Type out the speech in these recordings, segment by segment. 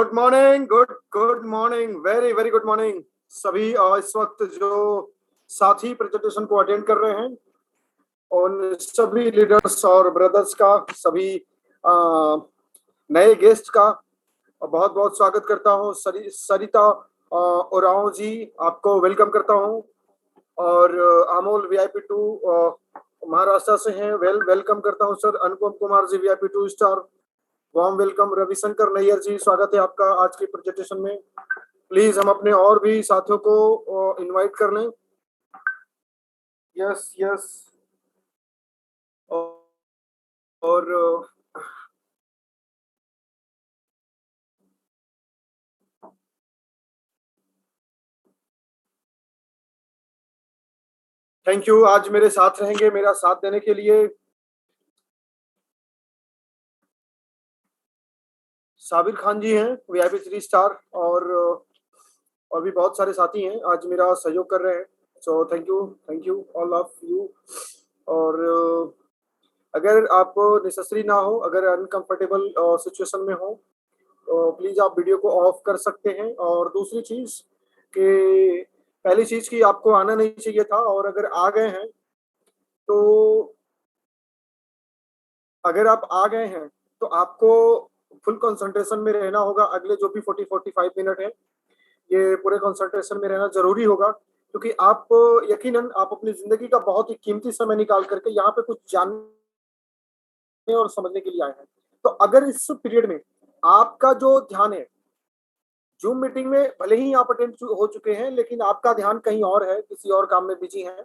Good morning, good morning, very very good morning सभी। इस वक्त जो साथी प्रेजेंटेशन को अटेंड कर रहे हैं उन सभी लीडर्स और ब्रदर्स का, सभी नए गेस्ट का बहुत बहुत स्वागत करता हूँ। सरिता ओरांव जी, आपको वेलकम करता हूँ। और अमोल VIP2 महाराष्ट्र से हैं, वेलकम करता हूँ sir. Anupam Kumar ji VIP2 star, warm welcome. Ravishankar Nayyar ji, स्वागत है आपका आज के प्रेजेंटेशन में। प्लीज हम अपने और भी साथियों को इनवाइट कर लें। Yes yes. और थैंक यू, आज मेरे साथ रहेंगे मेरा साथ देने के लिए साबिर खान जी हैं, VIP3 स्टार, और भी बहुत सारे साथी हैं आज मेरा सहयोग कर रहे हैं। So thank you all of you. और अगर आप नेसेसरी ना हो, अगर अनकंफर्टेबल सिचुएशन में हो तो प्लीज आप वीडियो को ऑफ कर सकते हैं। और दूसरी चीज कि पहली चीज कि आपको आना नहीं चाहिए था, और अगर आ गए हैं तो अगर आप आ गए हैं तो आपको फुल कंसंट्रेशन में रहना होगा। अगले जो भी 40-45 मिनट है, ये पूरे कंसंट्रेशन में रहना जरूरी होगा, क्योंकि आप यकीनन आप अपनी जिंदगी का बहुत ही कीमती समय निकाल करके यहाँ पे कुछ जानने और समझने के लिए आए हैं। तो अगर इस पीरियड में आपका जो ध्यान है, जूम मीटिंग में भले ही आप अटेंड हो चुके हैं, लेकिन आपका ध्यान कहीं और है, किसी और काम में बिजी हैं,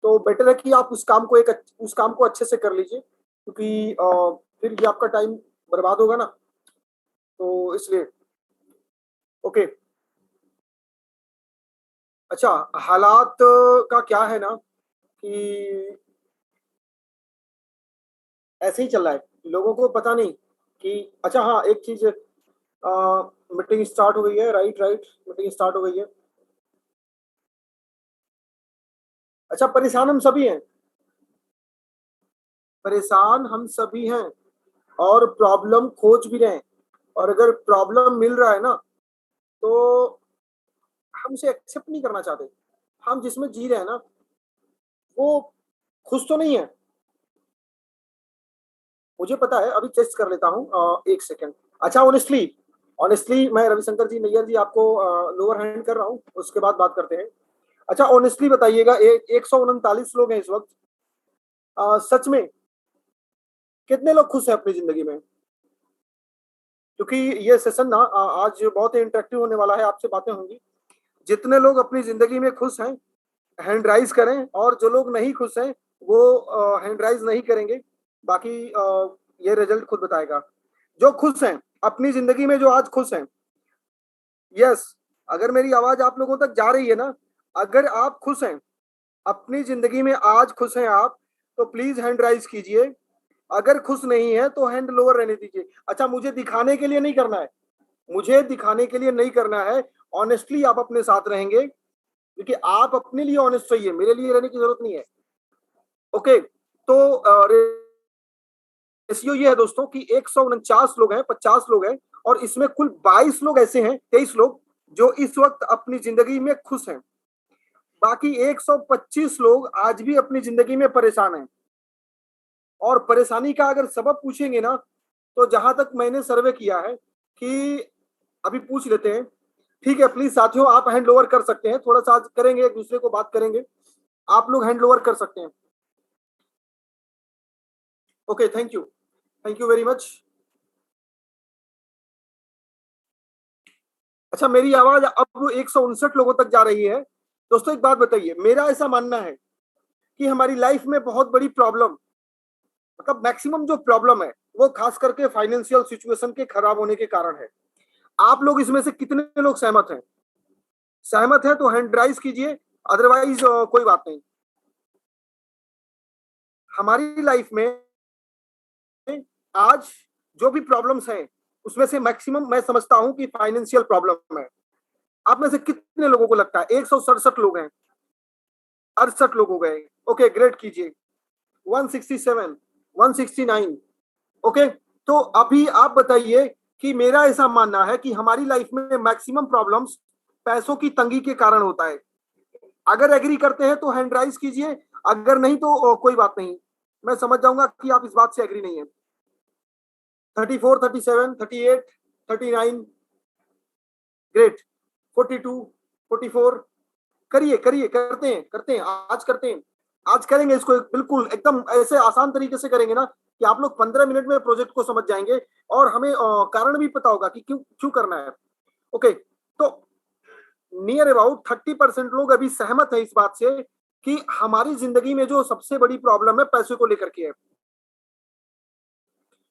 तो बेटर है कि आप उस काम को अच्छे से कर लीजिए, क्योंकि फिर ये आपका टाइम बर्बाद होगा ना, तो इसलिए ओके। अच्छा, हालात का क्या है ना कि ऐसे ही चल रहा है, लोगों को पता नहीं कि अच्छा हाँ, एक चीज, मीटिंग स्टार्ट हो गई है। राइट राइट, मीटिंग स्टार्ट हो गई है। अच्छा, परेशान हम सभी हैं, परेशान हम सभी हैं, और प्रॉब्लम खोज भी रहे हैं। और अगर प्रॉब्लम मिल रहा है ना, तो हम उसे एक्सेप्ट नहीं करना चाहते। हम जिसमें जी रहे हैं ना, वो खुश तो नहीं है। मुझे पता है, अभी टेस्ट कर लेता हूँ, एक सेकेंड। अच्छा, ऑनेस्टली ऑनेस्टली मैं रविशंकर जी नैयर जी आपको लोअर हैंड कर रहा हूँ, उसके बाद बात करते हैं। अच्छा, ऑनेस्टली बताइएगा, 139 लोग हैं इस वक्त। सच में कितने लोग खुश हैं अपनी जिंदगी में? क्योंकि ये सेशन ना आज बहुत ही इंटरेक्टिव होने वाला है, आपसे बातें होंगी। जितने लोग अपनी जिंदगी में खुश हैं, हैंड राइज करें, और जो लोग नहीं खुश हैं वो हैंड राइज नहीं करेंगे। बाकी ये रिजल्ट खुद बताएगा। जो खुश हैं अपनी जिंदगी में, जो आज खुश हैं, यस, अगर मेरी आवाज आप लोगों तक जा रही है ना, अगर आप खुश हैं अपनी जिंदगी में, आज खुश हैं आप, तो प्लीज हैंड राइज कीजिए। अगर खुश नहीं है तो हैंड लोअर रहने दीजिए। अच्छा, मुझे दिखाने के लिए नहीं करना है, मुझे दिखाने के लिए नहीं करना है। ऑनेस्टली आप अपने साथ रहेंगे, क्योंकि आप अपने लिए ऑनेस्ट रहिए, मेरे लिए रहने की जरूरत नहीं है। ओके, तो रेशियो ये है दोस्तों कि 149 लोग हैं, 50 लोग हैं, और इसमें कुल 22 लोग ऐसे हैं, 23 लोग जो इस वक्त अपनी जिंदगी में खुश हैं। बाकी 125 लोग आज भी अपनी जिंदगी में परेशान हैं। और परेशानी का अगर सबब पूछेंगे ना, तो जहां तक मैंने सर्वे किया है कि अभी पूछ लेते हैं। ठीक है, प्लीज साथियों, आप हैंड ओवर कर सकते हैं, थोड़ा सा आज करेंगे, एक दूसरे को बात करेंगे। आप लोग हैंड ओवर कर सकते हैं। Okay, thank you very much. अच्छा, मेरी आवाज अब 159 लोगों तक जा रही है। दोस्तों, एक बात बताइए, मेरा ऐसा मानना है कि हमारी लाइफ में बहुत बड़ी प्रॉब्लम, मतलब मैक्सिमम जो प्रॉब्लम है, वो खास करके फाइनेंशियल सिचुएशन के खराब होने के कारण है। आप लोग इसमें से कितने लोग सहमत हैं? सहमत है तो हैंड राइज कीजिए, अदरवाइज कोई बात नहीं। हमारी लाइफ में आज जो भी प्रॉब्लम्स हैं, उसमें से मैक्सिमम मैं समझता हूं कि फाइनेंशियल प्रॉब्लम है। आप में से कितने लोगों को लगता है? 167 लोग हैं, 68 लोग हो गए। ओके, ग्रेट कीजिए। 167, 169। ओके, तो अभी आप बताइए कि मेरा ऐसा मानना है कि हमारी लाइफ में मैक्सिमम प्रॉब्लम्स पैसों की तंगी के कारण होता है। अगर एग्री करते हैं तो हैंड राइज कीजिए, अगर नहीं तो कोई बात नहीं, मैं समझ जाऊंगा कि आप इस बात से एग्री नहीं है। 34, 37, 38, 39, ग्रेट, 42, 44, करिए करिए, करते हैं आज करते हैं, आज करेंगे इसको बिल्कुल एकदम ऐसे आसान तरीके से करेंगे ना कि आप लोग 15 मिनट में प्रोजेक्ट को समझ जाएंगे और हमें कारण भी पता होगा कि क्यों क्यों करना है। ओके, तो नियर अबाउट 30% लोग अभी सहमत है इस बात से कि हमारी जिंदगी में जो सबसे बड़ी प्रॉब्लम है पैसे को लेकर के है।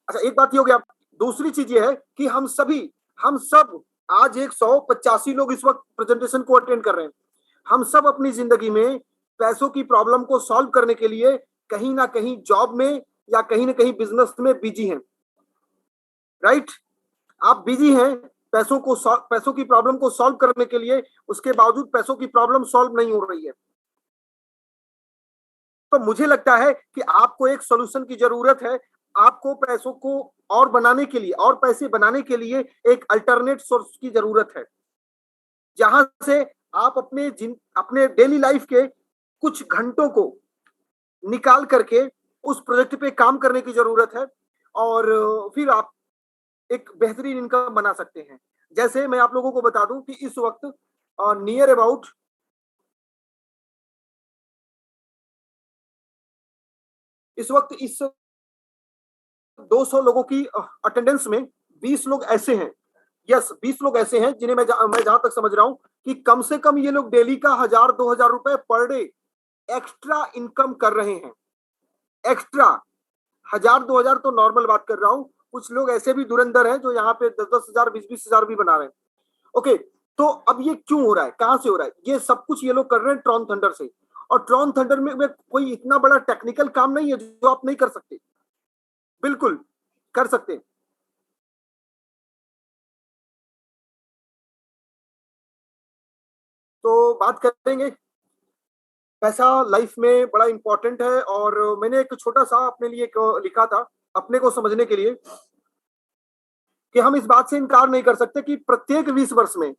अच्छा, एक बात ये हो गया। दूसरी चीज ये है कि हम सब आज 185 लोग इस वक्त प्रेजेंटेशन को अटेंड कर रहे हैं। हम सब अपनी जिंदगी में पैसों की प्रॉब्लम को सॉल्व करने के लिए कहीं ना कहीं जॉब में या कहीं ना कहीं बिजनेस में बिजी हैं, राइट? आप बिजी हैं पैसों की प्रॉब्लम को सॉल्व करने के लिए, उसके बावजूद पैसों की प्रॉब्लम सॉल्व नहीं हो रही है। तो मुझे लगता है कि आपको एक सॉल्यूशन की जरूरत है। आपको पैसों को और बनाने के लिए और पैसे बनाने के लिए एक अल्टरनेट सोर्स की जरूरत है, जहां से आप अपने डेली लाइफ के कुछ घंटों को निकाल करके उस प्रोजेक्ट पे काम करने की जरूरत है और फिर आप एक बेहतरीन इनकम बना सकते हैं। जैसे मैं आप लोगों को बता दूं कि इस वक्त नियर अबाउट इस 200 लोगों की अटेंडेंस में 20 लोग ऐसे हैं, यस 20 लोग ऐसे हैं जिन्हें मैं जहां तक समझ रहा हूं कि कम से कम ये लोग डेली का 1000-2000 रुपए पर डे एक्स्ट्रा इनकम कर रहे हैं। एक्स्ट्रा 1000-2000 तो नॉर्मल बात कर रहा हूं, कुछ लोग ऐसे भी धुरंधर हैं जो यहाँ पे 10-10 हजार 20-20 हजार भी बना रहे हैं। ओके, तो अब ये क्यों हो रहा है, कहां से हो रहा है? ये सब कुछ ये लोग कर रहे हैं ट्रॉन थंडर से, और ट्रॉन थंडर में कोई इतना बड़ा टेक्निकल काम नहीं है जो आप नहीं कर सकते, बिल्कुल कर सकते हैं। तो बात करेंगे, पैसा लाइफ में बड़ा इंपॉर्टेंट है और मैंने एक छोटा सा अपने लिए एक लिखा था अपने को समझने के लिए कि हम इस बात से इनकार नहीं कर सकते कि प्रत्येक 20 वर्ष में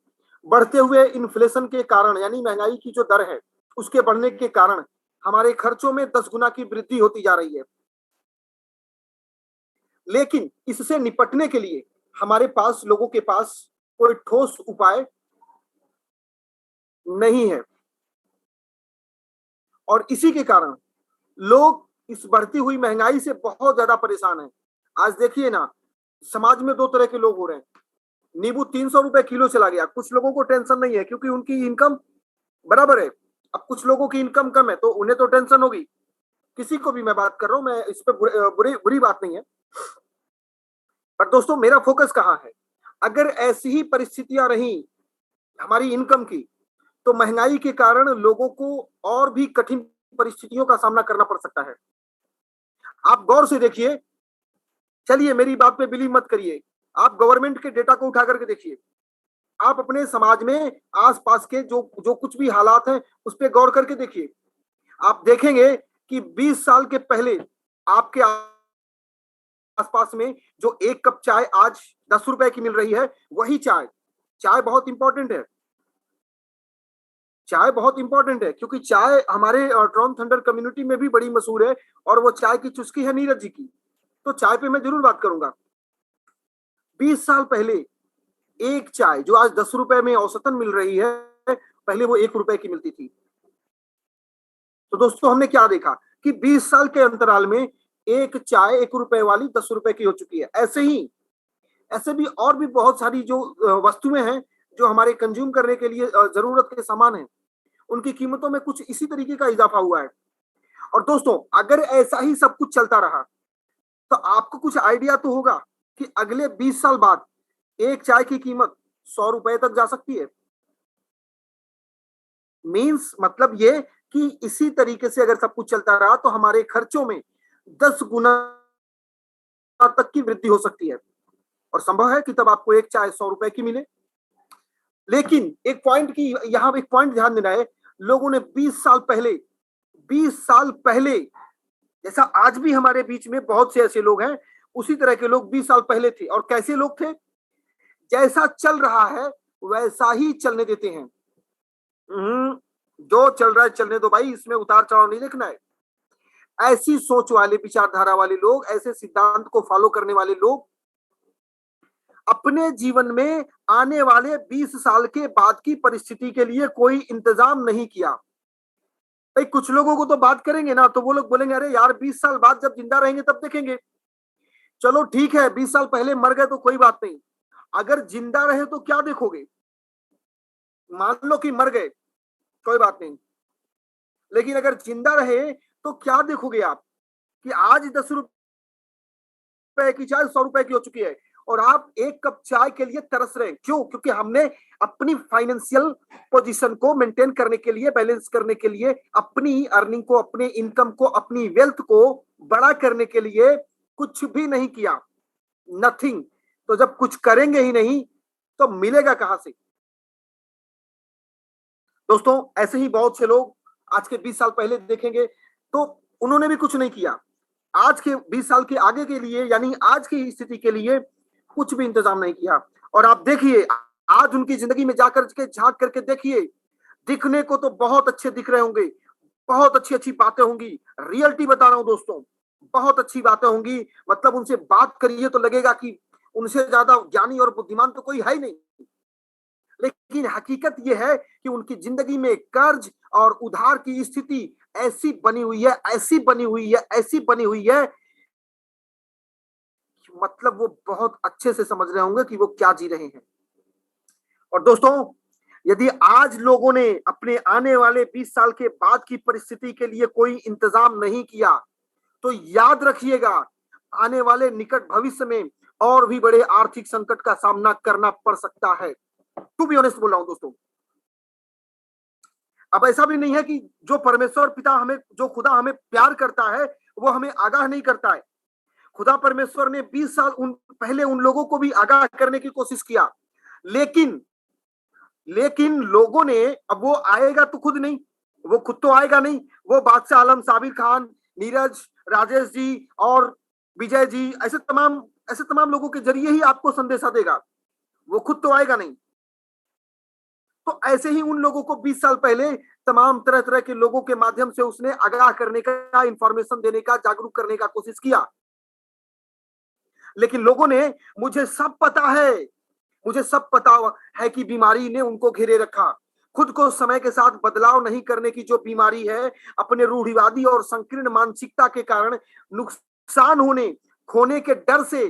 बढ़ते हुए इन्फ्लेशन के कारण, यानी महंगाई की जो दर है उसके बढ़ने के कारण हमारे खर्चों में 10 गुना की वृद्धि होती जा रही है। लेकिन इससे निपटने के लिए हमारे पास, लोगों के पास कोई ठोस उपाय नहीं है और इसी के कारण लोग इस बढ़ती हुई महंगाई से बहुत ज्यादा परेशान हैं। आज देखिए ना, समाज में दो तरह के लोग हो रहे हैं। नींबू 300 रुपए किलो चला गया, कुछ लोगों को टेंशन नहीं है क्योंकि उनकी इनकम बराबर है। अब कुछ लोगों की इनकम कम है तो उन्हें तो टेंशन होगी। किसी को भी मैं बात कर रहा हूं, मैं इस पे बुरी बात नहीं है, पर दोस्तों मेरा फोकस कहाँ है? अगर ऐसी ही परिस्थितियां रही हमारी इनकम की, तो महंगाई के कारण लोगों को और भी कठिन परिस्थितियों का सामना करना पड़ सकता है। आप गौर से देखिए, चलिए मेरी बात पे बिलीव मत करिए, आप गवर्नमेंट के डेटा को उठा करके देखिए, आप अपने समाज में आसपास के जो जो कुछ भी हालात हैं उस पर गौर करके देखिए। आप देखेंगे कि 20 साल के पहले आपके आसपास में जो एक कप चाय आज 10 रुपए की मिल रही है, वही चाय, चाय बहुत इंपॉर्टेंट है, चाय बहुत इंपॉर्टेंट है क्योंकि चाय हमारे ट्रॉन थंडर कम्युनिटी में भी बड़ी मशहूर है और वो चाय की चुस्की है नीरज जी की। तो चाय पे मैं जरूर बात करूंगा। 20 साल पहले एक चाय जो आज 10 रुपए में औसतन मिल रही है, पहले वो 1 रुपए की मिलती थी। तो दोस्तों हमने क्या देखा कि 20 साल के अंतराल में एक चाय 1 रुपए वाली 10 रुपए की हो चुकी है। ऐसे भी और भी बहुत सारी जो वस्तुएं हैं जो हमारे कंज्यूम करने के लिए जरूरत के सामान हैं, उनकी कीमतों में कुछ इसी तरीके का इजाफा हुआ है। और दोस्तों अगर ऐसा ही सब कुछ चलता रहा तो आपको कुछ आइडिया तो होगा कि अगले 20 साल बाद एक चाय की कीमत 100 रुपए तक जा सकती है। मीन्स मतलब ये कि इसी तरीके से अगर सब कुछ चलता रहा तो हमारे खर्चों में 10 गुना तक की वृद्धि हो सकती है और संभव है कि तब आपको एक चाय 100 रुपए की मिले। लेकिन एक पॉइंट की यहां एक पॉइंट ध्यान देना है, लोगों ने 20 साल पहले जैसा आज भी हमारे बीच में बहुत से ऐसे लोग हैं, उसी तरह के लोग 20 साल पहले थे। और कैसे लोग थे? जैसा चल रहा है वैसा ही चलने देते हैं। जो चल रहा है चलने दो भाई, इसमें उतार चढ़ाव नहीं देखना है। ऐसी सोच वाले, विचारधारा वाले लोग, ऐसे सिद्धांत को फॉलो करने वाले लोग अपने जीवन में आने वाले 20 साल के बाद की परिस्थिति के लिए कोई इंतजाम नहीं किया। भाई कुछ लोगों को तो बात करेंगे ना तो वो लोग बोलेंगे अरे यार 20 साल बाद जब जिंदा रहेंगे तब देखेंगे। चलो ठीक है, 20 साल पहले मर गए तो कोई बात नहीं, अगर जिंदा रहे तो क्या देखोगे? मान लो कि मर गए, कोई बात नहीं, लेकिन अगर जिंदा रहे तो क्या देखोगे आप? कि आज 10 रुपए की चाय 100 रुपए की हो चुकी है और आप एक कप चाय के लिए तरस रहे हैं। क्यों? क्योंकि हमने अपनी फाइनेंशियल पोजीशन को मेंटेन करने के लिए, बैलेंस करने के लिए, अपनी अर्निंग को, अपने इनकम को, अपनी वेल्थ को बड़ा करने के लिए कुछ भी नहीं किया, नथिंग। तो जब कुछ करेंगे ही नहीं तो मिलेगा कहां से? दोस्तों ऐसे ही बहुत से लोग आज के 20 साल पहले देखेंगे तो उन्होंने भी कुछ नहीं किया। आज के 20 साल के आगे के लिए, यानी आज की स्थिति के लिए कुछ भी इंतजाम नहीं किया। और आप देखिए आज उनकी जिंदगी में जाकर के झांक करके देखिए, दिखने को तो बहुत अच्छे दिख रहे होंगे, बहुत अच्छी अच्छी बातें होंगी, रियलिटी बता रहा हूं दोस्तों, बहुत अच्छी बातें होंगी। मतलब उनसे बात करिए तो लगेगा कि उनसे ज्यादा ज्ञानी और बुद्धिमान तो कोई है ही नहीं। लेकिन हकीकत यह है कि उनकी जिंदगी में कर्ज और उधार की स्थिति ऐसी बनी हुई है, ऐसी बनी हुई है, ऐसी बनी हुई है, मतलब वो बहुत अच्छे से समझ रहे होंगे कि वो क्या जी रहे हैं। और दोस्तों यदि आज लोगों ने अपने आने वाले 20 साल के बाद की परिस्थिति के लिए कोई इंतजाम नहीं किया तो याद रखिएगा आने वाले निकट भविष्य में और भी बड़े आर्थिक संकट का सामना करना पड़ सकता है। टू बी ऑनेस्ट बोल रहा हूं दोस्तों। अब ऐसा भी नहीं है कि जो परमेश्वर पिता हमें, जो खुदा हमें प्यार करता है वो हमें आगाह नहीं करता है। खुदा परमेश्वर ने 20 साल पहले उन लोगों को भी आगाह करने की कोशिश किया, लेकिन लोगों ने, अब वो आएगा तो खुद नहीं, वो खुद तो आएगा नहीं, वो बादशाह आलम, साबिर खान, नीरज, राजेश जी और विजय जी, ऐसे तमाम लोगों के जरिए ही आपको संदेशा देगा, वो खुद तो आएगा नहीं। तो ऐसे ही उन लोगों को 20 साल पहले तमाम तरह तरह के लोगों के माध्यम से उसने आगाह करने का, इंफॉर्मेशन देने का, जागरूक करने का कोशिश किया। लेकिन लोगों ने, मुझे सब पता है, मुझे सब पता है कि बीमारी ने उनको घेरे रखा। खुद को समय के साथ बदलाव नहीं करने की जो बीमारी है, अपने रूढ़िवादी और संकीर्ण मानसिकता के कारण नुकसान होने, खोने के डर से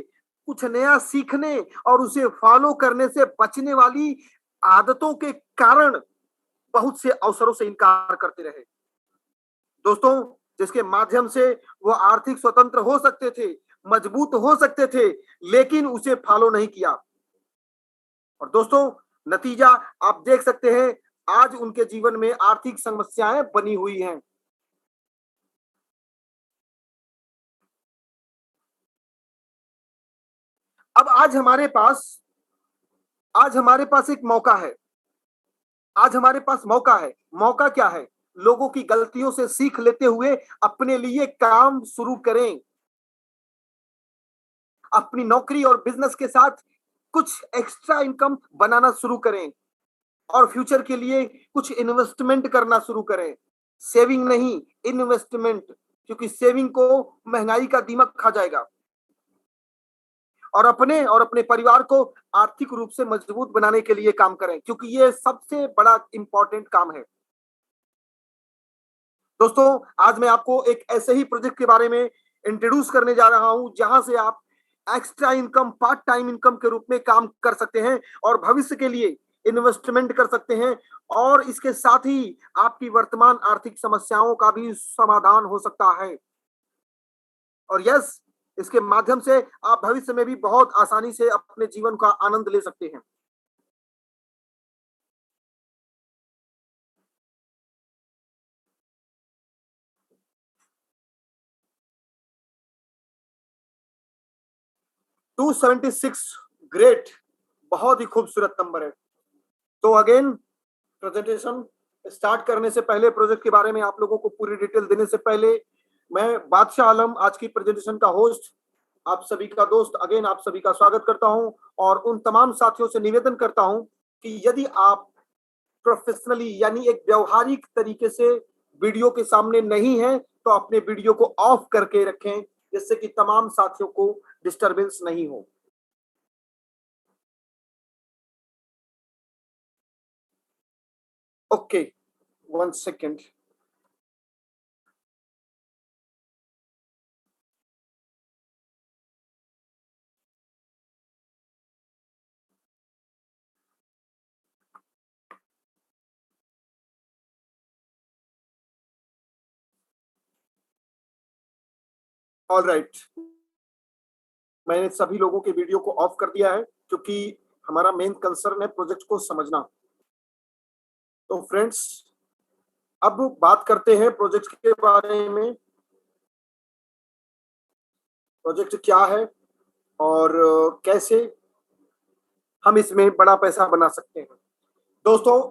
कुछ नया सीखने और उसे फॉलो करने से बचने वाली आदतों के कारण बहुत से अवसरों से इनकार करते रहे। दोस्तों जिसके माध्यम से वो आर्थिक स्वतंत्र हो सकते थे, मजबूत हो सकते थे, लेकिन उसे फॉलो नहीं किया। और दोस्तों नतीजा आप देख सकते हैं, आज उनके जीवन में आर्थिक समस्याएं बनी हुई हैं। अब आज हमारे पास एक मौका है। आज हमारे पास मौका है। मौका क्या है? लोगों की गलतियों से सीख लेते हुए अपने लिए काम शुरू करें। अपनी नौकरी और बिजनेस के साथ कुछ एक्स्ट्रा इनकम बनाना शुरू करें और फ्यूचर के लिए कुछ इन्वेस्टमेंट करना शुरू करें। सेविंग नहीं, इन्वेस्टमेंट, क्योंकि सेविंग को महंगाई का दीमक खा जाएगा। और अपने परिवार को आर्थिक रूप से मजबूत बनाने के लिए काम करें, क्योंकि ये सबसे बड़ा इंपॉर्टेंट काम है। दोस्तों आज मैं आपको एक ऐसे ही प्रोजेक्ट के बारे में इंट्रोड्यूस करने जा रहा हूं जहां से आप extra income, part time income के रूप में काम कर सकते हैं और भविष्य के लिए इन्वेस्टमेंट कर सकते हैं, और इसके साथ ही आपकी वर्तमान आर्थिक समस्याओं का भी समाधान हो सकता है। और यस, इसके माध्यम से आप भविष्य में भी बहुत आसानी से अपने जीवन का आनंद ले सकते हैं। टू 76, ग्रेट, बहुत ही खूबसूरत नंबर है। तो अगेन प्रेजेंटेशन स्टार्ट करने से पहले, प्रोजेक्ट के बारे में आप लोगों को पूरी डिटेल देने से पहले, मैं बादशाह आलम, आज की प्रेजेंटेशन का होस्ट, आप सभी का दोस्त अगेन आप सभी का स्वागत करता हूं और उन तमाम साथियों से निवेदन करता हूं कि यदि आप प्रोफेशनली यानी एक व्यवहारिक तरीके से वीडियो के सामने नहीं है तो अपने वीडियो को ऑफ करके रखें, जिससे कि तमाम साथियों को डिस्टरबेंस नहीं हो। Okay, 1 second. ऑल राइट, मैंने सभी लोगों के वीडियो को ऑफ कर दिया है क्योंकि हमारा मेन कंसर्न है प्रोजेक्ट को समझना। तो फ्रेंड्स, अब बात करते हैं प्रोजेक्ट के बारे में। प्रोजेक्ट क्या है और कैसे हम इसमें बड़ा पैसा बना सकते हैं। दोस्तों,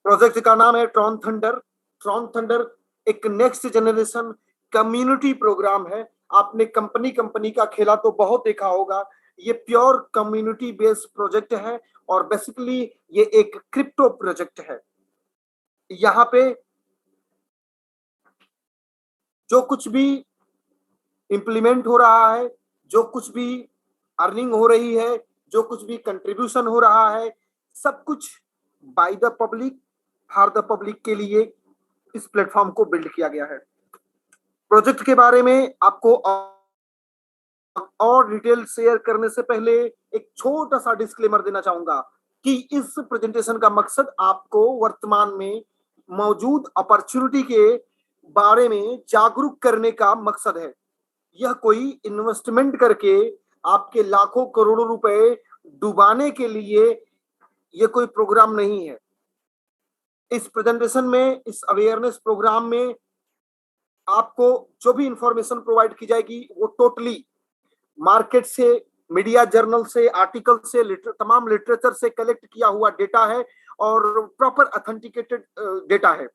प्रोजेक्ट का नाम है ट्रॉन थंडर। ट्रॉन थंडर एक नेक्स्ट जनरेशन कम्युनिटी प्रोग्राम है। आपने कंपनी कंपनी का खेला तो बहुत देखा होगा। ये प्योर कम्युनिटी बेस्ड प्रोजेक्ट है और बेसिकली ये एक क्रिप्टो प्रोजेक्ट है। यहाँ पे जो कुछ भी इंप्लीमेंट हो रहा है, जो कुछ भी अर्निंग हो रही है, जो कुछ भी कंट्रीब्यूशन हो रहा है, सब कुछ by the public for the public के लिए इस प्लेटफॉर्म को बिल्ड किया गया है। प्रोजेक्ट के बारे में आपको और डिटेल शेयर करने से पहले एक छोटा सा डिस्क्लेमर देना चाहूंगा कि इस प्रेजेंटेशन का मकसद आपको वर्तमान में मौजूद अपॉर्चुनिटी के बारे में जागरूक करने का मकसद है। यह कोई इन्वेस्टमेंट करके आपके लाखों करोड़ों रुपए डुबाने के लिए यह कोई प्रोग्राम नहीं है। इस प्रेजेंटेशन में, इस अवेयरनेस प्रोग्राम में आपको जो भी इंफॉर्मेशन प्रोवाइड की जाएगी वो टोटली मार्केट से, मीडिया जर्नल से, आर्टिकल से, तमाम लिटरेचर से कलेक्ट किया हुआ डेटा है और प्रॉपर ऑथेंटिकेटेड डेटा है।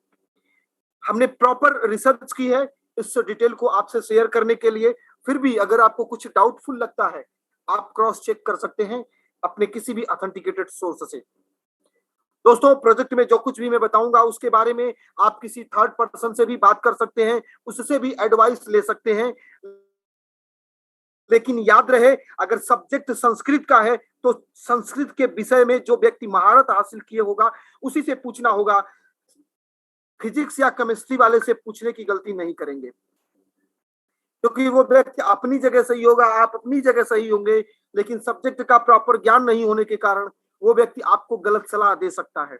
हमने प्रॉपर रिसर्च की है इस डिटेल को आपसे शेयर करने के लिए। फिर भी अगर आपको कुछ डाउटफुल लगता है, आप क्रॉस चेक कर सकते हैं अपने किसी भी ऑथेंटिकेटेड सोर्स से। दोस्तों, प्रोजेक्ट में जो कुछ भी मैं बताऊंगा उसके बारे में आप किसी थर्ड पर्सन से भी बात कर सकते हैं, उससे भी एडवाइस ले सकते हैं। लेकिन याद रहे, अगर सब्जेक्ट संस्कृत का है तो संस्कृत के विषय में जो व्यक्ति महारत हासिल किए होगा उसी से पूछना होगा। फिजिक्स या केमिस्ट्री वाले से पूछने की गलती नहीं करेंगे, क्योंकि वो व्यक्ति अपनी जगह सही होगा, आप अपनी जगह सही होंगे, लेकिन सब्जेक्ट का प्रॉपर ज्ञान नहीं होने के कारण वो व्यक्ति आपको गलत सलाह दे सकता है।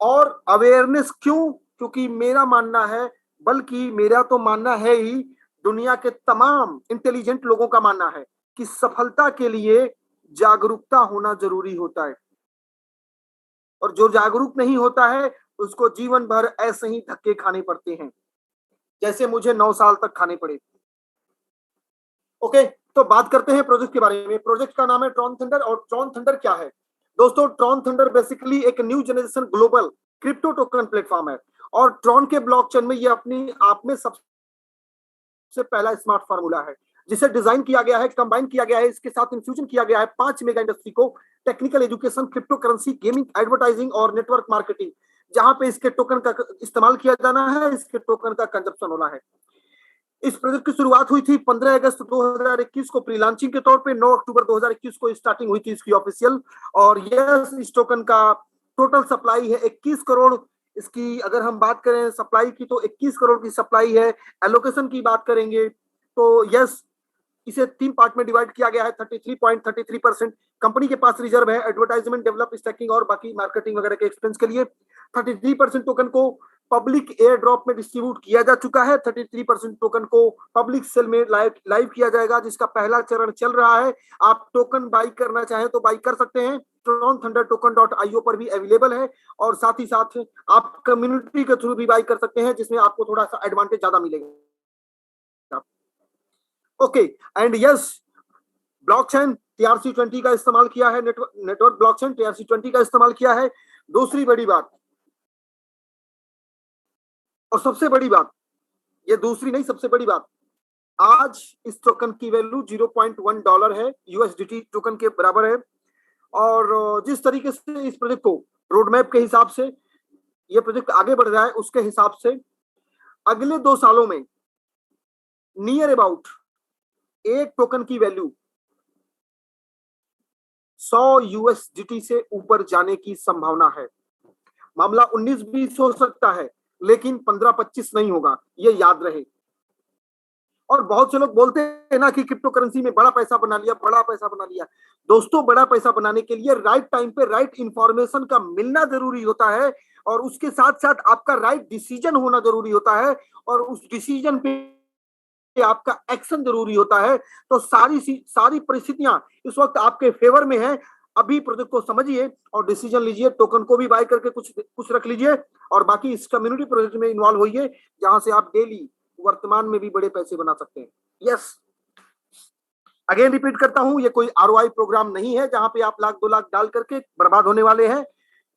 और अवेयरनेस क्यों? क्योंकि मेरा मानना है, बल्कि मेरा तो मानना है ही, दुनिया के तमाम इंटेलिजेंट लोगों का मानना है कि सफलता के लिए जागरूकता होना जरूरी होता है। और जो जागरूक नहीं होता है उसको जीवन भर ऐसे ही धक्के खाने पड़ते हैं, जैसे मुझे 9 साल तक खाने पड़े। ओके, तो बात करते हैं प्रोजेक्ट के बारे में। प्रोजेक्ट का नाम है ट्रॉन थंडर। और ट्रॉन थंडर क्या है? दोस्तों, ट्रॉन थंडर बेसिकली एक new generation global crypto token platform है और ट्रॉन के ब्लॉकचेन में ये अपनी आप में सबसे पहला स्मार्ट फार्मूला है, जिसे डिजाइन किया गया है, कंबाइन किया गया है, इसके साथ इंफ्यूजन किया गया है 5 मेगा इंडस्ट्री को: technical education, crypto currency, gaming, advertising और नेटवर्क मार्केटिंग। जहां पे इसके टोकन का इस्तेमाल किया जाना है, इसके टोकन का कंजप्शन होना है। इस प्रोजेक्ट की शुरुआत हुई थी 15 अगस्त 2021 को प्री लॉन्चिंग के तौर पे। 9 अक्टूबर 2021 को स्टार्टिंग हुई थी इसकी ऑफिशियल। और यस, इस टोकन का टोटल सप्लाई है 21 करोड़। इसकी अगर हम बात करें सप्लाई की तो 21 करोड़ की सप्लाई है। एलोकेशन की बात करेंगे तो यस, इसे 3 पार्ट में डिवाइड किया गया है। 33.33% कंपनी के पास रिजर्व है एडवर्टाइजमेंट, डेवलप, स्टैकिंग और बाकी मार्केटिंग वगैरह के एक्सपेंस के लिए। 33% टोकन को पब्लिक एयर ड्रॉप में डिस्ट्रीब्यूट किया जा चुका है। 33% टोकन को पब्लिक सेल में लाइव किया जाएगा, जिसका पहला चरण चल रहा है। आप टोकन बाई करना चाहें तो बाई कर सकते हैं। ट्रॉन थंडर token.io पर भी अवेलेबल है और साथ ही साथ आप कम्युनिटी के थ्रू भी बाई कर सकते हैं, जिसमें आपको थोड़ा सा एडवांटेज ज्यादा मिलेगा। Okay, and yes, blockchain TRC20 का इस्तेमाल किया है। नेटवर्क ब्लॉकचेन TRC20 का इस्तेमाल किया है। दूसरी बड़ी बात और सबसे बड़ी बात, ये दूसरी नहीं, सबसे बड़ी बात, आज इस टोकन की वैल्यू $0.1 है, यूएसडीटी टोकन के बराबर है। और जिस तरीके से इस प्रोजेक्ट को रोड मैप के हिसाब से ये प्रोजेक्ट आगे बढ़ रहा है, उसके हिसाब से अगले 2 सालों में नियर अबाउट एक टोकन की वैल्यू 100 यूएसडीटी से ऊपर जाने की संभावना है। मामला 19-20 हो सकता है, लेकिन 15-25 नहीं होगा, ये याद रहे। और बहुत से लोग बोलते हैं ना कि क्रिप्टो करेंसी में बड़ा पैसा बना लिया, बड़ा पैसा बना लिया। दोस्तों, बड़ा पैसा बनाने के लिए राइट टाइम पे राइट इंफॉर्मेशन का मिलना जरूरी होता है, और उसके साथ साथ आपका राइट डिसीजन होना जरूरी होता है, और उस डिसीजन पे आपका एक्शन जरूरी होता है। तो सारी परिस्थितियां इस वक्त आपके फेवर में है। अभी प्रोजेक्ट को समझिए और डिसीजन लीजिए, टोकन को भी बाय करके कुछ रख लीजिए, और बाकी इस कम्युनिटी प्रोजेक्ट में इन्वॉल्व होइए, जहां से आप डेली वर्तमान में भी बड़े पैसे बना सकते हैं। यस, अगेन रिपीट करता हूं, ये कोई आरओआई प्रोग्राम नहीं है जहां पे आप लाख 2 लाख डाल करके बर्बाद होने वाले हैं।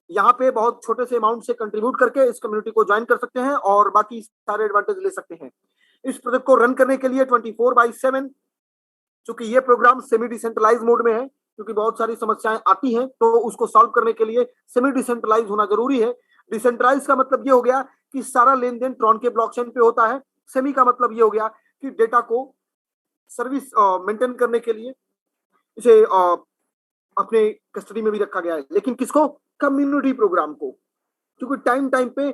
यहाँ पे बहुत छोटे से अमाउंट से कंट्रीब्यूट करके इस कम्युनिटी को ज्वाइन कर सकते हैं और बाकी सारे एडवांटेज ले सकते हैं। इस प्रोजेक्ट को रन करने के लिए 24/7, चूंकि ये प्रोग्राम सेमी डिसेंट्रलाइज मोड में है, क्योंकि बहुत सारी समस्याएं आती हैं, तो उसको सॉल्व करने के लिए सेमी डिसेंट्रलाइज होना जरूरी है। डिसेंट्रलाइज का मतलब ये हो गया कि सारा लेन देन ट्रॉन के ब्लॉकचेन पे होता है। सेमी का मतलब ये हो गया कि डेटा को सर्विस मेंटेन करने के लिए इसे अपने कस्टडी में भी रखा गया है। लेकिन किसको? कम्युनिटी प्रोग्राम को, क्योंकि टाइम टाइम पे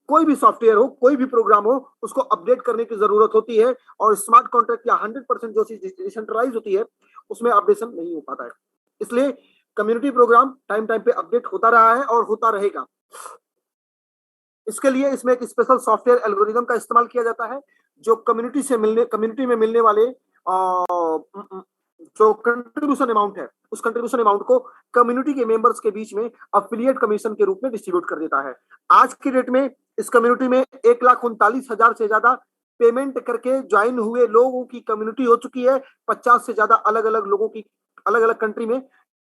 कोई भी सॉफ्टवेयर हो, कोई भी प्रोग्राम हो, उसको अपडेट करने की जरूरत होती है, और स्मार्ट कॉन्ट्रैक्ट या 100% जो चीज डिसेंट्रलाइज होती है उसमें अपडेशन नहीं हो पाता है। इसलिए कम्युनिटी प्रोग्राम टाइम टाइम पे अपडेट होता रहा है और होता रहेगा। इसके लिए इसमें एक स्पेशल सॉफ्टवेयर एल्गोरिदम का इस्तेमाल किया जाता है, जो कम्युनिटी में मिलने वाले जो कंट्रीब्यूशन अमाउंट है, उस कंट्रीब्यूशन अमाउंट को कम्युनिटी के मेंबर्स के बीच में अफिलिएट कमीशन के रूप में डिस्ट्रीब्यूट कर देता है। आज की डेट में इस कम्युनिटी में 1,39,000 से ज्यादा पेमेंट करके ज्वाइन हुए लोगों की कम्युनिटी हो चुकी है। 50 से ज्यादा अलग अलग लोगों की अलग अलग कंट्री में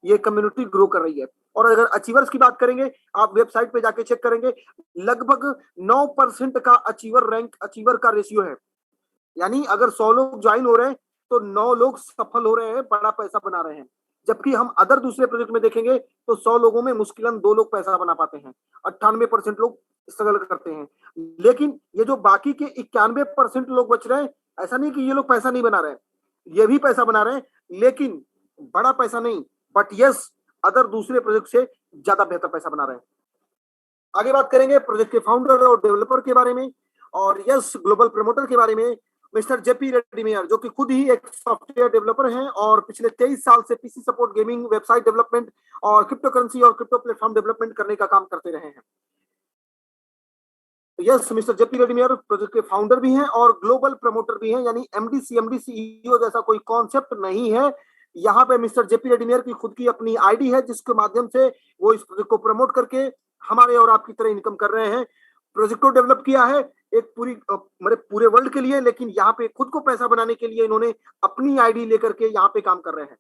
ये कम्युनिटी ग्रो कर रही है। और अगर अचीवर्स की बात करेंगे, आप वेबसाइट पे जाके चेक करेंगे, लगभग 9% का अचीवर का रेशियो है। यानी अगर 100 लोग ज्वाइन हो रहे हैं तो 9 लोग सफल हो रहे हैं, बड़ा पैसा बना रहे हैं। जबकि हम अदर दूसरे प्रोजेक्ट में देखेंगे तो 100 लोगों में मुश्किलन 2 लोग पैसा बना पाते हैं, 98% लोग स्ट्रगल करते हैं। लेकिन ये जो बाकी के 91% लोग बच रहे हैं, ऐसा नहीं कि ये लोग पैसा नहीं बना रहे हैं, ये भी पैसा बना रहे हैं, लेकिन बड़ा पैसा नहीं, बट यस, अदर दूसरे प्रोजेक्ट से ज्यादा बेहतर पैसा बना रहे हैं। आगे बात करेंगे प्रोजेक्ट के फाउंडर और डेवलपर के बारे में, और यस, ग्लोबल प्रमोटर के बारे में, मिस्टर जेपी रेड्डीमेयर, जो कि खुद ही एक सॉफ्टवेयर डेवलपर हैं और पिछले 23 साल से PC support, gaming, website development और क्रिप्टो करेंसी और क्रिप्टो प्लेटफॉर्म डेवलपमेंट करने का काम करते रहे हैं। यस, मिस्टर जेपी रेड्डीमेयर प्रोजेक्ट के फाउंडर भी हैं और ग्लोबल प्रमोटर भी हैं, यानी एमडी, सीएमडी, सीईओ जैसा कोई कॉन्सेप्ट नहीं है। यहाँ पे मिस्टर जेपी रेड्डीमेयर की खुद की अपनी आईडी है, जिसके माध्यम से वो इस प्रोजेक्ट को प्रमोट करके हमारे और आपकी तरह इनकम कर रहे हैं। प्रोजेक्ट को डेवलप किया है एक पूरे वर्ल्ड के लिए, लेकिन यहाँ पे खुद को पैसा बनाने के लिए इन्होंने अपनी आईडी लेकर के यहाँ पे काम कर रहे हैं।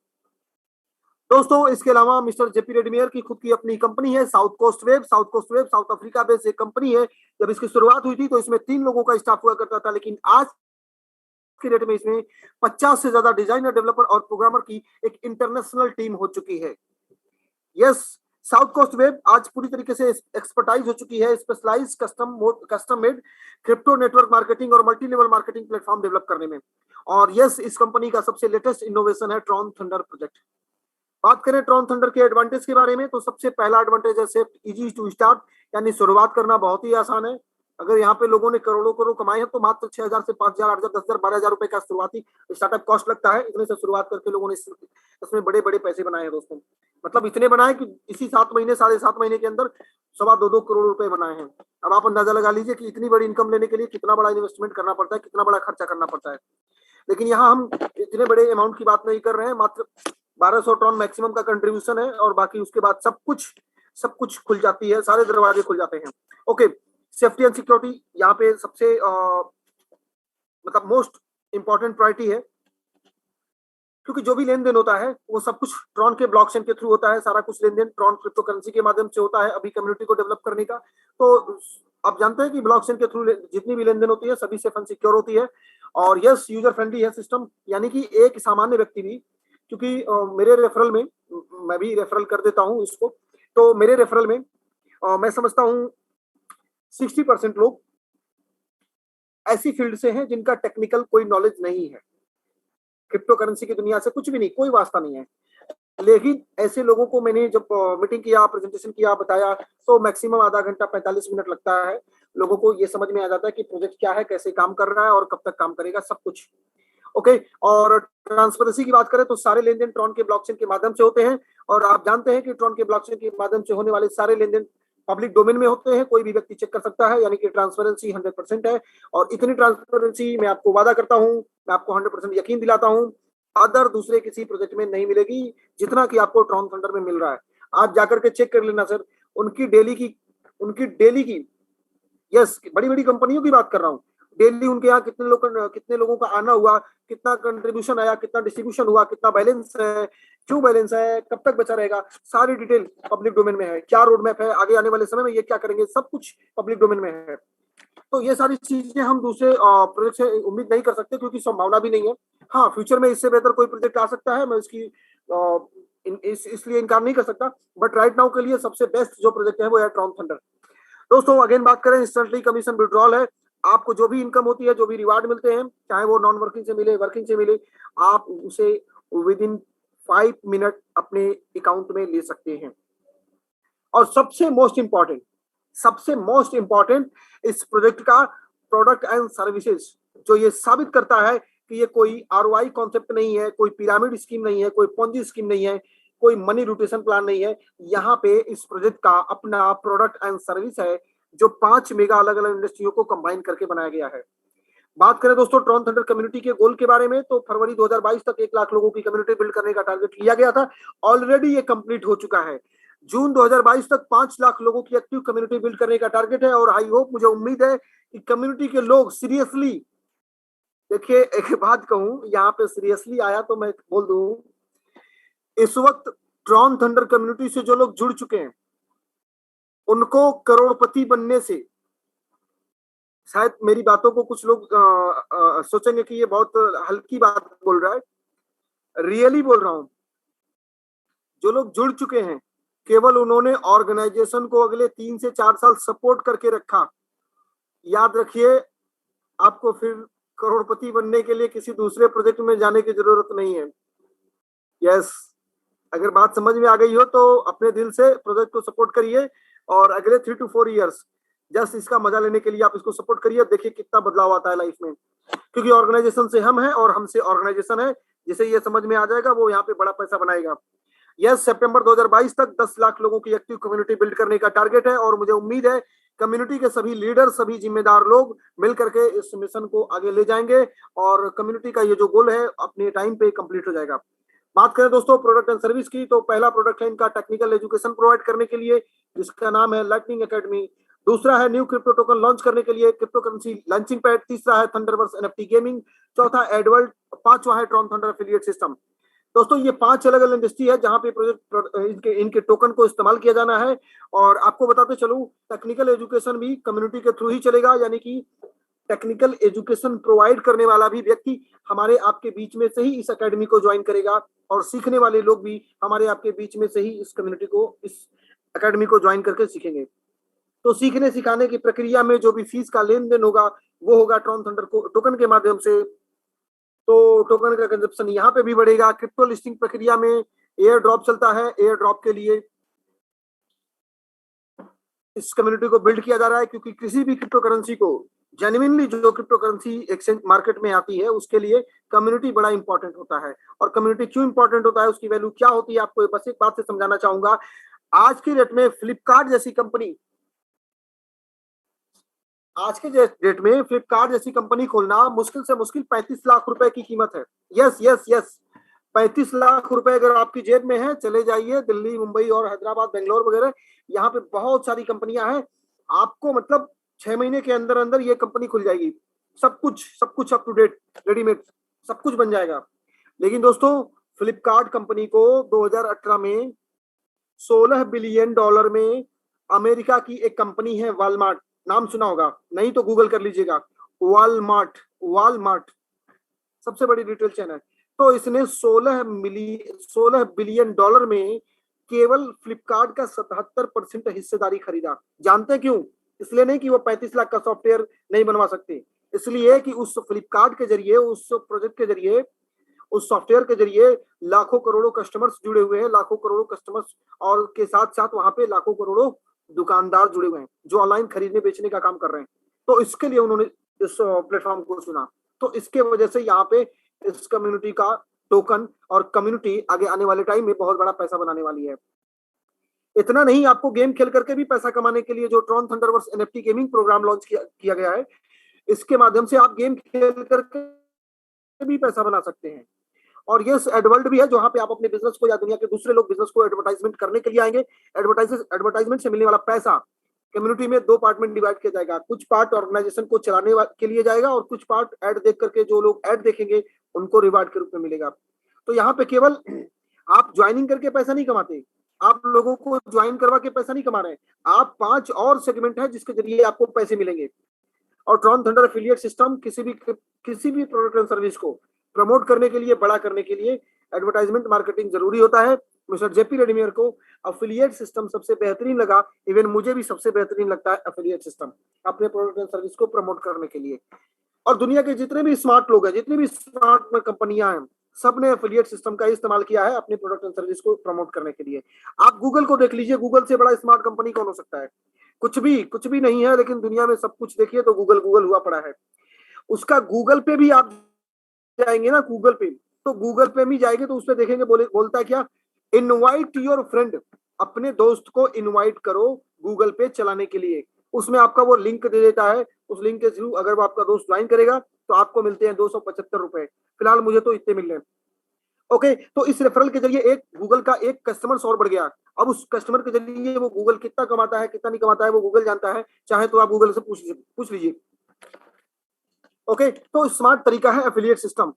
दोस्तों, इसके अलावा मिस्टर जेपी रेड्डीमेयर की खुद की अपनी कंपनी है, South Coast Web. South Africa based एक कंपनी है। जब इसकी शुरुआत हुई थी तो इसमें 3 लोगों का स्टाफ हुआ करता था, लेकिन आज की डेट में इसमें 50 से ज्यादा डिजाइनर, डेवलपर और प्रोग्रामर की एक इंटरनेशनल टीम हो चुकी है। यस, साउथ कोस्ट वेब आज पूरी तरीके से एक्सपर्टाइज हो चुकी है specialise custom made crypto network marketing और multi level marketing platform develop करने में। और यस, इस कंपनी का सबसे लेटेस्ट इनोवेशन है ट्रॉन थंडर प्रोजेक्ट। बात करें ट्रॉन थंडर के एडवांटेज के बारे में, तो सबसे पहला एडवांटेज है सेफ, इजी टू स्टार्ट, यानी शुरुआत करना बहुत ही आसान है। अगर यहाँ पे लोगों ने करोड़ों करोड़ कमाए हैं तो मात्र 6,000 से 5,000, 8,000, 10,000, 12,000 रुपए का शुरुआती स्टार्टअप कॉस्ट लगता है। इतने से शुरुआत करके लोगों ने इसमें बड़े बड़े पैसे बनाए हैं दोस्तों। मतलब इतने बनाए कि इसी 7 महीने, 7.5 महीने के अंदर 2.25 करोड़ रुपए बनाए हैं। अब आप अंदाजा लगा लीजिए कि इतनी बड़ी इनकम लेने के लिए कितना बड़ा इन्वेस्टमेंट करना पड़ता है, कितना बड़ा खर्चा करना पड़ता है। लेकिन यहाँ हम इतने बड़े अमाउंट की बात नहीं कर रहे हैं, मात्र 1200 ट्रॉन मैक्सिमम का कंट्रीब्यूशन है, और बाकी उसके बाद सब कुछ खुल जाती है, सारे दरवाजे खुल जाते हैं। ओके, सेफ्टी एंड सिक्योरिटी यहाँ पे सबसे मतलब मोस्ट इंपॉर्टेंट प्रायोरिटी है, क्योंकि जो भी लेन देन होता है वो सब कुछ ट्रॉन के ब्लॉकचेन के थ्रू होता है। सारा कुछ लेन देन ट्रॉन क्रिप्टो करेंसी के माध्यम से होता है अभी कम्युनिटी को डेवलप करने का। तो आप जानते हैं कि ब्लॉकचेन के थ्रू जितनी भी लेन देन होती है सभी सेफ एंड सिक्योर होती है, और यस यूजर फ्रेंडली है सिस्टम, यानी कि एक सामान्य व्यक्ति भी, क्योंकि मेरे रेफरल में, मैं भी रेफरल कर देता हूं इसको, तो मेरे रेफरल में मैं समझता हूं 60% लोग ऐसी फील्ड से हैं जिनका टेक्निकल कोई नॉलेज नहीं है, क्रिप्टो करेंसी की दुनिया से कुछ भी नहीं, कोई वास्ता नहीं है। लेकिन ऐसे लोगों को मैंने जब मीटिंग किया, प्रेजेंटेशन किया, बताया, तो मैक्सिमम आधा घंटा 45 मिनट लगता है, लोगों को ये समझ में आ जाता है कि प्रोजेक्ट क्या है, कैसे काम कर रहा है और कब तक काम करेगा, सब कुछ। ओके, और ट्रांसपेरेंसी की बात करें तो सारे लेन देन ट्रॉन के ब्लॉकचेन के माध्यम से होते हैं, और आप जानते हैं कि ट्रॉन के ब्लॉकचेन के माध्यम से होने वाले सारे लेन देन पब्लिक डोमेन में होते हैं, कोई भी व्यक्ति चेक कर सकता है, यानी कि ट्रांसपेरेंसी 100% है। और इतनी ट्रांसपेरेंसी मैं आपको वादा करता हूं, मैं आपको 100% यकीन दिलाता हूं, अदर दूसरे किसी प्रोजेक्ट में नहीं मिलेगी जितना कि आपको ट्रॉन थंडर में मिल रहा है। आप जाकर के चेक कर लेना सर, उनकी डेली की यस, बड़ी बड़ी कंपनियों की बात कर रहा हूँ, डेली उनके यहाँ कितने लोगों का आना हुआ, कितना कंट्रीब्यूशन आया, कितना डिस्ट्रीब्यूशन हुआ, कितना बैलेंस है, क्यों बैलेंस है, कब तक बचा रहेगा, सारी डिटेल पब्लिक डोमेन में है। क्या रोड मैप है, आगे आने वाले समय में ये क्या करेंगे, सब कुछ पब्लिक डोमेन में है। तो ये सारी चीजें हम दूसरे प्रोजेक्ट से उम्मीद नहीं कर सकते, क्योंकि संभावना भी नहीं है। हाँ, फ्यूचर में इससे बेहतर कोई प्रोजेक्ट आ सकता है, मैं इसकी इसलिए इनकार नहीं कर सकता, बट राइट नाउ के लिए सबसे बेस्ट जो प्रोजेक्ट है वो है ट्रॉन थंडर। दोस्तों अगेन बात करें, इंस्टेंटली कमीशन विड्रॉल है, आपको जो भी इनकम होती है, जो भी रिवार्ड मिलते हैं, चाहे वो नॉन वर्किंग से मिले, वर्किंग से मिले, आप उसे विद इन 5 मिनट अपने अकाउंट में ले सकते हैं। और सबसे मोस्ट इंपॉर्टेंट इस प्रोजेक्ट का प्रोडक्ट एंड सर्विसेज, जो ये साबित करता है कि ये कोई आरओआई कॉन्सेप्ट नहीं है, कोई पिरामिड स्कीम नहीं है, कोई पोंजी स्कीम नहीं है, कोई मनी रोटेशन प्लान नहीं है। यहाँ पे इस प्रोजेक्ट का अपना प्रोडक्ट एंड सर्विस है, जो 5 मेगा अलग अलग इंडस्ट्रियों को कंबाइन करके बनाया गया है। बात करें दोस्तों ट्रॉन थंडर कम्युनिटी के गोल के बारे में, तो फरवरी 2022 तक 1 लाख लोगों की कम्युनिटी बिल्ड करने का टारगेट लिया गया था, ऑलरेडी ये कंप्लीट हो चुका है। जून 2022 तक 5 लाख लोगों की एक्टिव कम्युनिटी बिल्ड करने का टारगेट है, और आई होप, मुझे उम्मीद है कि कम्युनिटी के लोग सीरियसली, देखिए एक बात कहूं, यहाँ पे सीरियसली आया तो मैं बोल दूं, इस वक्त ट्रॉन थंडर कम्युनिटी से जो लोग जुड़ चुके हैं, उनको करोड़पति बनने से, शायद मेरी बातों को कुछ लोग सोचेंगे कि ये बहुत हल्की बात बोल रहा है, रियली बोल रहा हूं। जो लोग जुड़ चुके हैं, केवल उन्होंने ऑर्गेनाइजेशन को अगले 3 से 4 साल सपोर्ट करके रखा, याद रखिए, आपको फिर करोड़पति बनने के लिए किसी दूसरे प्रोजेक्ट में जाने की जरूरत नहीं है। यस, अगर बात समझ में आ गई हो तो अपने दिल से प्रोजेक्ट को सपोर्ट करिए, और अगले 3 to 4 ईयर्स जस्ट इसका मजा लेने के लिए आप इसको सपोर्ट करिए, देखिए कितना बदलाव आता है लाइफ में। क्योंकि ऑर्गेनाइजेशन से हम हैं और हमसे ऑर्गेनाइजेशन है, जिसे ये समझ में आ जाएगा वो यहाँ पे बड़ा पैसा बनाएगा। यस, सितंबर 2022 तक 10 लाख लोगों की एक्टिव कम्युनिटी बिल्ड करने का टारगेट है, और मुझे उम्मीद है कम्युनिटी के सभी लीडर, सभी जिम्मेदार लोग मिलकर के इस मिशन को आगे ले जाएंगे, और कम्युनिटी का ये जो गोल है अपने टाइम पे कंप्लीट हो जाएगा। बात करें दोस्तों प्रोडक्ट एंड सर्विस की, तो पहला प्रोडक्ट है इनका टेक्निकल एजुकेशन प्रोवाइड करने के लिए, जिसका नाम है लाइटनिंग एकेडमी। दूसरा है न्यू क्रिप्टो टोकन लॉन्च करने के लिए क्रिप्टो करेंसी लॉन्चिंग पैड। तीसरा है थंडरवर्स एनएफटी गेमिंग। चौथा एडवर्ल्ड। पांचवा है ट्रॉन थंडर एफिलिएट सिस्टम। दोस्तों ये 5 अलग अलग इंडस्ट्री है जहां पे प्रोजेक्ट इनके टोकन को इस्तेमाल किया जाना है। और आपको बताते चलूं, टेक्निकल एजुकेशन भी कम्युनिटी के थ्रू ही चलेगा, यानी कि टेक्निकल एजुकेशन प्रोवाइड करने वाला भी व्यक्ति हमारे आपके बीच में से ही इस एकेडमी को ज्वाइन करेगा, और सीखने वाले लोग भी हमारे आपके बीच में से ही इस कम्युनिटी को, इस एकेडमी को ज्वाइन करके सीखेंगे। तो सीखने सिखाने की प्रक्रिया में जो भी फीस का लेन देन होगा वो होगा ट्रॉन थंडर को टोकन के माध्यम से। तो टोकन का कंजप्शन यहाँ पे भी बढ़ेगा। क्रिप्टो लिस्टिंग प्रक्रिया में एयर ड्रॉप चलता है, एयर ड्रॉप के लिए इस कम्युनिटी को बिल्ड किया जा रहा है, क्योंकि किसी भी क्रिप्टो करेंसी को जेन्युइनली, जो क्रिप्टो करेंसी एक्सचेंज मार्केट में आती है, उसके लिए कम्युनिटी बड़ा इंपॉर्टेंट होता है। और कम्युनिटी क्यों इंपॉर्टेंट होता है, उसकी वैल्यू क्या होती है, आपको बस एक बात से समझाना चाहूंगा। आज की डेट में फ्लिपकार्ट जैसी कंपनी, आज के डेट में फ्लिपकार्ट जैसी कंपनी खोलना मुश्किल से मुश्किल 35 लाख रुपए की कीमत है। यस यस यस, 35 लाख रुपए अगर आपकी जेब में है, चले जाइए दिल्ली, मुंबई और हैदराबाद, बेंगलोर वगैरह, यहाँ पे बहुत सारी कंपनियां हैं। आपको मतलब 6 महीने के अंदर अंदर ये कंपनी खुल जाएगी, सब कुछ अप टू डेट, रेडीमेड सब कुछ बन जाएगा। लेकिन दोस्तों फ्लिपकार्ट कंपनी को 2018 में $16 बिलियन में, अमेरिका की एक कंपनी है वॉलमार्ट, नाम सुना होगा, नहीं तो गूगल कर लीजिएगा। वॉलमार्ट, वॉलमार्ट सबसे बड़ी रिटेल चेन है। तो इसने 16 बिलियन डॉलर में केवल फ्लिपकार्ट का 77% हिस्सेदारी खरीदा। जानते हैं क्यों? इसलिए नहीं कि वो 35 लाख का सॉफ्टवेयर नहीं बनवा सकते, इसलिए कि उस फ्लिपकार्ट के जरिए, उस प्रोजेक्ट के जरिए, उस सॉफ्टवेयर के जरिए लाखों करोड़ों कस्टमर्स जुड़े हुए हैं, लाखों करोड़ों कस्टमर्स, और के साथ साथ वहां पे लाखों करोड़ों दुकानदार जुड़े हुए हैं जो ऑनलाइन खरीदने बेचने का काम कर रहे हैं। तो इसके लिए उन्होंने इस प्लेटफॉर्म को चुना। तो इसके वजह से यहाँ पे इस कम्युनिटी का टोकन और कम्युनिटी आगे आने वाले टाइम में बहुत बड़ा पैसा बनाने वाली है। इतना नहीं, आपको गेम खेल करके भी पैसा कमाने के लिए जो Tron Thunderverse NFT gaming program launch किया गया है, इसके माध्यम से आप गेम खेल करके भी पैसा बना सकते हैं। और ये एडवर्ल्ड भी है, जहां पे आप अपने बिजनेस को या दुनिया के दूसरे लोग बिजनेस को एडवर्टाइजमेंट करने के लिए आएंगे। एडवर्टाइजमेंट से मिलने वाला पैसा कम्युनिटी में 2 पार्ट में डिवाइड किया जाएगा। कुछ पार्ट ऑर्गेनाइजेशन को चलाने के लिए जाएगा और कुछ पार्ट ऐड देख करके जो लोग ऐड देखेंगे उनको रिवार्ड के रूप में मिलेगा। तो यहाँ पे केवल आप ज्वाइनिंग करके पैसा नहीं कमाते, आप लोगों को ज्वाइन करवा के पैसा नहीं कमा रहे हैं, आप 5 और सेगमेंट है जिसके जरिए आपको पैसे मिलेंगे। और ट्रॉन थंडर एफिलिएट सिस्टम किसी भी प्रोडक्ट एंड सर्विस को प्रमोट करने के लिए, बड़ा करने के लिए एडवर्टाइजमेंट मार्केटिंग जरूरी होता है। मिस्टर जेपी रेडमियर को एफिलिएट सिस्टम सबसे बेहतरीन लगा, इवन मुझे भी सबसे बेहतरीन लगता है एफिलिएट सिस्टम अपने प्रोडक्ट एंड सर्विस को प्रमोट करने के लिए। और दुनिया के जितने भी स्मार्ट लोग हैं, जितनी भी स्मार्ट कंपनियां हैं, सबने एफिलिएट सिस्टम का इस्तेमाल किया है अपने प्रोडक्ट एंड सर्विस को प्रमोट करने के लिए। आप गूगल को देख लीजिए, गूगल से बड़ा स्मार्ट कंपनी कौन हो सकता है? कुछ भी नहीं है, लेकिन दुनिया में सब कुछ देखिए तो गूगल गूगल हुआ पड़ा है। उसका गूगल पे भी आप जाएंगे ना, गूगल पे, तो गूगल पे भी जाएंगे तो उसपे देखेंगे, बोलता है क्या? इनवाइट योर फ्रेंड, अपने दोस्त को इनवाइट करो गूगल पे चलाने के लिए। उसमें आपका वो लिंक दे देता है, उस लिंक के थ्रू अगर वो आपका दोस्त ज्वाइन करेगा तो आपको मिलते हैं 275 रुपए। फिलहाल मुझे तो इतने मिल रहे हैं। ओके, तो इस रेफरल के जरिए एक गूगल का एक कस्टमर और बढ़ गया। अब उस कस्टमर के जरिए वो गूगल कितना कमाता है, कितना नहीं कमाता है, वो गूगल जानता है। चाहे तो आप गूगल से पूछ लीजिए। ओके, तो स्मार्ट तरीका है एफिलिएट सिस्टम।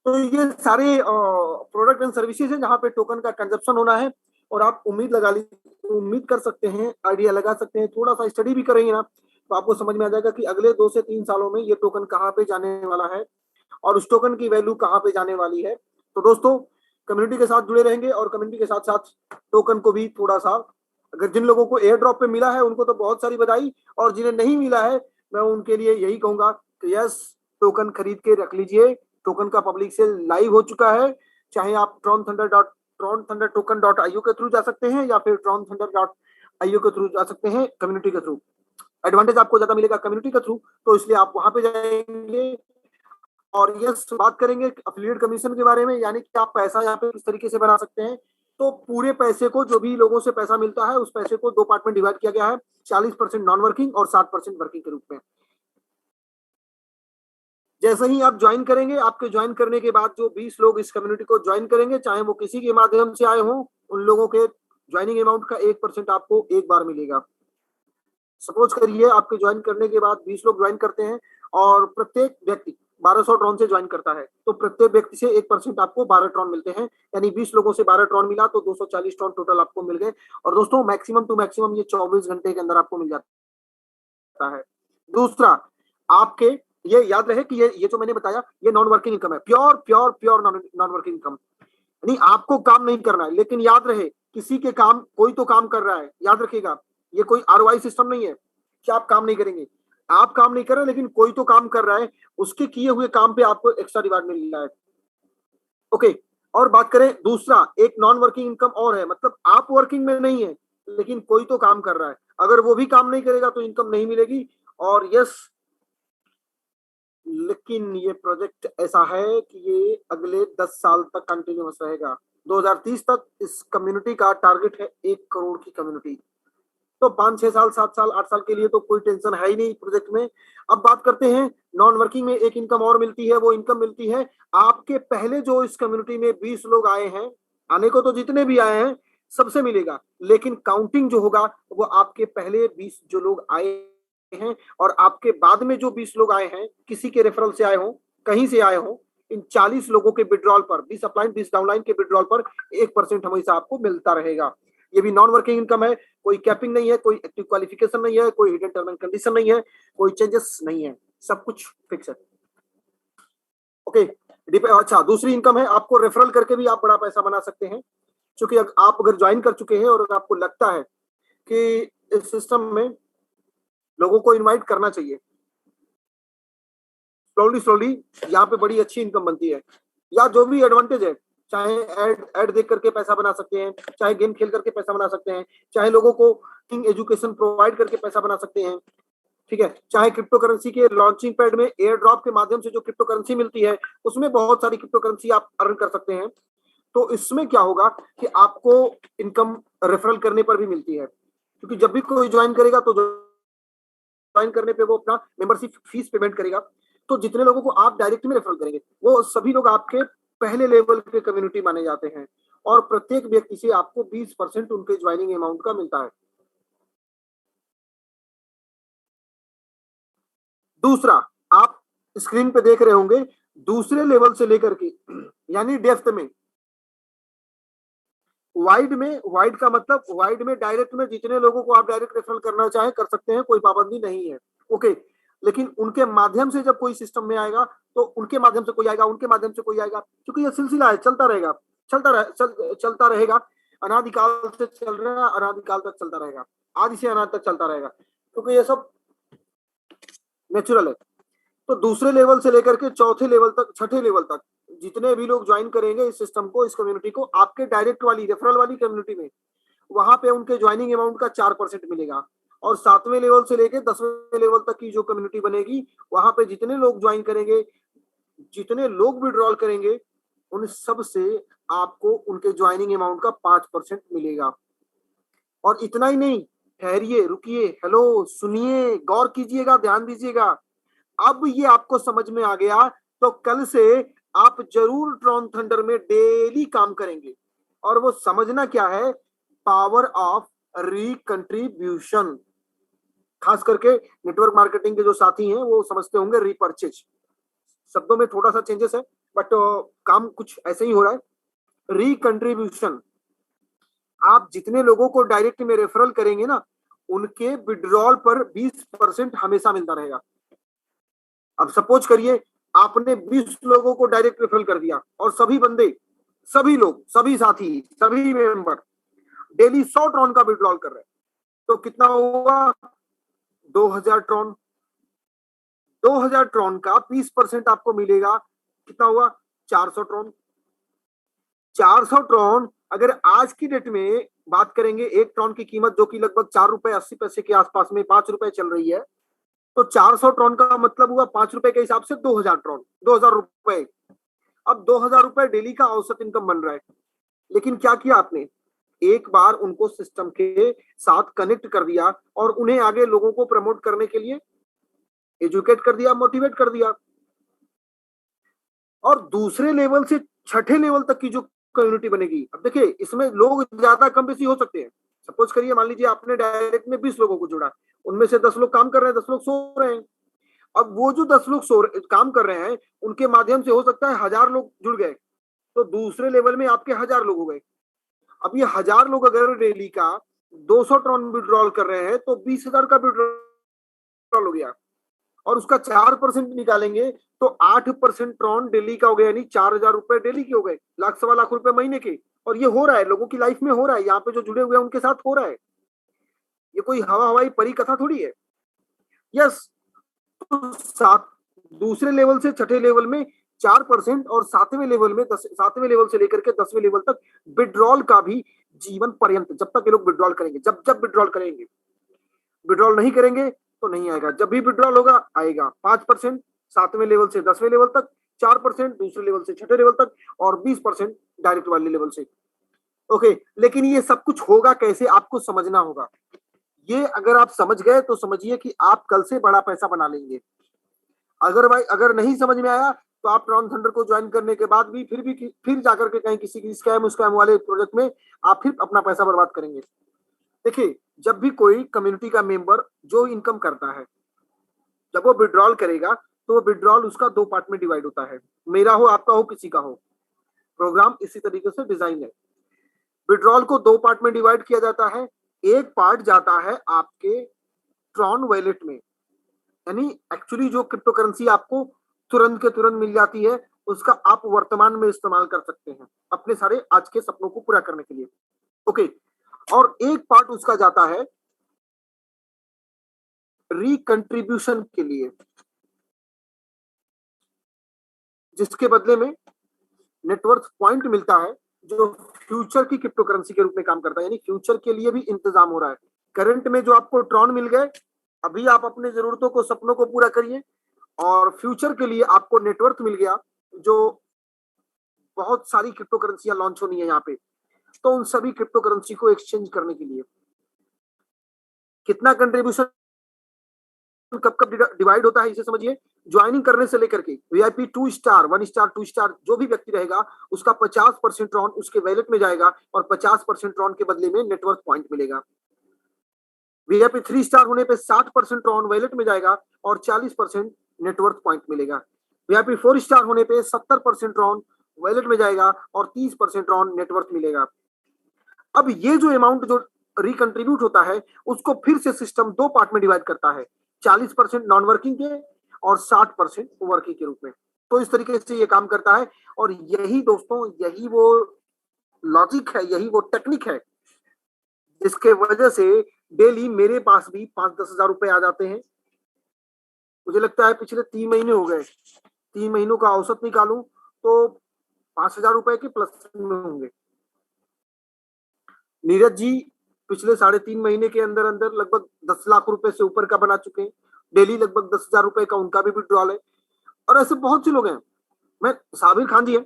तो ये सारे प्रोडक्ट एंड सर्विसेज हैं जहां पे टोकन का कंजप्शन होना है। और आप उम्मीद कर सकते हैं, आइडिया लगा सकते हैं, थोड़ा सा स्टडी भी करेंगे ना तो आपको समझ में आ जाएगा कि अगले 2 से 3 सालों में ये टोकन कहाँ पे जाने वाला है और उस टोकन की वैल्यू कहाँ पे जाने वाली है। तो दोस्तों, कम्युनिटी के साथ जुड़े रहेंगे और कम्युनिटी के साथ साथ टोकन को भी थोड़ा सा, अगर जिन लोगों को एयर ड्रॉप पे मिला है उनको तो बहुत सारी बधाई, और जिन्हें नहीं मिला है मैं उनके लिए यही कहूंगा कि यस, टोकन खरीद के रख लीजिए। टोकन का पब्लिक सेल लाइव हो चुका है। चाहे आप tronthundertoken.io के थ्रू जा सकते हैं या फिर tronthunder.io के थ्रू जा सकते हैं, कम्युनिटी के थ्रू। एडवांटेज आपको ज्यादा मिलेगा कम्युनिटी के थ्रू, तो इसलिए आप वहां पे जाएंगे और ये बात करेंगे एफिलिएट कमीशन के बारे में, यानी कि आप पैसा यहाँ पे किस तरीके से बना सकते हैं। तो पूरे पैसे को, जो भी लोगों से पैसा मिलता है, उस पैसे को 2 पार्ट में डिवाइड किया गया है, 40% नॉन वर्किंग और 60% वर्किंग के रूप में। जैसे ही आप ज्वाइन करेंगे, आपके ज्वाइन करने के बाद जो 20 लोग इस कम्युनिटी को ज्वाइन करेंगे, चाहे वो किसी के माध्यम से आए हों, उन लोगों के ज्वाइनिंग अमाउंट का 1% आपको एक बार मिलेगा। सपोज करिए आपके ज्वाइन करने के बाद 20 लोग ज्वाइन करते हैं और प्रत्येक व्यक्ति 1200 ट्रॉन से ज्वाइन करता है, तो प्रत्येक व्यक्ति से 1% आपको 12 ट्रॉन मिलते हैं। यानी 20 लोगों से 12 ट्रॉन मिला तो 240 ट्रॉन टोटल आपको मिल गए। और दोस्तों, मैक्सिमम टू मैक्सिमम ये 24 घंटे के अंदर आपको मिल जाता है। दूसरा, आपके ये याद रहे कि ये जो मैंने बताया, ये नॉन वर्किंग इनकम है, प्योर नॉन वर्किंग इनकम। यानी आपको काम नहीं करना है, लेकिन याद रहे किसी के काम, कोई तो काम कर रहा है। याद रखिएगा, ये कोई आरओआई सिस्टम नहीं है कि आप काम नहीं करेंगे। आप काम नहीं कर रहे, लेकिन कोई तो काम कर रहा है, उसके किए हुए काम पे आपको एक्स्ट्रा रिवार्ड मिल रहा है। ओके, और बात करें दूसरा, एक नॉन वर्किंग इनकम और है, मतलब आप वर्किंग में नहीं है लेकिन कोई तो काम कर रहा है। अगर वो भी काम नहीं करेगा तो इनकम नहीं मिलेगी। और यस, लेकिन ये प्रोजेक्ट ऐसा है कि ये अगले 10 साल तक कंटिन्यूअस रहेगा। 2030 तक इस कम्युनिटी का टारगेट है 1 करोड़ की कम्युनिटी। तो 5-6 साल, 7 साल, 8 साल के लिए तो कोई टेंशन है ही नहीं प्रोजेक्ट में। अब बात करते हैं नॉन वर्किंग में एक इनकम और मिलती है। वो इनकम मिलती है आपके पहले जो इस कम्युनिटी में 20 लोग आए हैं, आने को तो जितने भी आए हैं सबसे मिलेगा, लेकिन काउंटिंग जो होगा वो आपके पहले 20 जो लोग आए हैं और आपके बाद में जो 20 लोग आए हैं, किसी के रेफरल से आए हो, कहीं से आए हो, इन 40 लोगों के विड्रॉल पर, 20 अपलाइन 20 डाउनलाइन के विड्रॉल पर 1% हमेशा आपको मिलता रहेगा। ये भी नॉन वर्किंग इनकम है, कोई कैपिंग नहीं है, कोई एक्टिव क्वालिफिकेशन नहीं है, कोई हिडन टर्म एंड कंडीशन नहीं है, कोई चेंजेस नहीं है, सब कुछ फिक्स है। ओके, अच्छा दूसरी इनकम है, आपको रेफरल करके भी आप बड़ा पैसा बना सकते हैं। क्योंकि आप अगर ज्वाइन कर चुके हैं और अगर आपको लगता है कि इस सिस्टम में लोगों को इनवाइट करना चाहिए, स्लोली स्लोली यहाँ पे बड़ी अच्छी इनकम बनती है। या जो भी एडवांटेज है, चाहे एड देख करके पैसा बना सकते हैं, चाहे गेम खेल करके पैसा बना सकते हैं, चाहे लोगों को एजुकेशन प्रोवाइड करके पैसा बना सकते हैं, ठीक है, चाहे क्रिप्टो करेंसी के लॉन्चिंग पैड में एयर ड्रॉप के माध्यम से जो क्रिप्टो करेंसी मिलती है उसमें बहुत सारी क्रिप्टो करेंसी आप अर्न कर सकते हैं। तो इसमें क्या होगा कि आपको इनकम रेफरल करने पर भी मिलती है, क्योंकि जब भी कोई ज्वाइन करेगा तो ज्वाइन करने पे वो अपना मेंबरशिप फीस पेमेंट करेगा। तो जितने लोगों को आप डायरेक्ट में रेफरल करेंगे वो सभी लोग आपके पहले लेवल के कम्युनिटी माने जाते हैं, और प्रत्येक व्यक्ति से आपको 20% उनके ज्वाइनिंग अमाउंट का मिलता है। दूसरा, आप स्क्रीन पे देख रहे होंगे, दूसरे लेवल से लेकर के यानी डेप्थ में, वाइड का मतलब वाइड में डायरेक्ट में जितने लोगों को आप डायरेक्ट रेफरल करना चाहे कर सकते हैं, कोई पाबंदी नहीं है। ओके, लेकिन उनके माध्यम से जब कोई सिस्टम में आएगा तो उनके माध्यम से कोई आएगा, उनके माध्यम से कोई आएगा, क्योंकि यह सिलसिला है, चलता रहेगा, चलता रहेगा, अनादिकाल से चल रहा है, अनादिकाल तक चलता रहेगा, आदि से अनादि तक चलता रहेगा, क्योंकि ये सब नेचुरल है। तो दूसरे लेवल से लेकर के चौथे लेवल तक, छठे लेवल तक जितने भी लोग ज्वाइन करेंगे इस सिस्टम को, इस कम्युनिटी को, आपके डायरेक्ट वाली रेफरल वाली कम्युनिटी में, वहां पे उनके ज्वाइनिंग अमाउंट का 4% मिलेगा। और 7वें लेवल से लेकर 10वें लेवल तक की जो कम्युनिटी बनेगी, वहां पे जितने लोग ज्वाइन करेंगे, जितने लोग विड्रॉल करेंगे, उन सब से आपको उनके ज्वाइनिंग अमाउंट का 5% मिलेगा। और इतना ही नहीं, ठहरिए, रुकिए, हेलो, सुनिए, गौर कीजिएगा, ध्यान दीजिएगा। अब ये आपको समझ में आ गया तो कल से आप जरूर ट्रॉन थंडर में डेली काम करेंगे। और वो समझना क्या है, पावर ऑफ रिकंट्रीब्यूशन। खास करके नेटवर्क मार्केटिंग के जो साथी हैं वो समझते होंगे रिपर्चेज, शब्दों में थोड़ा सा चेंजेस है, बट काम कुछ ऐसे ही हो रहा है। रिकंट्रीब्यूशन, आप जितने लोगों को डायरेक्ट में रेफरल करेंगे ना, उनके विड्रॉल पर 20% हमेशा मिलता रहेगा। अब सपोज करिए आपने 20 लोगों को डायरेक्ट रेफरल कर दिया और सभी बंदे, सभी लोग, सभी साथी, सभी मेंबर डेली 100 ट्रॉन का विड्रॉल कर रहे हैं, तो कितना हुआ, 2000 ट्रॉन। 2000 ट्रॉन का 20% आपको मिलेगा, कितना हुआ, 400 ट्रॉन। 400 ट्रॉन अगर आज की डेट में बात करेंगे, एक ट्रॉन की कीमत जो कि लगभग 4 रुपए 80 पैसे के आसपास में, 5 रुपए चल रही है, तो 400 ट्रॉन का मतलब हुआ 5 रुपए के हिसाब से 2000 ट्रॉन, 2000 रुपए। अब 2000 रुपए डेली का औसत इनकम बन रहा है। लेकिन क्या किया आपने, एक बार उनको सिस्टम के साथ कनेक्ट कर दिया और उन्हें आगे लोगों को प्रमोट करने के लिए एजुकेट कर दिया, मोटिवेट कर दिया। और दूसरे लेवल से छठे लेवल तक की जो कम्युनिटी बनेगी, अब देखिए इसमें लोग ज्यादा कम बेसी हो सकते हैं। सपोज करिए, मान लीजिए आपने डायरेक्ट में 20 लोगों को जोड़ा, उनमें से 10 लोग काम कर रहे हैं, 10 लोग सो रहे हैं। अब वो जो 10 लोग काम कर रहे हैं, उनके माध्यम से हो सकता है 1000 लोग जुड़ गए, तो दूसरे लेवल में आपके 1000 लोग हो गए। अब ये 1000 लोग अगर डेली का 200 ट्रॉन विड्रॉल कर रहे हैं तो 20,000 का विड्रॉल हो गया, और उसका 4% निकालेंगे तो 8% ट्रॉन डेली का हो गया, यानी 4000 रुपए डेली के हो गए, लाख सवा लाख रुपए महीने के। और ये हो रहा है, लोगों की लाइफ में हो रहा है, यहाँ पे जो जुड़े हुए हैं उनके साथ हो रहा है। ये कोई हवाई परी कथा थोड़ी है। यस, तो दूसरे लेवल से छठे लेवल में 4%, और 7वें लेवल से लेकर के 10वें लेवल तक विड्रॉल का भी जीवन पर्यंत, जब तक ये लोग विड्रॉल करेंगे, जब विड्रॉल करेंगे, विड्रॉल नहीं करेंगे तो नहीं आएगा, जब भी विड्रॉल होगा आएगा। 5% 7वें लेवल से 10वें लेवल तक, 4% दूसरे लेवल से छठे लेवल तक, और 20% डायरेक्ट वाले लेवल से। ओके, लेकिन ये सब कुछ होगा कैसे, आपको समझना होगा। ये अगर आप समझ गए तो समझिए कि आप कल से बड़ा पैसा बना लेंगे। अगर नहीं समझ में आया तो आप ट्रॉन थंडर को ज्वाइन करने के बाद भी फिर जाकर के कहीं किसी की स्कैम वाले प्रोजेक्ट में आप फिर अपना पैसा बर्बाद करेंगे। देखिए, जब भी कोई कम्युनिटी का मेंबर जो इनकम करता है, जब वो विड्रॉल करेगा तो विड्रॉल उसका 2 पार्ट में डिवाइड होता है, मेरा हो, आपका हो, किसी का हो। प्रोग्राम इसी तरीके से डिजाइन है। विड्रॉल को 2 पार्ट में डिवाइड किया जाता है। एक पार्ट जाता है आपके ट्रॉन वॉलेट में, यानी एक्चुअली जो क्रिप्टो करेंसी आपको तुरंत के तुरंत मिल जाती है, उसका आप वर्तमान में इस्तेमाल कर सकते हैं अपने सारे आज के सपनों को पूरा करने के लिए। ओके, और एक पार्ट उसका जाता है रिकंट्रीब्यूशन के लिए, जिसके बदले में नेटवर्थ पॉइंट मिलता है, जो फ्यूचर की क्रिप्टो करेंसी के रूप में काम करता है, यानी फ्यूचर के लिए भी इंतजाम हो रहा है। करंट में जो आपको ट्रॉन मिल गए, अभी आप अपने जरूरतों को, सपनों को पूरा करिए, और फ्यूचर के लिए आपको नेटवर्थ मिल गया, जो बहुत सारी क्रिप्टो करेंसियां लॉन्च होनी है यहाँ पे, तो उन सभी क्रिप्टो करेंसी को एक्सचेंज करने के लिए कितना कंट्रीब्यूशन कब कब डिवाइड होता है, इसे समझिए। ज्वाइनिंग करने से लेकर के वीआईपी 2 स्टार, 1 स्टार, 2 स्टार जो भी व्यक्ति रहेगा, उसका 50% ट्रॉन उसके वैलेट में जाएगा और 50% ट्रॉन के बदले में नेटवर्थ पॉइंट मिलेगा। वीआईपी 3 स्टार होने पे 60% ट्रॉन वैलेट में जाएगा और 40% नेटवर्थ पॉइंट मिलेगा। वीआईपी 4 स्टार होने पे 70% ट्रॉन वैलेट में जाएगा और 30% ट्रॉन नेटवर्थ मिलेगा। अब ये जो अमाउंट जो रिकंट्रीब्यूट होता है, उसको फिर से सिस्टम 2 पार्ट में डिवाइड करता है, 40% नॉन वर्किंग के और 60% वर्किंग के रूप में। तो इस तरीके से ये काम करता है, और यही दोस्तों, यही वो लॉजिक है, यही वो टेक्निक है, जिसके वजह से डेली मेरे पास भी 5-10 हजार रुपए आ जाते हैं। मुझे लगता है पिछले 3 महीने हो गए, 3 महीनों का औसत निकालूं तो 5,000 रुपए के प्लस में होंगे। नीरज जी पिछले 3.5 महीने के अंदर अंदर लगभग 10 लाख रुपए से ऊपर का बना चुके हैं। डेली लगभग 10,000 रुपए का उनका भी विड्रॉल है, और ऐसे बहुत से लोग हैं। मैं साबिर खान जी है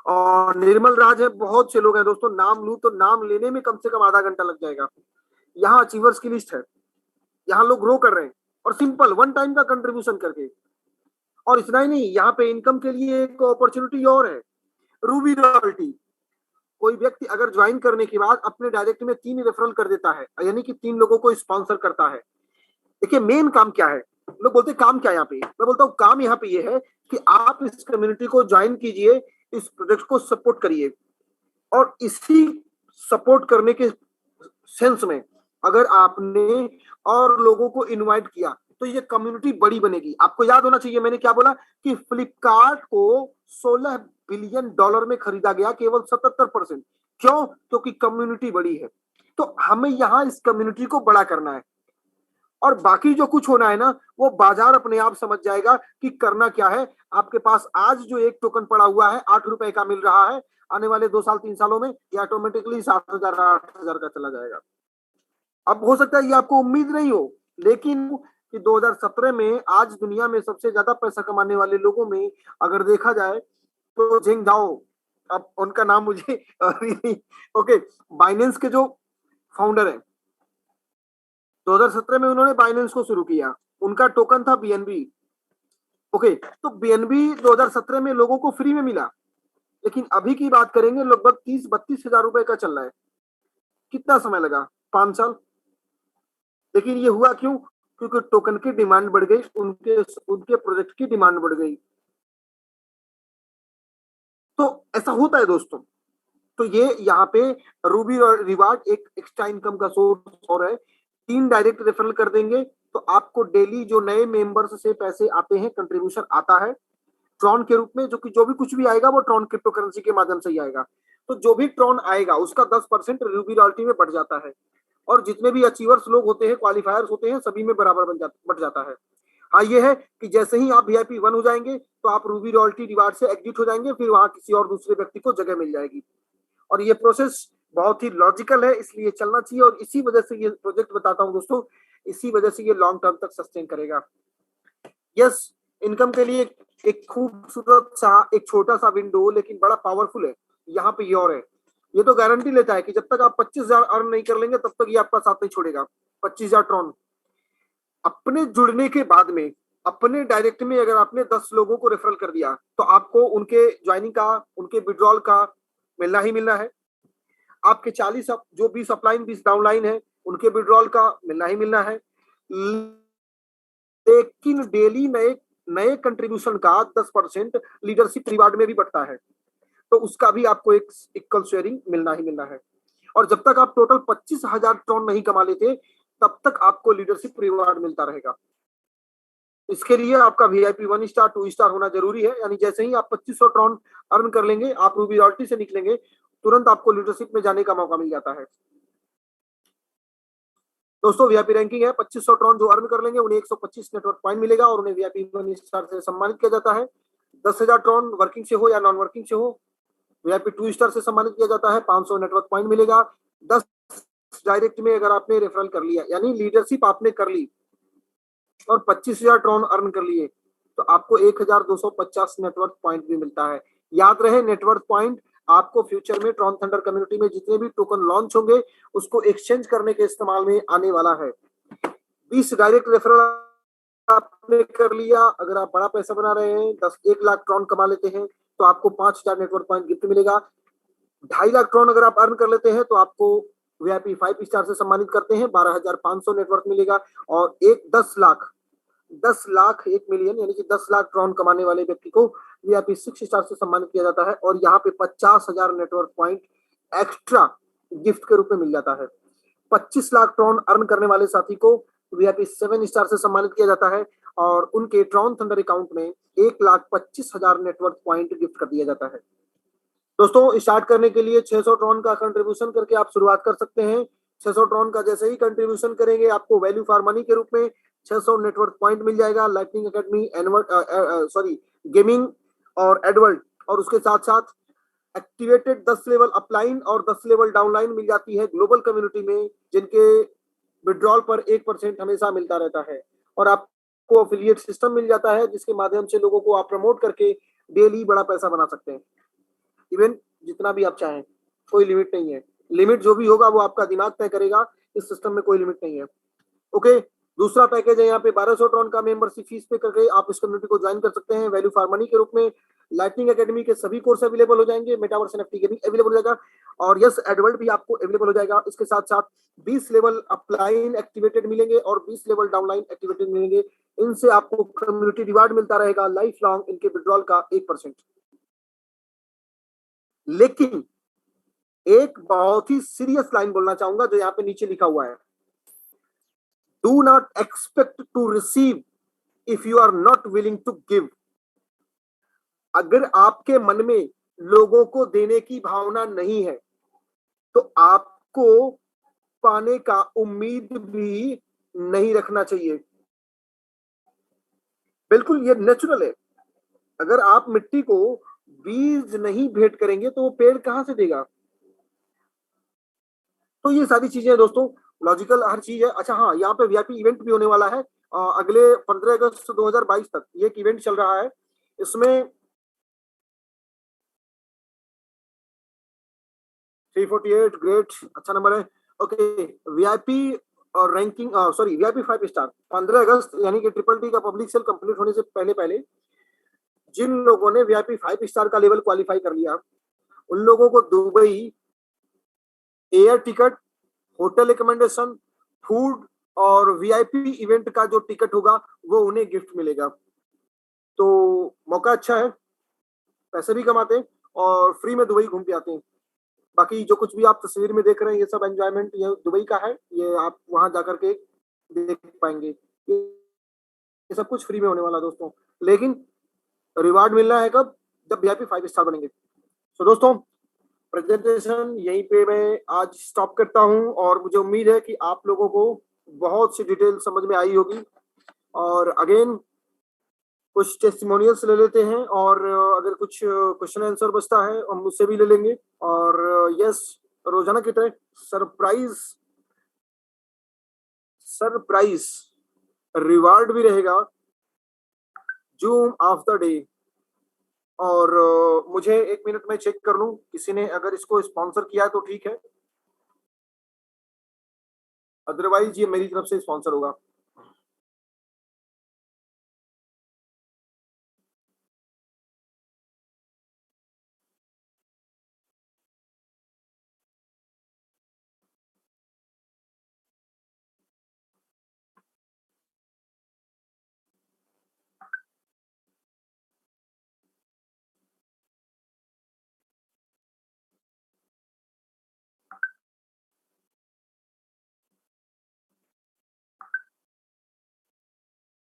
और निर्मल राज है, बहुत से लोग हैं दोस्तों। नाम लूं तो नाम लेने में कम से कम आधा घंटा लग जाएगा। यहाँ अचीवर्स की लिस्ट है, यहाँ लोग ग्रो कर रहे हैं, और सिंपल 1 टाइम का कंट्रीब्यूशन करके। और इतना ही नहीं, यहाँ पे इनकम के लिए एक अपॉर्चुनिटी और है, रूबी रॉयल्टी। कोई व्यक्ति अगर ज्वाइन करने के बाद अपने डायरेक्ट में 3 रेफरल कर देता है, यानी कि 3 लोगों को स्पॉन्सर करता है। देखिए मेन काम क्या है, लोग बोलते हैं काम क्या है यहाँ पे, मैं बोलता हूँ काम यहाँ पे ये है कि आप इस कम्युनिटी को ज्वाइन कीजिए, इस प्रोजेक्ट को सपोर्ट करिए, और इसी सपोर्ट करने के सेंस में अगर आपने और लोगों को इनवाइट किया तो ये कम्युनिटी बड़ी बनेगी। आपको याद होना चाहिए मैंने क्या बोला, कि फ्लिपकार्ट को 16 बिलियन डॉलर में खरीदा गया, केवल 77%। क्यों? क्योंकि कम्युनिटी बड़ी है। तो हमें यहाँ इस कम्युनिटी को बड़ा करना है, और बाकी जो कुछ होना है ना, वो बाजार अपने आप समझ जाएगा कि करना क्या है। आपके पास आज जो एक टोकन पड़ा हुआ है 8 रुपए का मिल रहा है, आने वाले 2 साल 3 सालों में ये ऑटोमेटिकली 7,000 8,000 का चला जाएगा। अब हो सकता है ये आपको उम्मीद नहीं हो, लेकिन कि 2017 में आज दुनिया में सबसे ज्यादा पैसा कमाने वाले लोगों में अगर देखा जाए तो झेंग झाओ, अब उनका नाम मुझे ओके, बाइनेंस के जो फाउंडर है, 2017 में उन्होंने बाइनेंस को शुरू किया, उनका टोकन था बीएनबी। ओके, तो बीएनबी 2017 में लोगों को फ्री में मिला, लेकिन अभी की बात करेंगे लगभग 30-32 हजार रुपए का चल रहा है। कितना समय लगा? 5 साल। लेकिन ये हुआ क्यों? क्योंकि टोकन की डिमांड बढ़ गई, उनके उनके प्रोजेक्ट की डिमांड बढ़ गई। तो ऐसा होता है दोस्तों। तो ये यहाँ पे रूबी और रिवार्ड एक एक्स्ट्रा इनकम का सोर्स और है। 3 डायरेक्ट रेफरल कर देंगे तो आपको डेली जो नए मेंबर्स से पैसे आते हैं, कंट्रीब्यूशन आता है ट्रॉन के रूप में, जो कि जो भी कुछ भी आएगा वो ट्रॉन क्रिप्टो करेंसी के माध्यम से ही आएगा। तो जो भी ट्रॉन आएगा उसका 10% रूबी रॉयल्टी में बढ़ जाता है, और जितने भी अचीवर्स लोग होते हैं, क्वालिफायर्स होते हैं, सभी में बराबर बढ़ जाता है। हाँ ये है कि जैसे ही आप वीआईपी 1 हो जाएंगे तो आप रूबी रॉयल्टी रिवार्ड से एग्जिट हो जाएंगे, फिर वहां किसी और दूसरे व्यक्ति को जगह मिल जाएगी। और ये प्रोसेस बहुत ही लॉजिकल है, इसलिए चलना चाहिए, और इसी वजह से ये प्रोजेक्ट बताता हूँ दोस्तों, इसी वजह से ये लॉन्ग टर्म तक सस्टेन करेगा। यस, इनकम के लिए एक खूबसूरत सा एक छोटा सा विंडो, लेकिन बड़ा पावरफुल है। यहाँ पे ये और है, ये तो गारंटी लेता है कि जब तक आप 25,000 अर्न नहीं कर लेंगे तब तक ये आपका साथ नहीं छोड़ेगा। 25,000 ट्रॉन अपने जुड़ने के बाद में, अपने डायरेक्ट में अगर आपने 10 लोगों को रेफरल कर दिया तो आपको उनके ज्वाइनिंग का, उनके विड्रॉल का मिलना ही मिलना है। आपके 40 जो 20 अपलाइन 20 डाउनलाइन है, उनके विड्रॉल का मिलना ही मिलना है। लेकिन डेली नए नए कंट्रीब्यूशन का 10% लीडरशिप रिवार्ड में भी बढ़ता है, तो उसका भी आपको एक इक्वल शेयरिंग मिलना ही मिलना है। और जब तक आप टोटल 25,000 ट्रॉन नहीं कमा लेते, तब तक आपको लीडरशिप रिवार्ड मिलता रहेगा। इसके लिए आपका वीआईपी 1 स्टार 2 स्टार होना जरूरी है, यानी जैसे ही आप 2500 ट्रॉन अर्न कर लेंगे, आप रूबी रॉयल्टी से निकलेंगे, तुरंत आपको लीडरशिप में जाने का मौका मिल जाता है। दोस्तों वीआईपी रैंकिंग है, 2500 ट्रॉन जो अर्न कर लेंगे उन्हें 125 नेटवर्क पॉइंट मिलेगा और उन्हें वीआईपी 1 स्टार से सम्मानित किया जाता है। 10,000 ट्रॉन वर्किंग से हो या नॉन वर्किंग से हो, वीआईपी 2 स्टार से सम्मानित किया जाता है, 500 नेटवर्क पॉइंट मिलेगा। 10 डायरेक्ट में अगर आपने रेफरल कर लिया, यानी लीडरशिप आपने कर ली और 25,000 ट्रॉन अर्न कर लिए, तो आपको 1,250 नेटवर्क पॉइंट भी मिलता है। याद रहे, नेटवर्क पॉइंट आपको फ्यूचर में ट्रॉन थंडर कम्युनिटी में जितने भी टोकन लॉन्च होंगे उसको एक्सचेंज करने के इस्तेमाल में आने वाला है। 20 डायरेक्ट रेफरल आपने कर लिया, अगर आप बड़ा पैसा बना रहे हैं, 1 लाख ट्रॉन कमा लेते हैं, तो आपको 5,000 नेटवर्क पॉइंट गिफ्ट मिलेगा। 2.5 लाख ट्रॉन अगर आप अर्न कर लेते हैं, तो आपको वीआईपी 5 स्टार से सम्मानित करते हैं, 12,500 नेटवर्क मिलेगा। और 10 लाख 1 मिलियन यानी कि 10 लाख ट्रॉन कमाने वाले व्यक्ति को वीआईपी 6 स्टार से सम्मानित किया जाता है और यहाँ पे 50,000 नेटवर्क पॉइंट एक्स्ट्रा गिफ्ट के रूप में मिल जाता है। 25 लाख ट्रॉन अर्न करने वाले साथी को वीआईपी 7 स्टार से सम्मानित किया जाता है और उनके ट्रॉन थंडर अकाउंट में 1,25,000 नेटवर्क पॉइंट गिफ्ट कर दिया जाता है। दोस्तों स्टार्ट करने के लिए 600 ट्रॉन का कंट्रीब्यूशन करके आप शुरुआत कर सकते हैं। 600 ट्रॉन का जैसे ही कंट्रीब्यूशन करेंगे, आपको वैल्यू फॉर मनी के रूप में 600 नेटवर्क पॉइंट मिल जाएगा। लाइटनिंग एकेडमी गेमिंग और एडवर्ट, और उसके साथ साथ एक्टिवेटेड 10 लेवल अपलाइन और 10 लेवल डाउनलाइन मिल जाती है ग्लोबल कम्युनिटी में, जिनके विड्रॉल पर 1% हमेशा मिलता रहता है। और आपको अफिलिएट सिस्टम मिल जाता है, जिसके माध्यम से लोगों को आप प्रमोट करके डेली बड़ा पैसा बना सकते हैं। इवन जितना भी आप चाहें, कोई लिमिट नहीं है। लिमिट जो भी होगा वो आपका दिमाग तय करेगा, इस सिस्टम में कोई लिमिट नहीं है। ओके, दूसरा पैकेज है यहाँ पे 1200 ट्रॉन का मेंबरशिप फीस पे करके आप इस कम्युनिटी को ज्वाइन कर सकते हैं वैल्यू फॉर मनी के रूप में। लाइटनिंग एकेडमी के सभी कोर्स अवेलेबल हो जाएंगे, मेटावर्स एनएफटी के भी अवेलेबल हो जाएगा और यस एडवर्ट भी आपको अवेलेबल हो जाएगा। इसके साथ साथ 20 लेवल अपलाइन एक्टिवेटेड मिलेंगे और 20 लेवल डाउनलाइन एक्टिवेटेड मिलेंगे। इनसे आपको कम्युनिटी रिवार्ड मिलता रहेगा लाइफ लॉन्ग, इनके विड्रॉल का 1%। लेकिन एक बहुत ही सीरियस लाइन बोलना चाहूंगा जो यहाँ पे नीचे लिखा हुआ है, do not expect to receive if you are not willing to give. अगर आपके मन में लोगों को देने की भावना नहीं है, तो आपको पाने का उम्मीद भी नहीं रखना चाहिए। बिल्कुल ये नेचुरल है। अगर आप मिट्टी को बीज नहीं भेंट करेंगे तो वो पेड़ कहां से देगा। तो ये सारी चीजें दोस्तों, लॉजिकल हर चीज है। अच्छा हाँ, यहाँ पे वीआईपी इवेंट भी होने वाला है अगले 15 अगस्त 2022 तक ये एक इवेंट चल रहा है। इसमें 348 ग्रेट, अच्छा नंबर है। ओके, वीआईपी और रैंकिंग सॉरी वीआईपी 5 स्टार 15 अगस्त यानी कि ट्रिपल टी का पब्लिक सेल कंप्लीट होने से पहले पहले जिन लोगों ने वीआईपी 5 स्टार का लेवल क्वालिफाई कर लिया, उन लोगों को Dubai air ticket, hotel recommendation, food और वीआईपी इवेंट का जो टिकट होगा वो उन्हें गिफ्ट मिलेगा। तो मौका अच्छा है, पैसे भी कमाते हैं और फ्री में दुबई घूम के आते हैं। बाकी जो कुछ भी आप तस्वीर में देख रहे हैं ये सब एंजॉयमेंट ये दुबई का है, ये आप वहां जाकर के देख पाएंगे। ये सब कुछ फ्री में होने वाला दोस्तों, लेकिन रिवार्ड मिलना है कब, जब वीआईपी 5 स्टार बनेंगे। तो दोस्तों प्रेजेंटेशन यहीं पे मैं आज स्टॉप करता हूं और मुझे उम्मीद है कि आप लोगों को बहुत सी डिटेल समझ में आई होगी। और अगेन कुछ टेस्टिमोनियल्स ले लेते हैं और अगर कुछ क्वेश्चन आंसर बचता है हम उससे भी ले लेंगे। और यस, रोजाना की तरह सरप्राइज सरप्राइज रिवार्ड भी रहेगा जूम ऑफ द डे। और मुझे 1 मिनट में चेक कर लूं, किसी ने अगर इसको स्पॉन्सर किया है तो ठीक है, अदरवाइज ये मेरी तरफ से स्पॉन्सर होगा।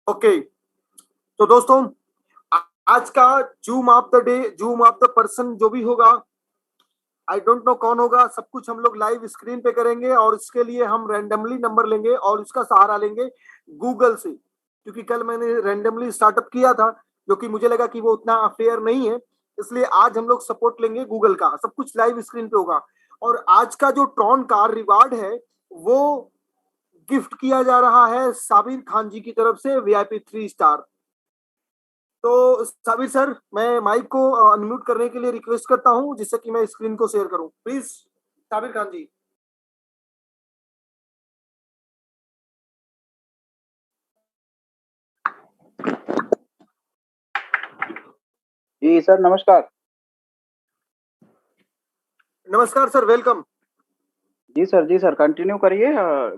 ओके, तो दोस्तों आज का zoom of the day, zoom of the person जो भी होगा, आई डोंट नो कौन होगा, सब कुछ हम लोग लाइव स्क्रीन पे करेंगे और इसके लिए हम रैंडमली नंबर लेंगे और उसका सहारा लेंगे गूगल से, क्योंकि कल मैंने रैंडमली स्टार्टअप किया था जो कि मुझे लगा कि वो उतना फेयर नहीं है, इसलिए आज हम लोग सपोर्ट लेंगे गूगल का, सब कुछ लाइव स्क्रीन पे होगा। और आज का जो ट्रॉन का रिवार्ड है वो गिफ्ट किया जा रहा है साबिर खान जी की तरफ से, वीआईपी 3 स्टार। तो साबिर सर, मैं माइक को अनम्यूट करने के लिए रिक्वेस्ट करता हूं जिससे कि मैं स्क्रीन को शेयर करूं, प्लीज साबिर खान जी। जी सर, नमस्कार। नमस्कार सर, वेलकम। जी सर, कंटिन्यू करिए,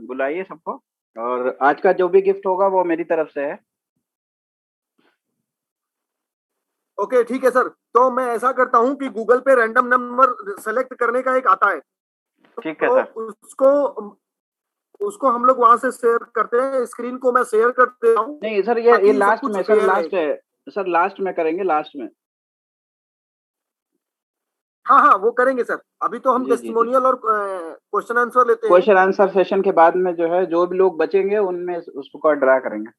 बुलाइए सबको। और आज का जो भी गिफ्ट होगा वो मेरी तरफ से है। ओके ठीक है सर, तो मैं ऐसा करता हूं कि गूगल पे रैंडम नंबर सेलेक्ट करने का एक आता है, ठीक है तो सर। उसको उसको हम लोग वहां से शेयर करते हैं, स्क्रीन को मैं शेयर कर देता हूं नहीं सर, ये ताकि सब लास्ट कुछ में, सर फेयर रहे। लास्ट है। सर लास्ट में करेंगे, लास्ट में। हाँ हाँ, वो करेंगे सर, अभी तो हम जी। टेस्टिमोनियल और क्वेश्चन आंसर लेते हैं। क्वेश्चन आंसर सेशन के बाद में जो है, जो भी लोग बचेंगे उनमें उसको ड्रा करेंगे।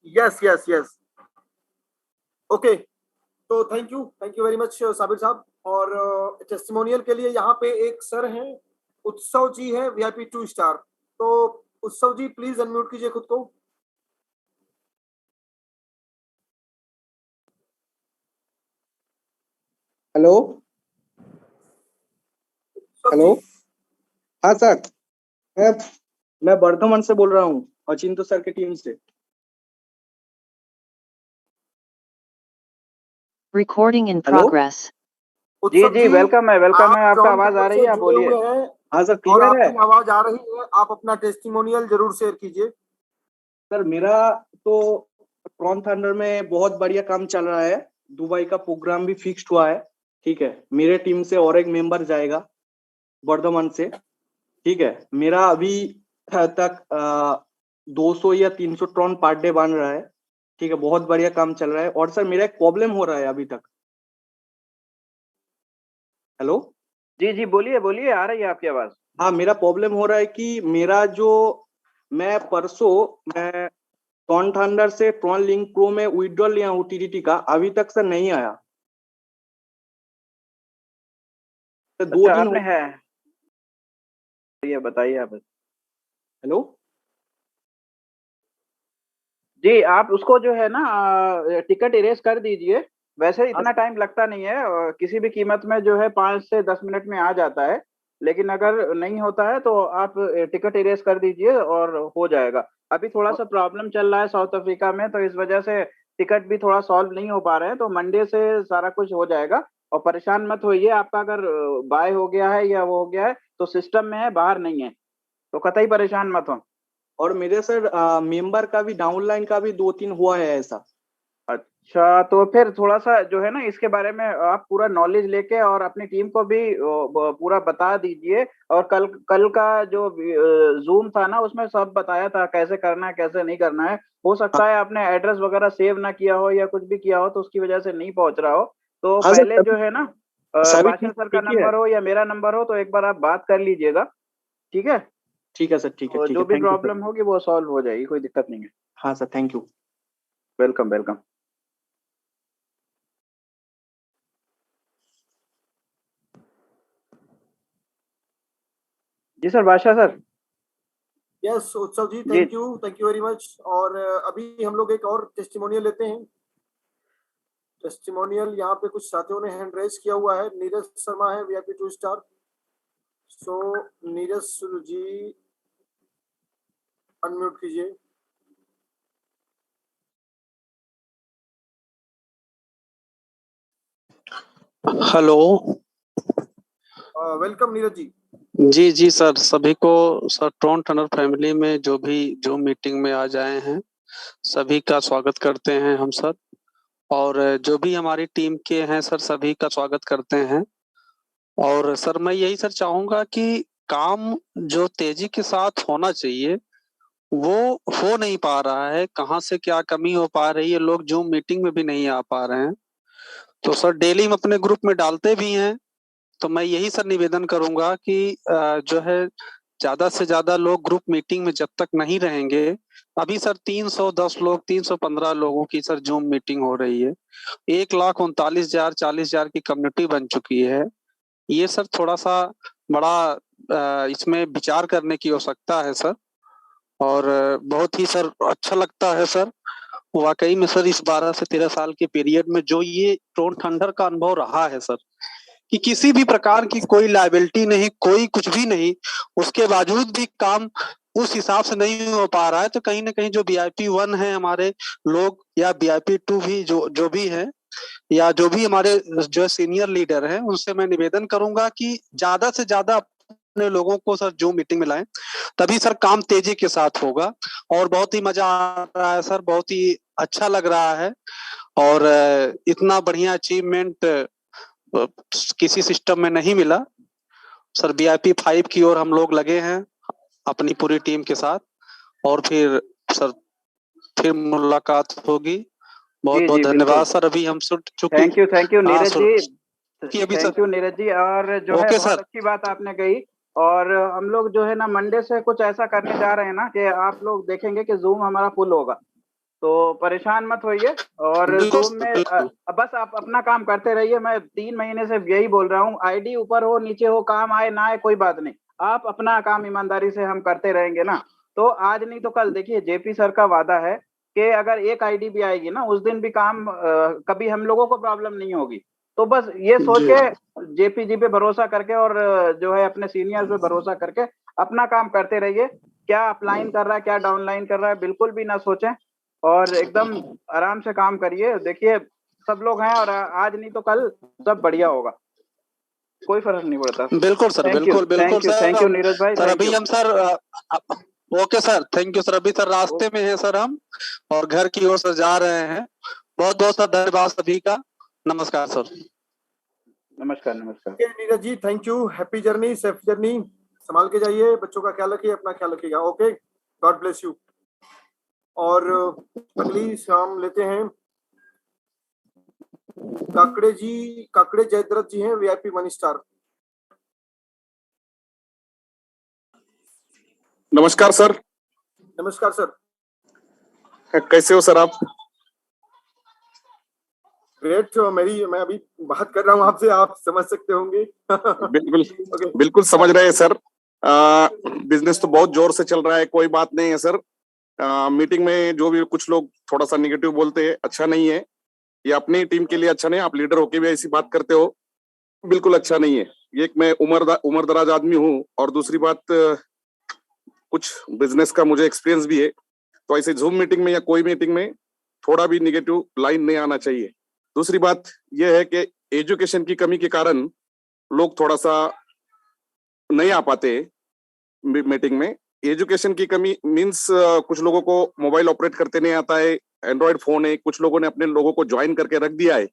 Yes yes yes, okay. तो thank you very much Sabir साहब। और टेस्टिमोनियल के लिए यहाँ पे एक सर हैं, उत्सव जी है, वीआईपी 2 स्टार। तो उत्सव जी प्लीज अनम्यूट कीजिए खुद को। हेलो। उत्सव हेलो। जी। हाँ सर, मैं मैं बर्धमान से बोल रहा हूँ, अचिंतो सर की टीम से। Recording in hello. progress. जी उत्सव जी, जी, वेलकम है, आप आपका ट्रॉन आवाज आ नंबर रही से है, आप जुड़े बोलिए। हुए हैं हाँ सर, और क्लियर है। आपकी आवाज आ रही है, आप अपना टेस्टिमोनियल जरूर शेयर कीजिए। सर मेरा तो ट्रॉन थंडर में बहुत बढ़िया काम चल रहा है। दुबई का प्रोग्राम भी फिक्स्ड हुआ है। ठीक है, मेरे टीम से और एक मेंबर जाएगा बर्धमान से। ठीक है, मेरा अभी तक 200 या 300 ट्रॉन पर डे बन रहा है। ठीक है, बहुत बढ़िया काम चल रहा है। और सर मेरा एक प्रॉब्लम हो रहा है अभी तक। हेलो। जी जी, बोलिए बोलिए, आ रही है आपकी आवाज। हाँ, मेरा प्रॉब्लम हो रहा है कि मेरा जो मैं परसों मैं ट्रॉन थंडर से ट्रॉन लिंक प्रो में विड्रॉल लिया हूँ टीडीटी का, अभी तक सर नहीं आया। तो 2 दिन आपने हो। है, ये बताइए आप। हेलो। जी, आप उसको जो है ना, टिकट इरेज कर दीजिए। वैसे हाँ इतना टाइम लगता नहीं है, किसी भी कीमत में जो है 5 से 10 मिनट में आ जाता है। लेकिन अगर नहीं होता है तो आप टिकट इरेज कर दीजिए और हो जाएगा। अभी थोड़ा सा प्रॉब्लम चल रहा है साउथ अफ्रीका में, तो इस वजह से टिकट भी थोड़ा सॉल्व नहीं हो पा रहे हैं। तो मंडे से सारा कुछ हो जाएगा। और परेशान मत होइए, आपका अगर बाय हो गया है या वो हो गया है तो सिस्टम में है, बाहर नहीं है, तो कतई परेशान मत हो। और मेरे सर मेंबर का भी डाउनलाइन का भी 2-3 हुआ है ऐसा। अच्छा, तो फिर थोड़ा सा जो है ना, इसके बारे में आप पूरा नॉलेज लेके और अपनी टीम को भी पूरा बता दीजिए। और कल कल का जो जूम था ना, उसमें सब बताया था कैसे करना है कैसे नहीं करना है। हो हाँ, सकता है आपने एड्रेस वगैरह सेव ना किया हो या कुछ भी किया हो, तो उसकी वजह से नहीं पहुंच रहा हो। तो हाँ सर, पहले जो है ना, सभी बादशाह ठीक सर का ठीक ही है। नंबर हो या मेरा नंबर हो, तो एक बार आप बात कर लीजिएगा। ठीक है, ठीक है सर, ठीक है तो ठीक जो है, भी थैंक यू सर। प्रॉब्लम होगी वो सॉल्व हो जाएगी, कोई दिक्कत नहीं है। हाँ sir, thank you. Welcome welcome. जी sir, Badshah sir. Yes Utsav ji, जी थैंक यू वेरी मच। और अभी हम लोग एक और टेस्टिमोनियल लेते हैं। टेस्टिमोनियल यहाँ पे कुछ साथियों ने हैंड रेज किया हुआ है, नीरज शर्मा है, वीआईपी 2 स्टार। सो नीरज जी अनम्यूट कीजिए। हेलो। वेलकम नीरज जी। जी जी सर, सभी को सर ट्रॉन टनर फैमिली में जो भी जो मीटिंग में आज आए हैं सभी का स्वागत करते हैं हम सर। और जो भी हमारी टीम के हैं सर सभी का स्वागत करते हैं। और सर मैं यही सर चाहूंगा कि काम जो तेजी के साथ होना चाहिए वो हो नहीं पा रहा है। कहाँ से क्या कमी हो पा रही है, लोग जूम मीटिंग में भी नहीं आ पा रहे हैं। तो सर डेली हम अपने ग्रुप में डालते भी हैं। तो मैं यही सर निवेदन करूंगा कि जो है ज्यादा से ज्यादा लोग ग्रुप मीटिंग में जब तक नहीं रहेंगे। अभी सर 310 लोग, 315 लोगों की सर जूम मीटिंग हो रही है। 1,39,000 40,000 की कम्युनिटी बन चुकी है। ये सर थोड़ा सा बड़ा इसमें विचार करने की आवश्यकता है सर। और बहुत ही सर अच्छा लगता है सर। वाकई में सर इस 12 से 13 साल के पीरियड में जो ये ट्रोन थंडर का अनुभव रहा है सर, कि किसी भी प्रकार की कोई लायबिलिटी नहीं, कोई कुछ भी नहीं, उसके बावजूद भी काम उस हिसाब से नहीं हो पा रहा है। तो कहीं ना कहीं जो VIP 1 है हमारे लोग, या VIP 2 भी जो भी है, या जो भी हमारे जो सीनियर लीडर हैं, उनसे मैं निवेदन करूंगा कि ज्यादा से ज्यादा अपने लोगों को सर जूम मीटिंग में लाएं। तभी सर काम तेजी के साथ होगा। और बहुत ही मजा आ रहा है सर, बहुत ही अच्छा लग रहा है। और इतना बढ़िया अचीवमेंट किसी सिस्टम में नहीं मिला सर। VIP 5 की ओर हम लोग लगे हैं अपनी पूरी टीम के साथ। और फिर सर फिर मुलाकात होगी। बहुत जी बहुत जी धन्यवाद बिल्कुल। सर। अभी हम चुकी थैंक यू हाँ नीरज जी। कि अभी thank sir. You Neeraj ji. और जो है ओके बहुत सर। अच्छी बात आपने कही। और हम लोग जो है ना मंडे से कुछ ऐसा करने जा रहे हैं ना कि आप लोग देखेंगे कि जूम हमारा फुल होगा। तो परेशान मत होइए। और बिल्कुल जूम सर, में बिल्कुल बस आप अपना काम करते रहिए। मैं 3 महीने से यही बोल रहा हूँ, आईडी ऊपर हो नीचे हो, काम आए ना आए कोई बात नहीं, आप अपना काम ईमानदारी से हम करते रहेंगे ना, तो आज नहीं तो कल देखिए जेपी सर का वादा है कि अगर एक आईडी भी आएगी ना उस दिन भी काम कभी हम लोगों को प्रॉब्लम नहीं होगी। तो बस ये सोच जी के जेपी जी पे भरोसा करके और जो है अपने सीनियर्स पे भरोसा करके अपना काम करते रहिए। क्या अपलाइन कर रहा है क्या डाउनलाइन कर रहा है बिल्कुल भी ना सोचें। और एकदम आराम से काम करिए। देखिए सब लोग हैं और आज नहीं तो कल सब बढ़िया होगा। कोई फर्क नहीं पड़ता। बिल्कुल सर, थैंक यू बिल्कुल बिल्कुल thank you thank sir. You Neeraj भाई। सर थैंक अभी यू। हम sir okay sir, thank you sir. अभी सर रास्ते में है सर हम, और घर की ओर से जा रहे हैं। बहुत बहुत सर धन्यवाद सभी का। नमस्कार सर। नमस्कार नमस्कार। Neeraj ji, thank you. Happy journey, safe journey. संभाल के जाइए, बच्चों का ख्याल रखिए, अपना ख्याल रखिएगा। Okay, God bless you. और अगली शाम लेते हैं काकड़े जी। काकड़े जयद्रथ जी हैं, VIP 1 स्टार। नमस्कार सर। नमस्कार सर। कैसे हो सर आप? ग्रेट। मैं अभी बात कर रहा हूँ आपसे, आप समझ सकते होंगे। बिल्कुल ओके। बिल्कुल समझ रहे हैं सर। बिजनेस तो बहुत जोर से चल रहा है, कोई बात नहीं है सर। मीटिंग में जो भी कुछ लोग थोड़ा सा निगेटिव बोलते हैं, अच्छा नहीं है। ये अपनी टीम के लिए अच्छा नहीं है। आप लीडर होके भी ऐसी बात करते हो, बिल्कुल अच्छा नहीं है। ये एक मैं उम्र दराज आदमी हूँ, और दूसरी बात कुछ बिजनेस का मुझे एक्सपीरियंस भी है। तो ऐसे जूम मीटिंग में या कोई मीटिंग में थोड़ा भी निगेटिव लाइन नहीं आना चाहिए। दूसरी बात यह है कि एजुकेशन की कमी के कारण लोग थोड़ा सा नहीं आ पाते मीटिंग में। एजुकेशन की कमी मींस कुछ लोगों को मोबाइल ऑपरेट करते नहीं आता है, एंड्रॉइड फोन है, कुछ लोगों ने अपने लोगों को ज्वाइन करके रख दिया है,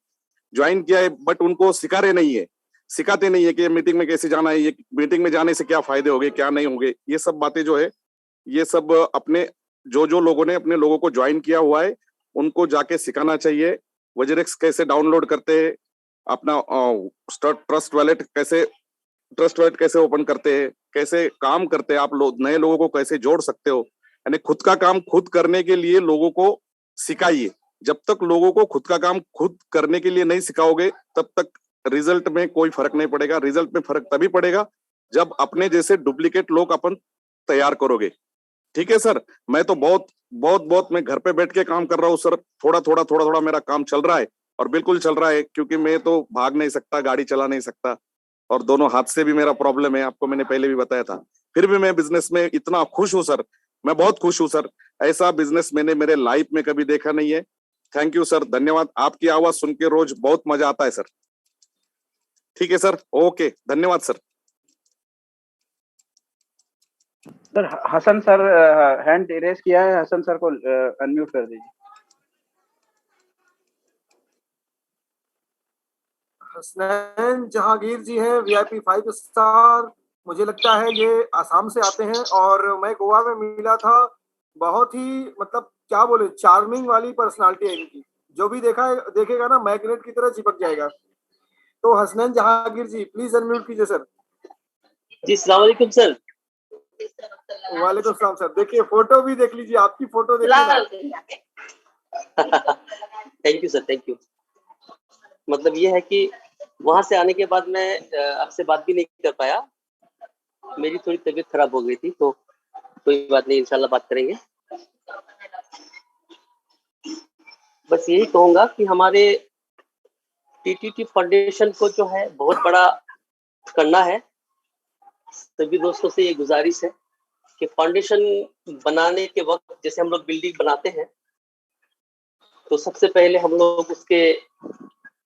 ज्वाइन किया है, बट उनको सिखा रहे नहीं है, सिखाते नहीं है कि मीटिंग में कैसे जाना है, ये मीटिंग में जाने से क्या फायदे होंगे क्या नहीं होंगे। ये सब बातें जो है, ये सब अपने जो जो लोगों ने अपने लोगों को ज्वाइन किया हुआ है उनको जाके सिखाना चाहिए। वजरेक्स कैसे डाउनलोड करते हैं, अपना ट्रस्ट वॉलेट कैसे ओपन करते हैं, कैसे काम करते हैं, आप लोग नए लोगों को कैसे जोड़ सकते हो। यानी खुद का काम खुद करने के लिए लोगों को सिखाइए। जब तक लोगों को खुद का काम खुद करने के लिए नहीं सिखाओगे, तब तक रिजल्ट में कोई फर्क नहीं पड़ेगा। रिजल्ट में फर्क तभी पड़ेगा जब अपने जैसे डुप्लीकेट लोग अपन तैयार करोगे। ठीक है सर। मैं तो बहुत मैं घर पे बैठ के काम कर रहा हूँ सर। थोड़ा थोड़ा मेरा काम चल रहा है, और बिल्कुल चल रहा है, क्योंकि मैं तो भाग नहीं सकता, गाड़ी चला नहीं सकता, और दोनों हाथ से भी मेरा प्रॉब्लम है, आपको मैंने पहले भी बताया था। फिर भी मैं बिजनेस में इतना खुश हूँ सर, मैं बहुत खुश हूँ सर। ऐसा बिजनेस मैंने मेरे लाइफ में कभी देखा नहीं है। थैंक यू सर, धन्यवाद। आपकी आवाज सुन के रोज बहुत मजा आता है सर। ठीक है सर, ओके, धन्यवाद sir. Sir Hasan sir hand raise किया है, हसन सर को अनम्यूट कर दीजिए। हसनैन जहांगीर जी हैं, VIP 5 स्टार। मुझे लगता है ये आसाम से आते हैं, और मैं गोवा में मिला था बहुत ही मतलब क्या बोले, चार्मिंग वाली पर्सनालिटी है इनकी। जो भी देखेगा ना मैग्नेट की तरह चिपक जाएगा। तो हसनैन जहांगीर जी प्लीज अनम्यूट कीजिए सर। जी सलाम अलैकुम सर। वालेकुम सलाम सर। देखिए फोटो भी देख लीजिए, आपकी फोटो देखिए ना। Thank you sir, thank you. मतलब ये है कि वहां से आने के बाद मैं आपसे बात भी नहीं कर पाया, मेरी थोड़ी तबीयत खराब हो गई थी, तो कोई बात नहीं, इंशाल्लाह बात करेंगे। बस यही कहूंगा कि हमारे टीटीटी फाउंडेशन को जो है बहुत बड़ा करना है। सभी दोस्तों से ये गुजारिश है कि फाउंडेशन बनाने के वक्त जैसे हम लोग बिल्डिंग बनाते हैं तो सबसे पहले हम लोग उसके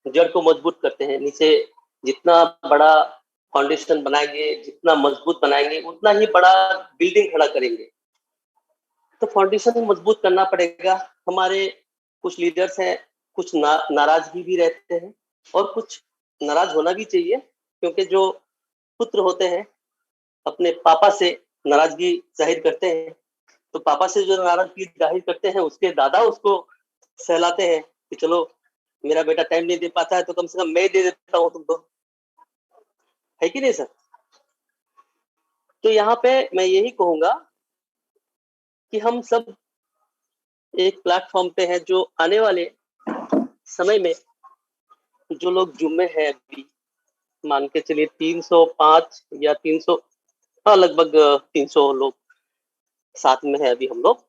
जड़ को मजबूत करते हैं। नीचे जितना बड़ा फाउंडेशन बनाएंगे, जितना मजबूत बनाएंगे, उतना ही बड़ा बिल्डिंग खड़ा करेंगे। तो फाउंडेशन मजबूत करना पड़ेगा। हमारे कुछ लीडर्स हैं, कुछ नाराजगी भी रहते हैं और कुछ नाराज होना भी चाहिए, क्योंकि जो पुत्र होते हैं अपने पापा से नाराजगी जाहिर करते हैं, तो पापा से जो नाराजगी जाहिर करते हैं उसके दादा उसको सहलाते हैं कि चलो मेरा बेटा टाइम नहीं दे पाता है तो कम से कम मैं दे देता हूँ तुमको, है कि नहीं सर? तो यहाँ पे मैं यही कहूंगा कि हम सब एक प्लेटफॉर्म पे हैं, जो आने वाले समय में जो लोग जुम्मे हैं, अभी मान के चलिए 305 या 300, हाँ लगभग 300 लोग साथ में है अभी हम लोग।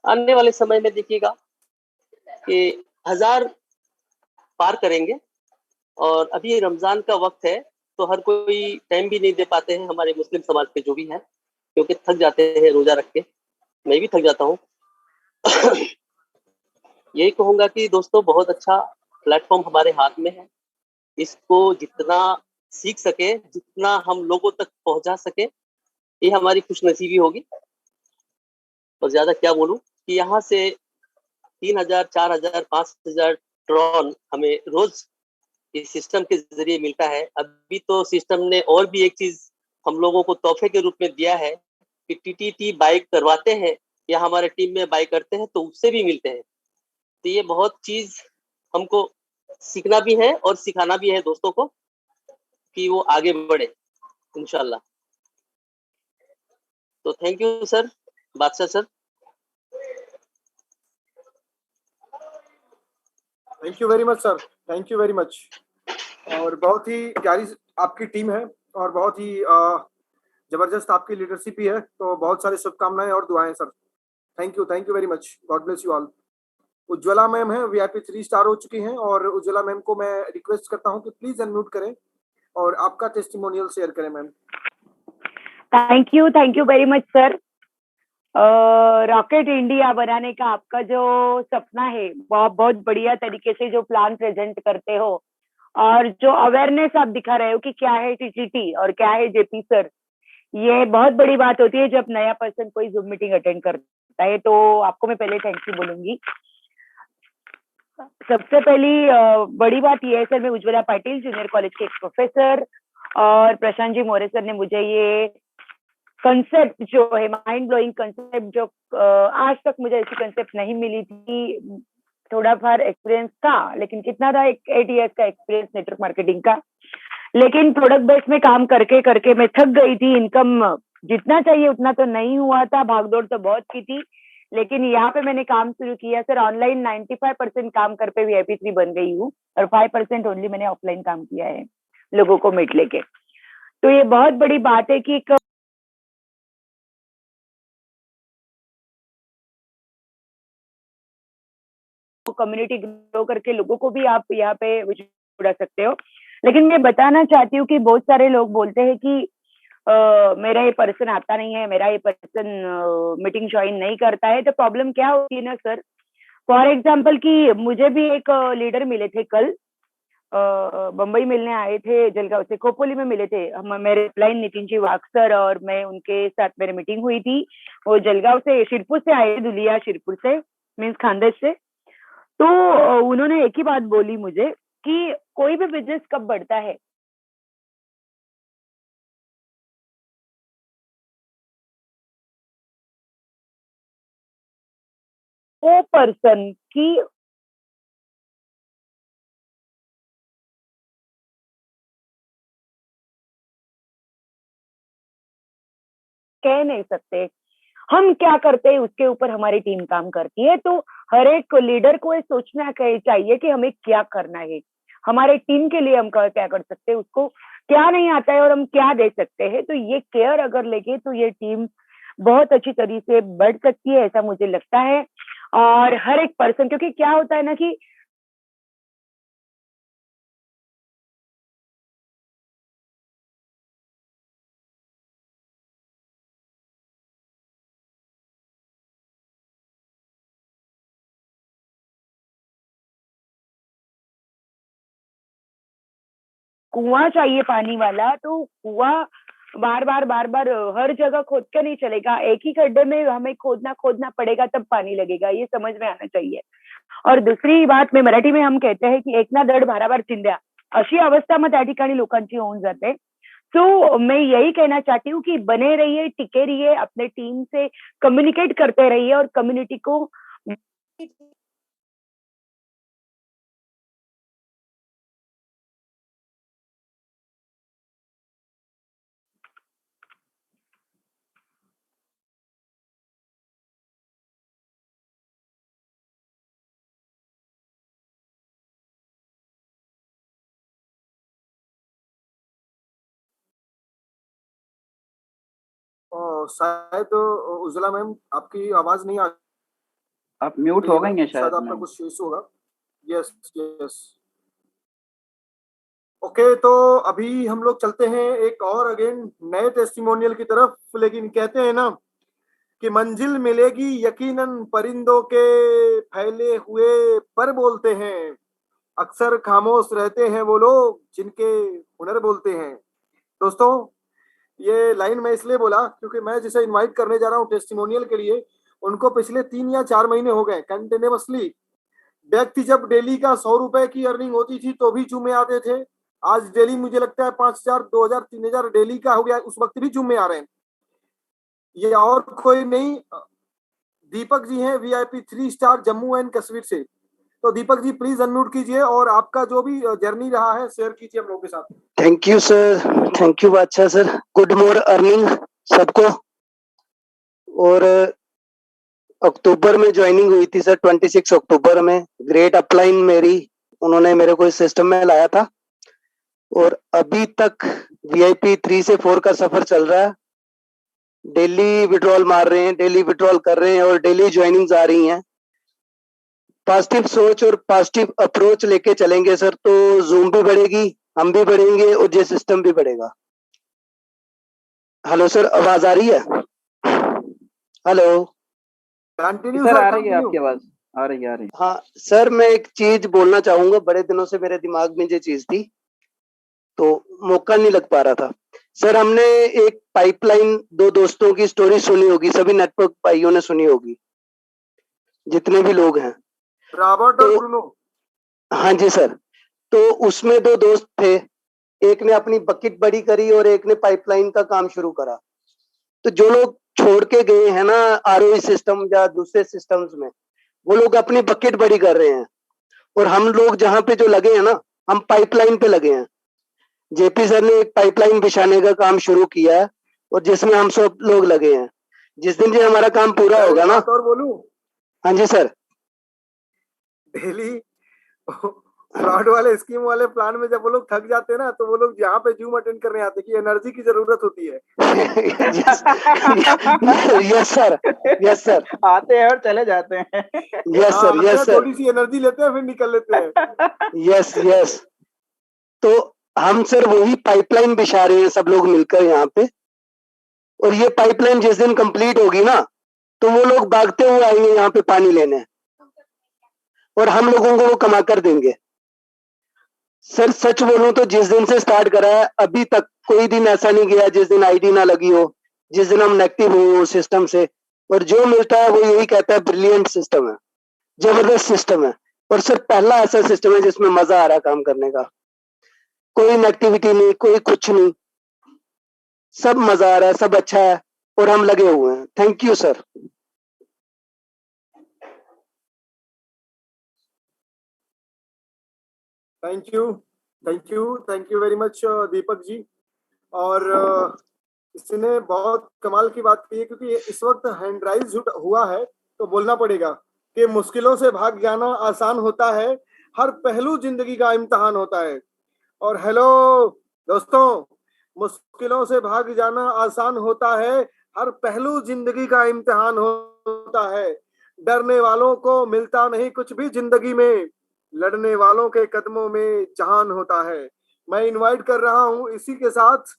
आने वाले समय में देखिएगा कि 1000 पार करेंगे। और अभी रमजान का वक्त है तो हर कोई टाइम भी नहीं दे पाते हैं, हमारे मुस्लिम समाज के जो भी है, क्योंकि थक जाते हैं रोजा रख के। मैं भी थक जाता हूँ। यही कहूंगा कि दोस्तों बहुत अच्छा प्लेटफॉर्म हमारे हाथ में है, इसको जितना सीख सके, जितना हम लोगों तक पहुंचा सके, ये हमारी खुशनसीबी होगी। और ज्यादा क्या बोलूं कि यहाँ से 3000, 4000, 5000 ट्रॉन हमें रोज इस सिस्टम के जरिए मिलता है। अभी तो सिस्टम ने और भी एक चीज हम लोगों को तोहफे के रूप में दिया है कि टीटीटी बाइक करवाते हैं या हमारे टीम में बाइक करते हैं तो उससे भी मिलते हैं। तो ये बहुत चीज हमको सीखना भी है और सिखाना भी है दोस्तों को कि वो आगे बढ़े इंशाल्लाह। तो thank you sir, Badshah sir. Thank you very much sir, thank you very much. और बहुत ही प्यारी आपकी टीम है और बहुत ही जबरदस्त आपकी लीडरशिप भी है। तो बहुत सारी शुभकामनाएं और दुआएं sir. Thank you very much. God bless you all. Ujjwala ma'am है, वीआईपी 3 स्टार हो चुकी हैं, और उज्ज्वला मैम को मैं रिक्वेस्ट करता हूं कि प्लीज अनम्यूट करें और आपका टेस्टिमोनियल शेयर करें ma'am. Thank you very much sir. Rocket India बनाने का आपका जो सपना है, बहुत बढ़िया तरीके से जो प्लान प्रेजेंट करते हो और जो अवेयरनेस आप दिखा रहे हो कि क्या है टीटीटी और क्या है जेपी सर, ये बहुत बड़ी बात होती है जब नया पर्सन कोई जूम मीटिंग अटेंड करता है। तो आपको मैं पहले थैंक यू बोलूंगी। सबसे पहली बड़ी बात यह है सर, मैं उज्ज्वला पाटिल जूनियर कॉलेज के एक प्रोफेसर और प्रशांत जी मोरे सर ने मुझे ये कंसेप्ट जो है माइंड ब्लोइंग कंसेप्ट, जो आज तक मुझे ऐसी कंसेप्ट नहीं मिली थी। थोड़ा फार एक्सपीरियंस था, लेकिन कितना था, 8 इयर्स का एक्सपीरियंस नेटवर्क मार्केटिंग का। लेकिन प्रोडक्ट बेस में काम करके करके मैं थक गई थी। इनकम जितना चाहिए उतना तो नहीं हुआ था, भागदौड़ तो बहुत की थी। लेकिन यहाँ पे मैंने काम शुरू किया सर। ऑनलाइन 95% काम कर पे VIP 3 बन गई हूँ और 5% ओनली मैंने ऑफलाइन काम किया है लोगों को मीट लेके। तो ये बहुत बड़ी बात है कि कम्युनिटी ग्रो करके लोगों को भी आप यहाँ पे जुड़ा सकते हो। लेकिन मैं बताना चाहती हूँ कि बहुत सारे लोग बोलते हैं कि मेरा ये पर्सन आता नहीं है, मेरा ये पर्सन मीटिंग ज्वाइन नहीं करता है। तो प्रॉब्लम क्या होती है ना सर, फॉर एग्जाम्पल कि मुझे भी एक लीडर मिले थे कल, बम्बई मिलने आए थे, जलगांव से खोपोली में मिले थे हम, मेरे क्लाइंट नितिन जी वाक सर, और मैं उनके साथ मेरी मीटिंग हुई थी। वो जलगांव से, शिरपुर से आए, दुलिया शिरपुर से, मीन्स खानदेश से। तो उन्होंने एक ही बात बोली मुझे कि कोई भी बिजनेस कब बढ़ता है, वो पर्सन की कह नहीं सकते, हम क्या करते हैं उसके ऊपर हमारी टीम काम करती है। तो हर एक लीडर को ये सोचना चाहिए कि हमें क्या करना है, हमारे टीम के लिए हम क्या कर सकते हैं, उसको क्या नहीं आता है और हम क्या दे सकते हैं। तो ये केयर अगर लेके तो ये टीम बहुत अच्छी तरीके से बढ़ सकती है, ऐसा मुझे लगता है। और हर एक पर्सन, क्योंकि क्या होता है ना कि कुआं चाहिए पानी वाला, तो कुआं बार बार हर जगह खोद के नहीं चलेगा, एक ही गड्ढे में हमें खोदना पड़ेगा, तब पानी लगेगा, ये समझ में आना चाहिए। और दुसरी बात, में मराठी में हम कहते हैं की एक ना धड भाराभर चिंध्या, अशी अवस्था मग त्या ठिकाणी लोकांची होऊन जाते। तो मैं यही कहना चाहती हूँ कि बने रहिए, टिके रहिए, अपने टीम से कम्युनिकेट करते रहिए और कम्युनिटी को शायद उज्ज्वला मैम आपकी आवाज नहीं आ आप म्यूट हो गई हैं शायद शायद आपका मैम। कुछ इशू होगा। Yes yes, okay. तो अभी हम लोग चलते हैं एक और अगेन नए टेस्टिमोनियल की तरफ। लेकिन कहते हैं ना कि मंजिल मिलेगी यकीनन, परिंदों के फैले हुए पर बोलते हैं, अक्सर खामोश रहते हैं वो लोग जिनके हुनर बोलते हैं। दोस्तों, ये लाइन मैं इसलिए बोला क्योंकि मैं जिसे इनवाइट करने जा रहा हूँ टेस्टिमोनियल के लिए, उनको पिछले 3 या 4 महीने हो गए कंटिन्यूअसली। व्यक्ति जब डेली का 100 रुपए की अर्निंग होती थी तो भी जुम्मे आते थे। आज डेली मुझे लगता है 5,000, 2,000, 3,000 डेली का हो गया, उस वक्त भी जुम्मे आ रहे हैं। ये और कोई नहीं, दीपक जी हैं, VIP 3 star Jammu and Kashmir से। तो दीपक जी प्लीज अनम्यूट कीजिए और आपका जो भी जर्नी रहा है शेयर कीजिए हम लोगों के साथ। Thank you sir, thank you बादशाह सर। गुड मोर अर्निंग सबको। और अक्टूबर में ज्वाइनिंग हुई थी सर, 26 अक्टूबर में। ग्रेट अपलाइन मेरी, उन्होंने मेरे को इस सिस्टम में लाया था और अभी तक VIP 3 से 4 का सफर चल रहा है। डेली विड्रॉल मार रहे हैं, डेली विड्रॉल कर रहे हैं और डेली ज्वाइनिंग्स आ रही हैं। पॉजिटिव सोच और पॉजिटिव अप्रोच लेके चलेंगे सर तो जूम भी बढ़ेगी, हम भी बढ़ेंगे और ये सिस्टम भी बढ़ेगा। हेलो सर, आवाज आ रही है? हेलो कंटिन्यू सर, सर, आ रही है कंटिन्यू। आपकी आवाज, आ रही है। हाँ सर, मैं एक चीज बोलना चाहूंगा, बड़े दिनों से मेरे दिमाग में ये चीज थी तो मौका नहीं लग पा रहा था। सर, हमने एक पाइपलाइन, 2 दोस्तों की स्टोरी सुनी होगी, सभी नेटवर्क भाइयों ने सुनी होगी, जितने भी लोग हैं। रॉबर्ट और तो ब्रूनो। हाँ जी सर, तो उसमें 2 दोस्त थे, एक ने अपनी बकेट बड़ी करी और एक ने पाइपलाइन का काम शुरू करा। तो जो लोग छोड़ के गए हैं ना ROE सिस्टम या दूसरे सिस्टम्स में, वो लोग अपनी बकेट बड़ी कर रहे हैं और हम लोग जहां पे जो लगे हैं ना, हम पाइपलाइन पे लगे हैं। JP सर ने एक पाइपलाइन बिछाने का काम शुरू किया है और जिसमें हम सब लोग लगे हैं। जिस दिन ये हमारा काम पूरा सर, होगा एक ना। बात और बोलूं, हाँ जी सर। डेली फ्रॉड वाले स्कीम वाले प्लान में जब वो लोग थक जाते हैं ना, तो वो लोग यहाँ पे जूम अटेंड करने आते हैं कि एनर्जी की जरूरत होती है। यस सर, यस सर, आते हैं और चले जाते हैं। यस सर, आते यस हैं, सर, थोड़ी सी एनर्जी लेते हैं, फिर निकल लेते हैं। Yes yes. तो हम सर वही पाइपलाइन बिछा रहे हैं सब लोग मिलकर यहाँ पे। और ये पाइपलाइन जिस दिन कंप्लीट होगी ना, तो वो लोग भागते हुए आएंगे यहाँ पे पानी लेने और हम लोगों को वो कमा कर देंगे। सर सच बोलूं तो जिस दिन से स्टार्ट करा है अभी तक कोई दिन ऐसा नहीं गया जिस दिन ID ना लगी हो, जिस दिन हम नेगेटिव हो सिस्टम से। और जो मिलता है वो यही कहता है ब्रिलियंट सिस्टम है, जबरदस्त सिस्टम है। और सर पहला ऐसा सिस्टम है जिसमें मजा आ रहा है काम करने का, कोई नेगेटिविटी नहीं, कोई कुछ नहीं, सब मजा आ रहा है, सब अच्छा है और हम लगे हुए हैं। Thank you sir. Thank you very much Deepak ji. और इसने बहुत कमाल की बात की है, क्योंकि इस वक्त हैंड राइज हुआ है तो बोलना पड़ेगा कि मुश्किलों से भाग जाना आसान होता है, हर पहलू जिंदगी का इम्तिहान होता है। और हेलो दोस्तों, मुश्किलों से भाग जाना आसान होता है, हर पहलू जिंदगी का इम्तिहान होता है। डरने वालों को मिलता नहीं कुछ भी जिंदगी में, लड़ने वालों के कदमों में जहान होता है। मैं इनवाइट कर रहा हूं इसी के साथ,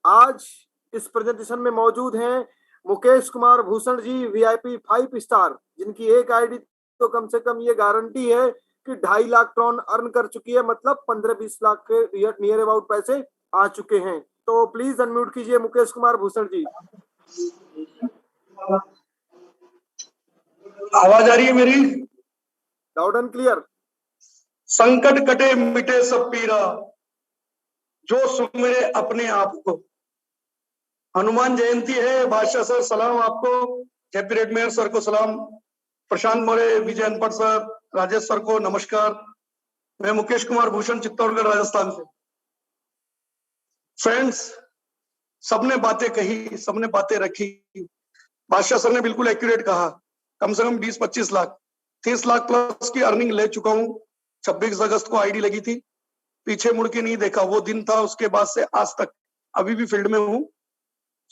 आज इस प्रेजेंटेशन में मौजूद हैं मुकेश कुमार भूषण जी, वीआईपी 5 स्टार, जिनकी एक आईडी तो कम से कम ये गारंटी है कि 2.5 लाख ट्रॉन अर्न कर चुकी है, मतलब 15-20 लाख के नियर अबाउट पैसे आ चुके हैं। तो प्लीज अनम्यूट कीजिए मुकेश कुमार भूषण जी। आवाज आ रही है मेरी? Loud and clear. संकट कटे मिटे सब पीरा, जो सुमिरे अपने आप को। हनुमान जयंती है, बादशाह सर सलाम आपको, हैप्पी रेड मेयर सर को सलाम, प्रशांत मौर्य, विजय अनपढ़ सर, राजेश सर को नमस्कार। मैं मुकेश कुमार भूषण, चित्तौड़गढ़ राजस्थान से। फ्रेंड्स, सबने बातें कही, सबने बातें रखी, बादशाह सर ने बिल्कुल एक्यूरेट कहा। कम से कम 20-25 लाख 30 लाख प्लस की अर्निंग ले चुका हूं। 26 अगस्त को आईडी लगी थी, पीछे मुड़ के नहीं देखा, वो दिन था। उसके बाद से आज तक अभी भी फील्ड में हूँ।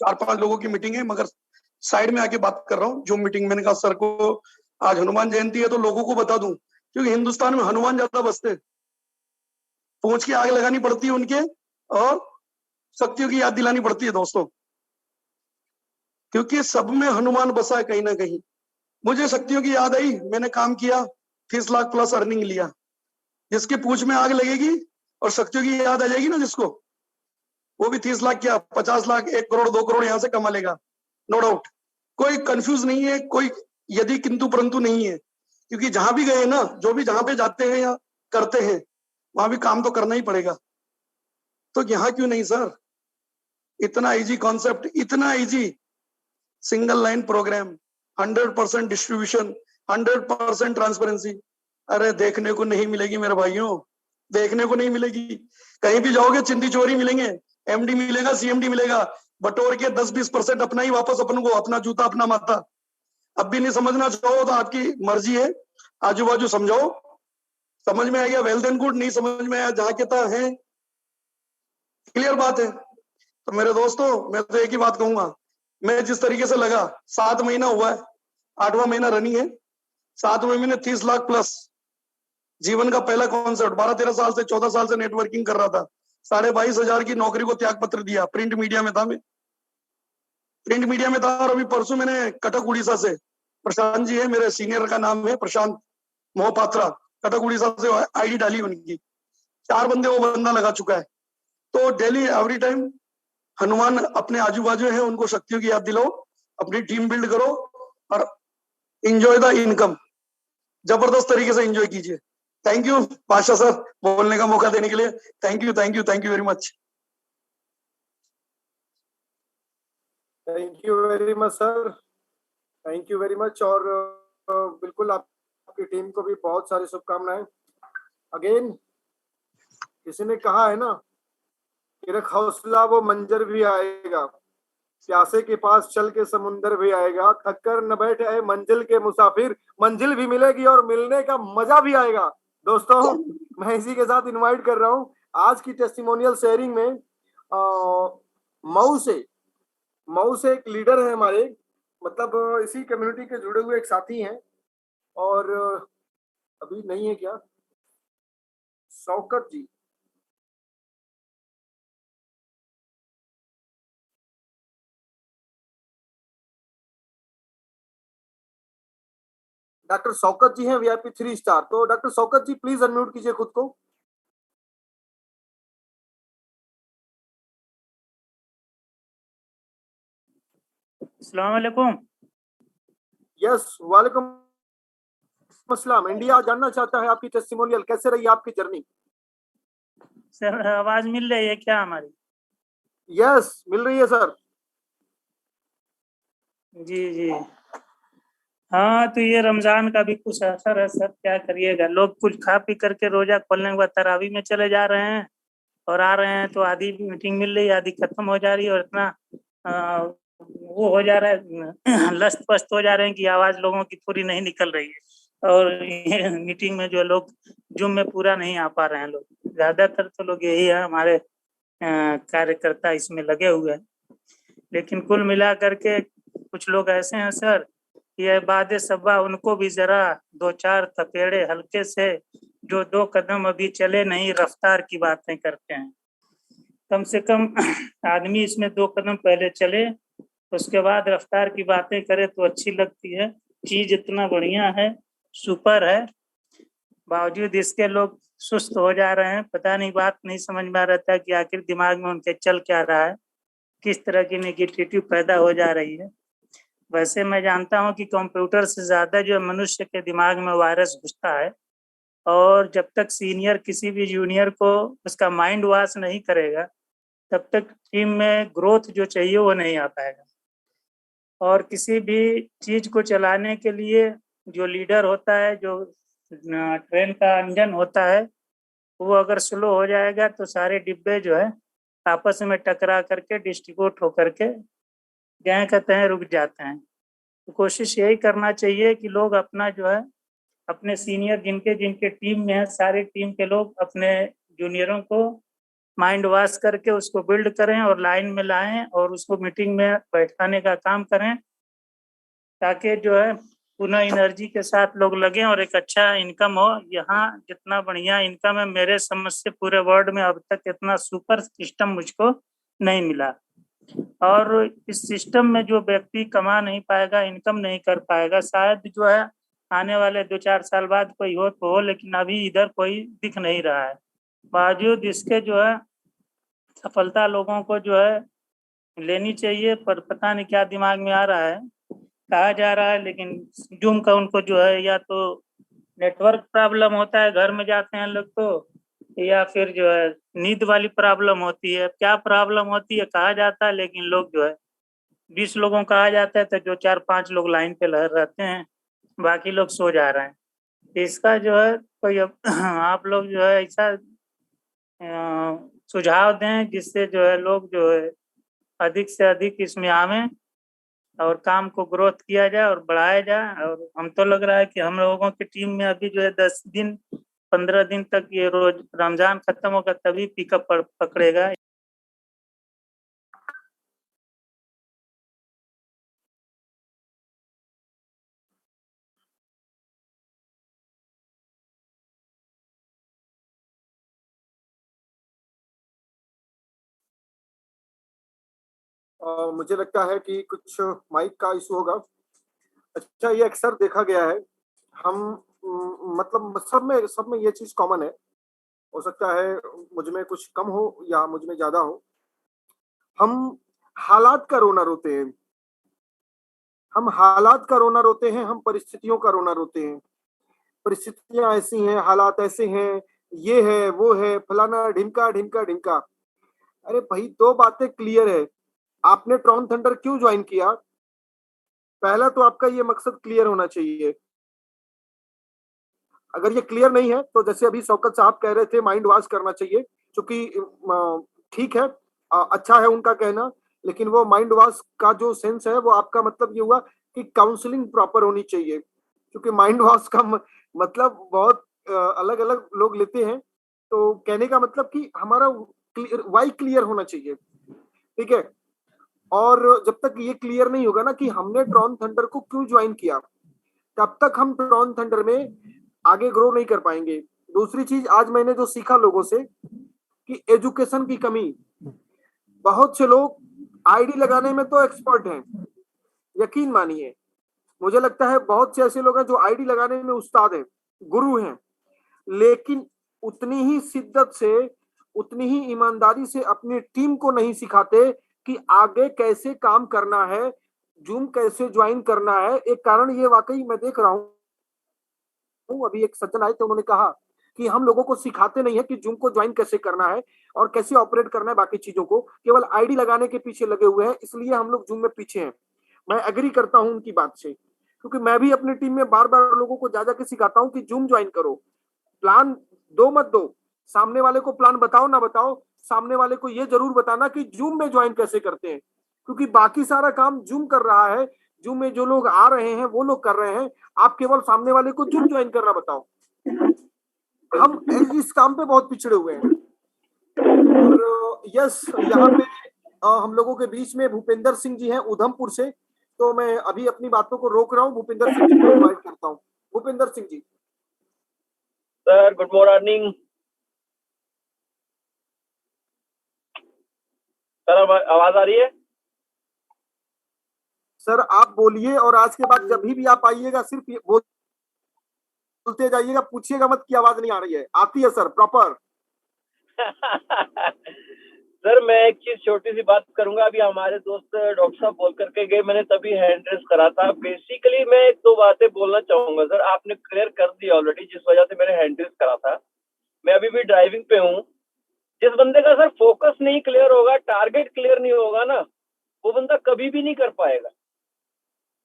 4-5 लोगों की मीटिंग है, मगर साइड में आके बात कर रहा हूँ। जो मीटिंग मैंने कहा सर को आज हनुमान जयंती है तो लोगों को बता दूं, क्योंकि हिंदुस्तान में हनुमान ज्यादा बसते, पहुंच के आग लगानी पड़ती है उनके, और शक्तियों की याद दिलानी पड़ती है दोस्तों, क्योंकि सब में हनुमान बसा है कहीं ना कहीं। मुझे शक्तियों की याद आई, मैंने काम किया, 30 लाख प्लस अर्निंग लिया। जिसकी पूंछ में आग लगेगी और शक्तियों की याद आ जाएगी ना जिसको, वो भी 30 लाख क्या 50 लाख 1 करोड़ 2 करोड़ यहां से कमा लेगा, नो डाउट। कोई कंफ्यूज नहीं है, कोई यदि किंतु परंतु नहीं है, क्योंकि जहां भी गए ना, जो भी जहां पे जाते हैं या करते हैं, वहां भी काम तो करना ही पड़ेगा। तो यहाँ क्यों नहीं सर? इतना इजी कॉन्सेप्ट, इतना easy single line program, 100% distribution, 100% transparency. अरे देखने को नहीं मिलेगी मेरे भाइयों, देखने को नहीं मिलेगी। कहीं भी जाओगे चिंदी चोरी मिलेंगे, एमडी मिलेगा, सीएमडी मिलेगा, बटोर के 10-20% अपना ही वापस अपन को, अपना जूता अपना माथा। अब भी नहीं समझना चाहो तो आपकी मर्जी है, आजू बाजू समझाओ, समझ में आ गया वेल देन गुड, नहीं समझ में आया जहां के तहाँ है, क्लियर बात है। तो मेरे दोस्तों, मैं तो एक ही बात कहूंगा, मैं जिस तरीके से लगा, 7 महीना हुआ है, 8वां महीना रनिंग है, 7वें महीने 30 लाख प्लस, जीवन का पहला कॉन्सेप्ट। 12-13 साल से 14 साल से नेटवर्किंग कर रहा था, 22,500 की नौकरी को त्याग पत्र दिया। प्रिंट मीडिया में था, मैं प्रिंट मीडिया में था। और अभी परसों मैंने कटक उड़ीसा से, प्रशांत जी है मेरे सीनियर, का नाम है प्रशांत मोहपात्रा, कटक उड़ीसा से आईडी डाली उनकी, 4 बंदे वो बंदा लगा चुका है। तो डेली एवरी टाइम हनुमान अपने आजू बाजू है, उनको शक्तियों की याद दिलाओ, अपनी टीम बिल्ड करो और एंजॉय द इनकम, जबरदस्त तरीके से एंजॉय कीजिए। थैंक यू बादशाह सर, बोलने का मौका देने के लिए। Thank you very much. Thank you very much sir, thank you very much. और बिल्कुल आपकी टीम को भी बहुत सारी शुभकामनाएं। अगेन किसी ने कहा है ना कि रख हौसला वो मंजर भी आएगा, प्यासे के पास चल के समुंदर भी आएगा, थककर न बैठे है मंजिल के मुसाफिर, मंजिल भी मिलेगी और मिलने का मजा भी आएगा। दोस्तों, मैं इसी के साथ इनवाइट कर रहा हूं आज की टेस्टिमोनियल शेयरिंग में मऊ से एक लीडर है हमारे, मतलब इसी कम्युनिटी के जुड़े हुए एक साथी हैं, और अभी नहीं है क्या, शौकत जी। डॉक्टर शौकत जी हैं वीआईपी 3 स्टार। तो doctor Shaukat ji please unmute कीजिए खुद को। अस्सलाम वालेकुम। यस, वालेकुम अस्सलाम। इंडिया जानना चाहता है आपकी टेस्टिमोनियल, कैसे रही आपकी जर्नी? सर आवाज मिल रही है क्या हमारी? यस, मिल रही है सर। जी जी, हाँ, तो ये रमजान का भी कुछ असर है सर, क्या करिएगा। लोग कुछ खा पी करके रोजा खोलने के बाद तरावी में चले जा रहे हैं और आ रहे हैं तो आधी मीटिंग मिल रही है, आधी खत्म हो जा रही है, और इतना वो हो जा रहा है लस्त पस्त हो जा रहे हैं कि आवाज लोगों की पूरी नहीं निकल रही है। और ये मीटिंग में जो लोग जूम में पूरा नहीं आ पा रहे हैं, लोग ज्यादातर तो लोग यही है हमारे कार्यकर्ता इसमें लगे हुए हैं। लेकिन कुल मिला करके कुछ लोग ऐसे हैं सर, ये बाद सबा उनको भी जरा दो चार थपेड़े हल्के से, जो 2 कदम अभी चले नहीं रफ्तार की बातें करते हैं। कम से कम आदमी इसमें 2 कदम पहले चले, उसके बाद रफ्तार की बातें करे तो अच्छी लगती है। चीज इतना बढ़िया है, सुपर है, बावजूद इसके लोग सुस्त हो जा रहे हैं। पता नहीं, बात नहीं समझ में आ रहा था कि आखिर दिमाग में उनके चल क्या रहा है, किस तरह की नेगेटिविटी पैदा हो जा रही है। वैसे मैं जानता हूं कि कंप्यूटर से ज्यादा जो मनुष्य के दिमाग में वायरस घुसता है, और जब तक सीनियर किसी भी जूनियर को उसका माइंड वॉश नहीं करेगा, तब तक टीम में ग्रोथ जो चाहिए वो नहीं आ पाएगा। और किसी भी चीज को चलाने के लिए जो लीडर होता है, जो ट्रेन का इंजन होता है, वो अगर स्लो हो जाएगा तो सारे डिब्बे जो है आपस में टकरा करके डिस्ट्रीब्यूट होकर के जहाँ का तहीं रुक जाते हैं। तो कोशिश यही करना चाहिए कि लोग अपना जो है अपने सीनियर जिनके जिनके टीम में है, सारे टीम के लोग अपने जूनियरों को माइंड वॉश करके उसको बिल्ड करें और लाइन में लाएं और उसको मीटिंग में बैठाने का काम करें, ताकि जो है पुनः एनर्जी के साथ लोग लगें और एक अच्छा इनकम हो। यहाँ जितना बढ़िया इनकम है, मेरे समझ से पूरे वर्ल्ड में अब तक इतना सुपर सिस्टम मुझको नहीं मिला। और इस सिस्टम में जो व्यक्ति कमा नहीं पाएगा, इनकम नहीं कर पाएगा, शायद जो है आने वाले 2-4 साल बाद कोई हो तो हो, लेकिन अभी इधर कोई दिख नहीं रहा है। बावजूद इसके जो है सफलता लोगों को जो है लेनी चाहिए, पर पता नहीं क्या दिमाग में आ रहा है, कहा जा रहा है, लेकिन जूम का उनको जो है या तो नेटवर्क प्रॉब्लम होता है, घर में जाते हैं लोग तो, या फिर जो है नींद वाली प्रॉब्लम होती है। क्या प्रॉब्लम होती है कहा जाता है, लेकिन लोग जो है 20 लोगों कहा जाता है तो जो 4-5 लोग लाइन पे लहर रहते हैं, बाकी लोग सो जा रहे हैं। इसका जो है कोई आप लोग जो है ऐसा सुझाव दें जिससे जो है लोग जो है अधिक से अधिक इसमें आवें और काम को ग्रोथ किया जाए और बढ़ाया जाए। और हम तो लग रहा है कि हम लोगों की टीम में अभी जो है 10 दिन 15 दिन तक ये रोज रमजान खत्म होगा तभी पिकअप पकड़ेगा। मुझे लगता है कि कुछ माइक का इशू होगा। अच्छा, ये अक्सर देखा गया है, हम मतलब सब में ये चीज कॉमन है। हो सकता है मुझ में कुछ कम हो या मुझ में ज्यादा हो। हम हालात का रोना रोते हैं, हम हालात का रोना रोते हैं, हम परिस्थितियों का रोना रोते हैं। परिस्थितियां ऐसी हैं, हालात ऐसे हैं, ये है वो है, फलाना ढिमका ढिमका ढिमका। अरे भाई, 2 बातें क्लियर है। आपने ट्रॉन थंडर क्यों ज्वाइन किया? पहला तो आपका ये मकसद क्लियर होना चाहिए। अगर ये क्लियर नहीं है तो जैसे अभी शौकत साहब कह रहे थे, माइंड वॉश करना चाहिए, क्योंकि ठीक है, अच्छा है उनका कहना, लेकिन वो माइंड वॉश का जो सेंस है वो आपका मतलब ये हुआ कि काउंसलिंग प्रॉपर होनी चाहिए, क्योंकि माइंड वॉश का मतलब बहुत अलग अलग लोग लेते हैं। तो कहने का मतलब कि हमारा वाई क्लियर होना चाहिए, ठीक है। और जब तक ये क्लियर नहीं होगा ना कि हमने ट्रॉन थंडर को क्यों ज्वाइन किया, तब तक हम ट्रॉन थंडर में आगे ग्रो नहीं कर पाएंगे। दूसरी चीज, आज मैंने जो सीखा लोगों से कि एजुकेशन की कमी। बहुत से लोग आईडी लगाने में तो एक्सपर्ट हैं, यकीन मानिए। मुझे लगता है बहुत से ऐसे लोग हैं जो आईडी लगाने में उस्ताद हैं, गुरु हैं, लेकिन उतनी ही शिद्दत से, उतनी ही ईमानदारी से अपनी टीम को नहीं सिखाते कि आगे कैसे काम करना है, जूम कैसे ज्वाइन करना है। एक कारण ये वाकई मैं देख रहा हूँ, अभी एक सज्जन आए थे, उन्होंने कहा कि हम लोगों को सिखाते नहीं है कि जूम को ज्वाइन कैसे करना है और कैसे ऑपरेट करना है, बाकी चीजों को केवल आईडी लगाने के पीछे लगे हुए हैं, इसलिए हम लोग जूम में पीछे हैं। मैं एग्री करता हूं उनकी बात से। क्योंकि मैं भी अपनी टीम में बार बार लोगों को जा के सिखाता हूँ कि जूम ज्वाइन करो, प्लान दो मत दो, सामने वाले को प्लान बताओ ना बताओ, सामने वाले को ये जरूर बताना कि जूम में ज्वाइन कैसे करते हैं, क्योंकि बाकी सारा काम जूम कर रहा है, जूम में जो लोग आ रहे हैं वो लोग कर रहे हैं, आप केवल सामने वाले को जूम ज्वाइन करना बताओ। हम इस काम पे बहुत पिछड़े हुए हैं। और यस, यहाँ पे हम लोगों के बीच में भूपेंद्र सिंह जी हैं उधमपुर से, तो मैं अभी अपनी बातों को रोक रहा हूँ, भूपेंद्र सिंह जी को इनवाइट करता हूँ। Bhupendra Singh ji. Sir good morning sir, आवाज आ रही है? सर आप बोलिए, और आज के बाद जब भी आप आइएगा सिर्फ बोलते जाइएगा, पूछिएगा मत कि आवाज नहीं आ रही है, आती है सर प्रॉपर। सर मैं एक चीज छोटी सी बात करूंगा। अभी हमारे दोस्त डॉक्टर साहब बोल करके गए, मैंने तभी हैंड रेस करा था। बेसिकली मैं एक दो बातें बोलना चाहूंगा सर, आपने क्लियर कर दी ऑलरेडी जिस वजह से मैंने हैंड रेस करा था। मैं अभी भी ड्राइविंग पे हूँ। जिस बंदे का सर फोकस नहीं क्लियर होगा, टारगेट क्लियर नहीं होगा ना, वो बंदा कभी भी नहीं कर पाएगा।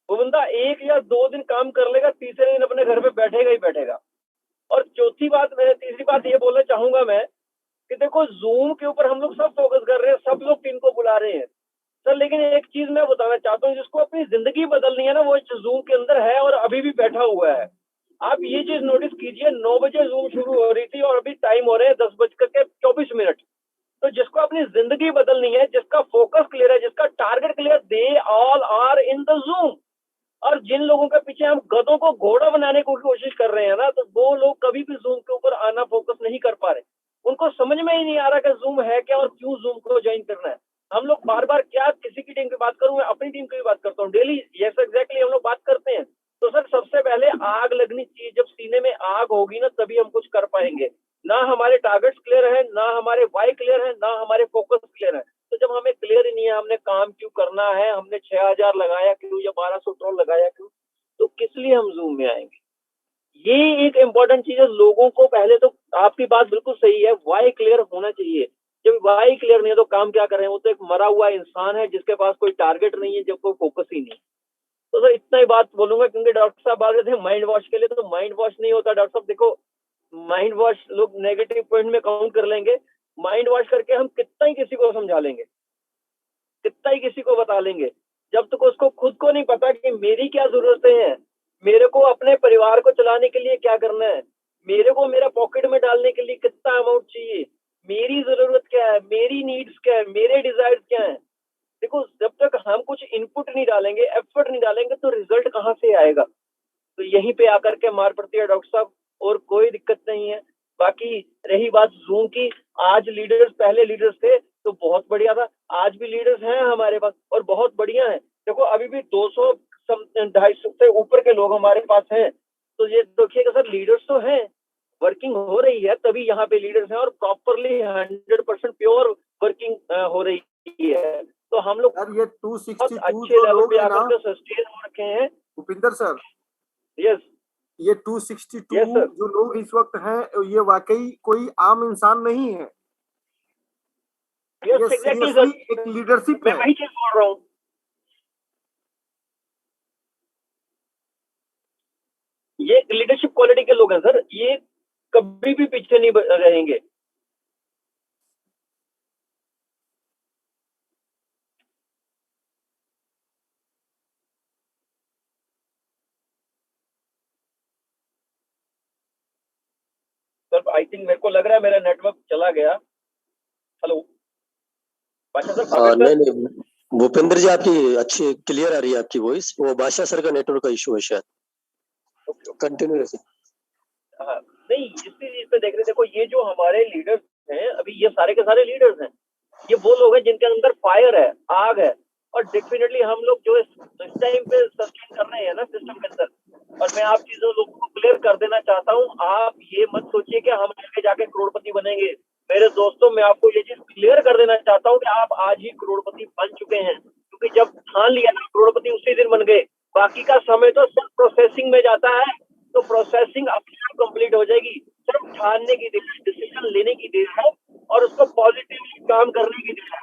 वो बंदा 1 या 2 दिन काम कर लेगा, तीसरे दिन अपने घर पे बैठेगा ही बैठेगा। और तीसरी बात ये बोलना चाहूंगा मैं कि देखो जूम के ऊपर हम लोग सब फोकस कर रहे हैं, सब लोग टीम को बुला रहे हैं सर, लेकिन एक चीज मैं बताना चाहता हूँ, जिसको अपनी जिंदगी बदलनी है ना, वो जूम के अंदर है और अभी भी बैठा हुआ है। आप ये चीज नोटिस कीजिए, 9 बजे जूम शुरू हो रही थी और अभी टाइम हो रहे हैं 10:24। तो जिसको अपनी जिंदगी बदलनी है, जिसका फोकस क्लियर है, जिसका target clear, they all are in the Zoom. और जिन लोगों के पीछे हम गधों को घोड़ा बनाने की कोशिश कर रहे हैं ना, तो वो लोग कभी भी जूम के ऊपर आना फोकस नहीं कर पा रहे। उनको समझ में ही नहीं आ रहा कि जूम है क्या और क्यों जूम को ज्वाइन करना है। हम लोग बार बार, क्या किसी की टीम की बात करूं, मैं अपनी टीम की भी बात करता हूँ डेली, यस एग्जैक्टली हम लोग बात करते हैं। तो सर सबसे पहले आग लगनी चाहिए। जब सीने में आग होगी ना, तभी हम कुछ कर पाएंगे। ना हमारे टारगेट्स क्लियर है, ना हमारे वाई क्लियर है, ना हमारे फोकस क्लियर है। तो जब हमें क्लियर ही नहीं है हमने काम क्यों करना है, हमने 6000 लगाया क्यों या 1200 ट्रोल लगाया क्यों, तो किस लिए हम जूम में आएंगे। ये एक इम्पोर्टेंट चीज है। लोगों को पहले तो, आपकी बात बिल्कुल सही है, वाई क्लियर होना चाहिए। जब वाई क्लियर नहीं है तो काम क्या कर रहे हैं, वो तो एक मरा हुआ इंसान है जिसके पास कोई टारगेट नहीं है, जब कोई फोकस ही नहीं। तो सर इतना ही बात बोलूंगा, क्योंकि डॉक्टर साहब आ रहे थे माइंड वॉश के लिए, तो माइंड वॉश नहीं होता डॉक्टर साहब। देखो माइंड वॉश लोग नेगेटिव पॉइंट में काउंट कर लेंगे, माइंड वॉश करके हम कितना ही किसी को समझा लेंगे, कितना ही किसी को बता लेंगे, जब तक उसको खुद को नहीं पता कि मेरी क्या जरूरतें हैं, मेरे को अपने परिवार को चलाने के लिए क्या करना है, मेरे को मेरा पॉकेट में डालने के लिए कितना अमाउंट चाहिए, मेरी जरूरत क्या है, मेरी नीड्स क्या है, मेरे डिजायर्स क्या है। देखो जब तक हम कुछ इनपुट नहीं डालेंगे, एफर्ट नहीं डालेंगे, तो रिजल्ट कहाँ से आएगा। तो यहीं पे आकर के मार पड़ती है डॉक्टर साहब, और कोई दिक्कत नहीं है। बाकी रही बात जूम की, आज लीडर्स, पहले लीडर्स थे तो बहुत बढ़िया था, आज भी लीडर्स हैं हमारे पास और बहुत बढ़िया है। देखो अभी भी 200 250 से ऊपर के लोग हमारे पास हैं। तो ये देखिएगा सर, लीडर्स तो हैं, वर्किंग हो रही है, तभी यहाँ पे लीडर्स हैं और प्रॉपरली 100% प्योर वर्किंग हो रही है। तो हम लोग यार ये 262 अच्छे जो लेवल लोग पे हैं ना आकर के सस्टेन हो रखे हैं। भूपिंदर सर, यस ये 262 यस सर, जो लोग इस वक्त हैं, ये वाकई कोई आम इंसान नहीं है, यस ये एग्जैक्टली सर, सीरियसली एक लीडरशिप मैं है। वही चीज बोल रहा हूँ। ये लीडरशिप क्वालिटी के लोग हैं सर, ये कभी भी पीछे नहीं रहेंगे। सर आई थिंक, मेरे को लग रहा है मेरा नेटवर्क चला गया। हेलो बादशाह सर, सागर सर। नहीं नहीं भूपेंद्र जी, आपकी अच्छी क्लियर आ रही है आपकी वॉइस। वो बादशाह सर का नेटवर्क का इशू है शायद। कंटिन्यू रहे। हाँ नहीं, इसी चीज पे देख रहे, देखो ये जो हमारे लीडर्स हैं, अभी ये सारे के सारे लीडर्स हैं, ये वो लोग हैं जिनके अंदर फायर है, आग है। और डेफिनेटली हम लोग जो इस टाइम पे सस्टेन कर रहे हैं ना सिस्टम के अंदर, और मैं आप चीजों लोगों को क्लियर कर देना चाहता हूँ। आप ये मत सोचिए कि हम आगे जाके करोड़पति बनेंगे। मेरे दोस्तों, मैं आपको ये चीज क्लियर कर देना चाहता हूँ कि आप आज ही करोड़पति बन चुके हैं, क्योंकि जब ठान लिया ना करोड़पति, उसी दिन बन गए। बाकी का समय तो सब प्रोसेसिंग में जाता है, तो प्रोसेसिंग अपने आप कंप्लीट हो जाएगी। सिर्फ ठानने की देर है, डिसीजन लेने की देर है और उसको पॉजिटिवली काम करने की देर है।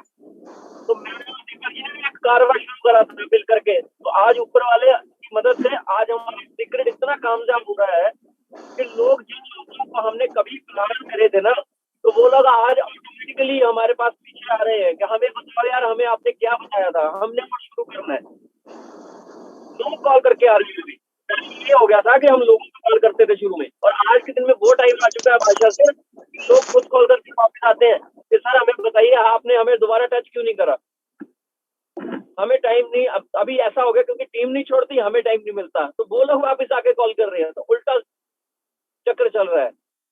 तो मैंने दीपक जी ने एक कारवा शुरू करा था मिल करके, तो आज ऊपर वाले की मदद से आज बेसिकली हमारे पास पीछे आ रहे हैं कि हमें बताओ यार, हमें आपने क्या बताया था, हमने वो शुरू करना है। लोग कॉल करके आ रहे हैं। ये हो गया था कि हम लोगों को कॉल करते थे शुरू में, और आज के दिन में वो टाइम आ चुका है भाषा से, लोग खुद कॉल करके वापस आते हैं कि सर हमें बताइए आपने हमें दोबारा टच क्यों नहीं करा, हमें टाइम नहीं। अभी ऐसा हो गया क्योंकि टीम नहीं छोड़ती, हमें टाइम नहीं मिलता, तो वो लोग वापस आके कॉल कर रहे हैं, तो उल्टा चक्र चल रहा है।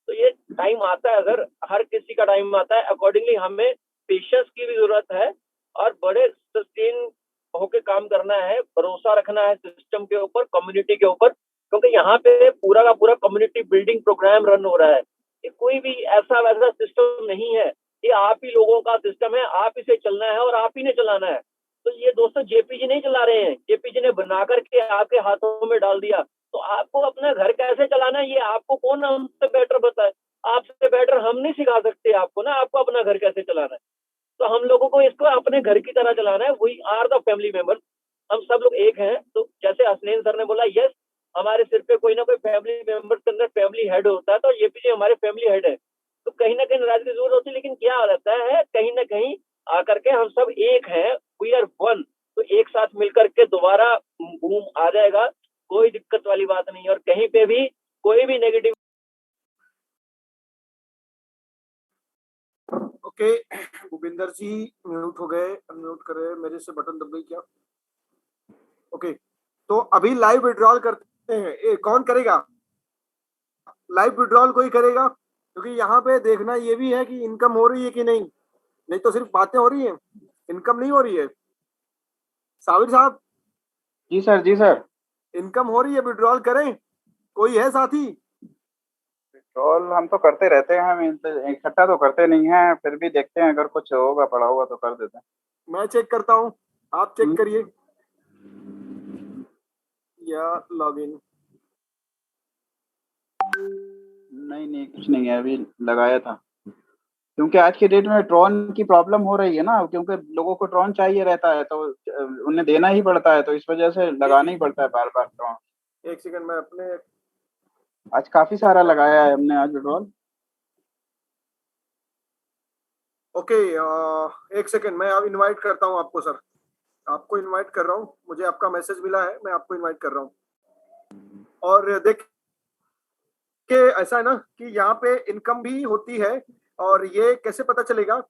तो ये टाइम आता है सर, हर किसी का टाइम आता है, अकॉर्डिंगली हमें पेशेंस की भी जरूरत है और बड़े सस्टेन होके काम करना है, भरोसा रखना है सिस्टम के ऊपर, कम्युनिटी के ऊपर, क्योंकि यहाँ पे पूरा का पूरा कम्युनिटी बिल्डिंग प्रोग्राम रन हो रहा है। ये कोई भी ऐसा वैसा सिस्टम नहीं है, ये आप ही लोगों का सिस्टम है, आप इसे चलना है और आप ही ने चलाना है। तो ये दोस्तों जेपीजी नहीं चला रहे हैं, जेपीजी ने बना करके आपके हाथों में डाल दिया, तो आपको अपना घर कैसे चलाना है ये आपको कौन हमसे बेटर बताए, आपसे बेटर हम नहीं सिखा सकते आपको ना, आपको अपना घर कैसे चलाना है। तो हम लोगों को इसको अपने घर की तरह चलाना है। We are the family members, हम सब लोग एक हैं। तो जैसे हसनैन सर ने बोला, यस हमारे सिर पे कोई ना कोई फैमिली मेंबर्स के अंदर फैमिली हेड होता है, तो ये भी हमारे फैमिली हेड है। तो कहीं ना कहीं नाराजगी जरूर होती है, लेकिन क्या रहता है कहीं ना कहीं आकर के हम सब एक हैं, वी आर वन। तो एक साथ मिलकर के दोबारा बूम आ जाएगा, कोई दिक्कत वाली बात नहीं है, और कहीं पे भी कोई भी नेगेटिव। ओके, भूपिंदर जी म्यूट हो गए, अनम्यूट करे, मेरे से बटन दब गई क्या? ओके, तो अभी लाइव विड्रॉल करते हैं। कौन करेगा लाइव विड्रॉल? कोई करेगा? क्योंकि यहाँ पे देखना ये भी है कि इनकम हो रही है कि नहीं, नहीं तो सिर्फ बातें हो रही हैं, इनकम नहीं हो रही है। साबिर साहब। जी सर, जी सर। इनकम हो रही है, विड्रॉल करें? कोई है साथी? विड्रॉल हम तो करते रहते हैं, हम इकट्ठा तो करते नहीं हैं, फिर भी देखते हैं अगर कुछ होगा पड़ा होगा तो कर देते हैं। मैं चेक करता हूँ, आप चेक करिए या लॉगिन। नहीं कुछ नहीं है, अभी लगाया था, क्योंकि आज के डेट में ट्रॉन की प्रॉब्लम हो रही है ना, क्योंकि लोगों को ट्रॉन चाहिए रहता है, तो उन्हें देना ही पड़ता है, तो इस वजह से लगाना ही पड़ता है बार बार ट्रॉन। एक सेकंड में अपने आज काफी सारा लगाया है हमने आज विड्रॉल। ओके, एक सेकंड मैं अब इनवाइट करता हूँ आपको सर, आपको इनवाइट कर रहा हूँ, मुझे आपका मैसेज मिला है, मैं आपको इनवाइट कर रहा हूँ। और देख के ऐसा है ना कि यहाँ पे इनकम भी होती है, और ये कैसे पता चलेगा?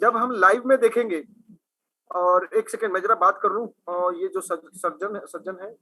जब हम लाइव में देखेंगे। और एक सेकंड मैं जरा बात कर लूं, और ये जो सज्जन है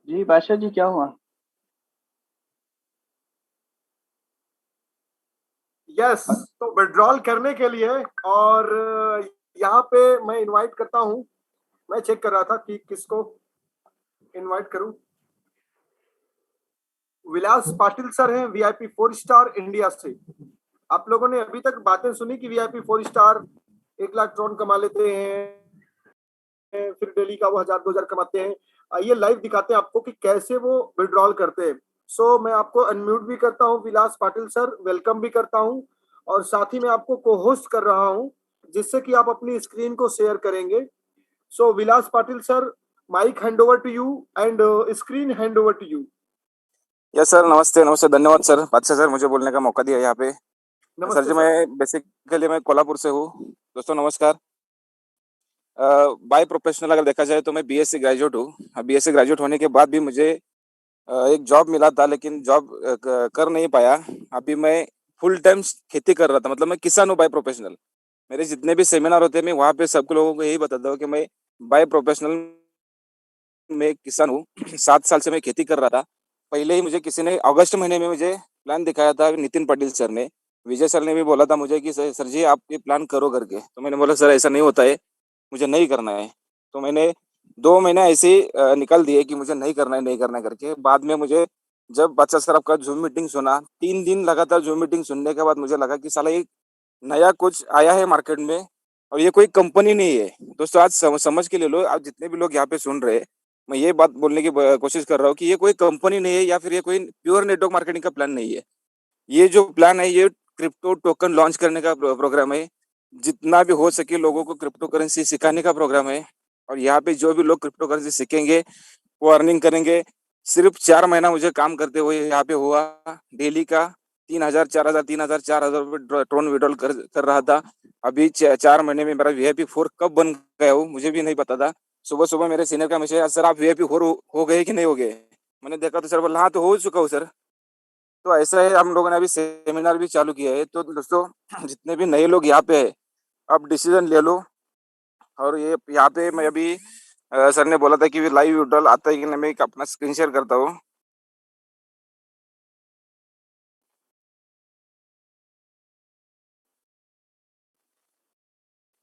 जी बादशाह जी, क्या हुआ? यस, तो विड्रॉल करने के लिए, और यहाँ पे मैं इनवाइट करता हूँ, मैं चेक कर रहा था कि किसको इनवाइट करूं। विलास पाटिल सर हैं, वीआईपी 4 स्टार इंडिया से। आप लोगों ने अभी तक बातें सुनी कि वीआईपी 4 स्टार 1 लाख ट्रॉन कमा लेते हैं, फिर डेली का वो 1000-2000 कमाते हैं। आइए लाइव दिखाते हैं आपको कि कैसे वो विड्रॉल करते हैं। सो मैं आपको अनम्यूट भी करता हूँ विलास पाटिल सर, वेलकम भी करता हूँ, और साथ ही मैं आपको को होस्ट कर रहा हूँ, जिससे कि आप अपनी स्क्रीन को शेयर करेंगे। So Vilas Patil sir, mic hand over to you and screen hand over to you. Yes sir, नमस्ते नमस्ते, धन्यवाद सर, बादशाह सर, मुझे बोलने का मौका दिया यहाँ पे। सर नमस्ते जी, सर। मैं बेसिकली मैं कोल्हापुर से हूँ। दोस्तों नमस्कार। बाय प्रोफेशनल अगर देखा जाए तो मैं बीएससी ग्रेजुएट हूँ। बीएससी ग्रेजुएट होने के बाद भी मुझे एक जॉब मिला था, लेकिन जॉब कर नहीं पाया। अभी मैं फुल टाइम खेती कर रहा था, मतलब मैं किसान हूँ बाय प्रोफेशनल। मेरे जितने भी सेमिनार होते हैं, मैं वहाँ पे सब लोगों को यही बताता हूँ कि मैं बाय प्रोफेशनल मैं एक किसान हूँ। 7 साल से मैं खेती कर रहा था। पहले ही मुझे किसी ने अगस्त महीने में मुझे प्लान दिखाया था, नितिन पाटिल सर ने। विजय सर ने भी बोला था मुझे कि सर जी आप ये प्लान करो करके। तो मैंने बोला सर ऐसा नहीं होता है, मुझे नहीं करना है। तो मैंने 2 महीने ऐसे ही निकाल दिए कि मुझे नहीं करना है, नहीं करना है करके। बाद में मुझे जब बादशाह सर आपका ज़ूम मीटिंग सुना, 3 दिन लगातार ज़ूम मीटिंग सुनने के बाद मुझे लगा कि साला ये नया कुछ आया है मार्केट में और ये कोई कंपनी नहीं है। दोस्तों आज समझ के ले लो, आप जितने भी लोग यहाँ पे सुन रहे हैं, मैं ये बात बोलने की कोशिश कर रहा हूँ कि ये कोई कंपनी नहीं है या फिर ये कोई प्योर नेटवर्क मार्केटिंग का प्लान नहीं है। ये जो प्लान है ये क्रिप्टो टोकन लॉन्च करने का प्रोग्राम है। जितना भी हो सके लोगों को क्रिप्टो करेंसी सिखाने का प्रोग्राम है। और यहाँ पे जो भी लोग क्रिप्टो करेंसी सीखेंगे वो अर्निंग करेंगे। सिर्फ 4 महीना मुझे काम करते हुए यहाँ पे हुआ। डेली का 3,000 4,000 3,000 4,000 रुपये ट्रोन विड्रॉल कर रहा था। अभी 4 महीने में मेरा VIP 4 कब बन गया हूँ मुझे भी नहीं पता था। सुबह सुबह मेरे सीनियर का मैसेज, सर आप VIP 4 हो गए कि नहीं हो गए? मैंने देखा तो सर बोला हाँ तो हो चुका हूँ सर। तो ऐसा है, हम लोगों ने अभी सेमिनार भी चालू किया है। तो दोस्तों जितने भी नए लोग यहाँ पे है, आप डिसीजन ले लो। और ये यहाँ पे मैं अभी सर ने बोला था कि लाइव विड्रॉल आता है कि नहीं, मैं एक अपना स्क्रीन शेयर करता हूँ।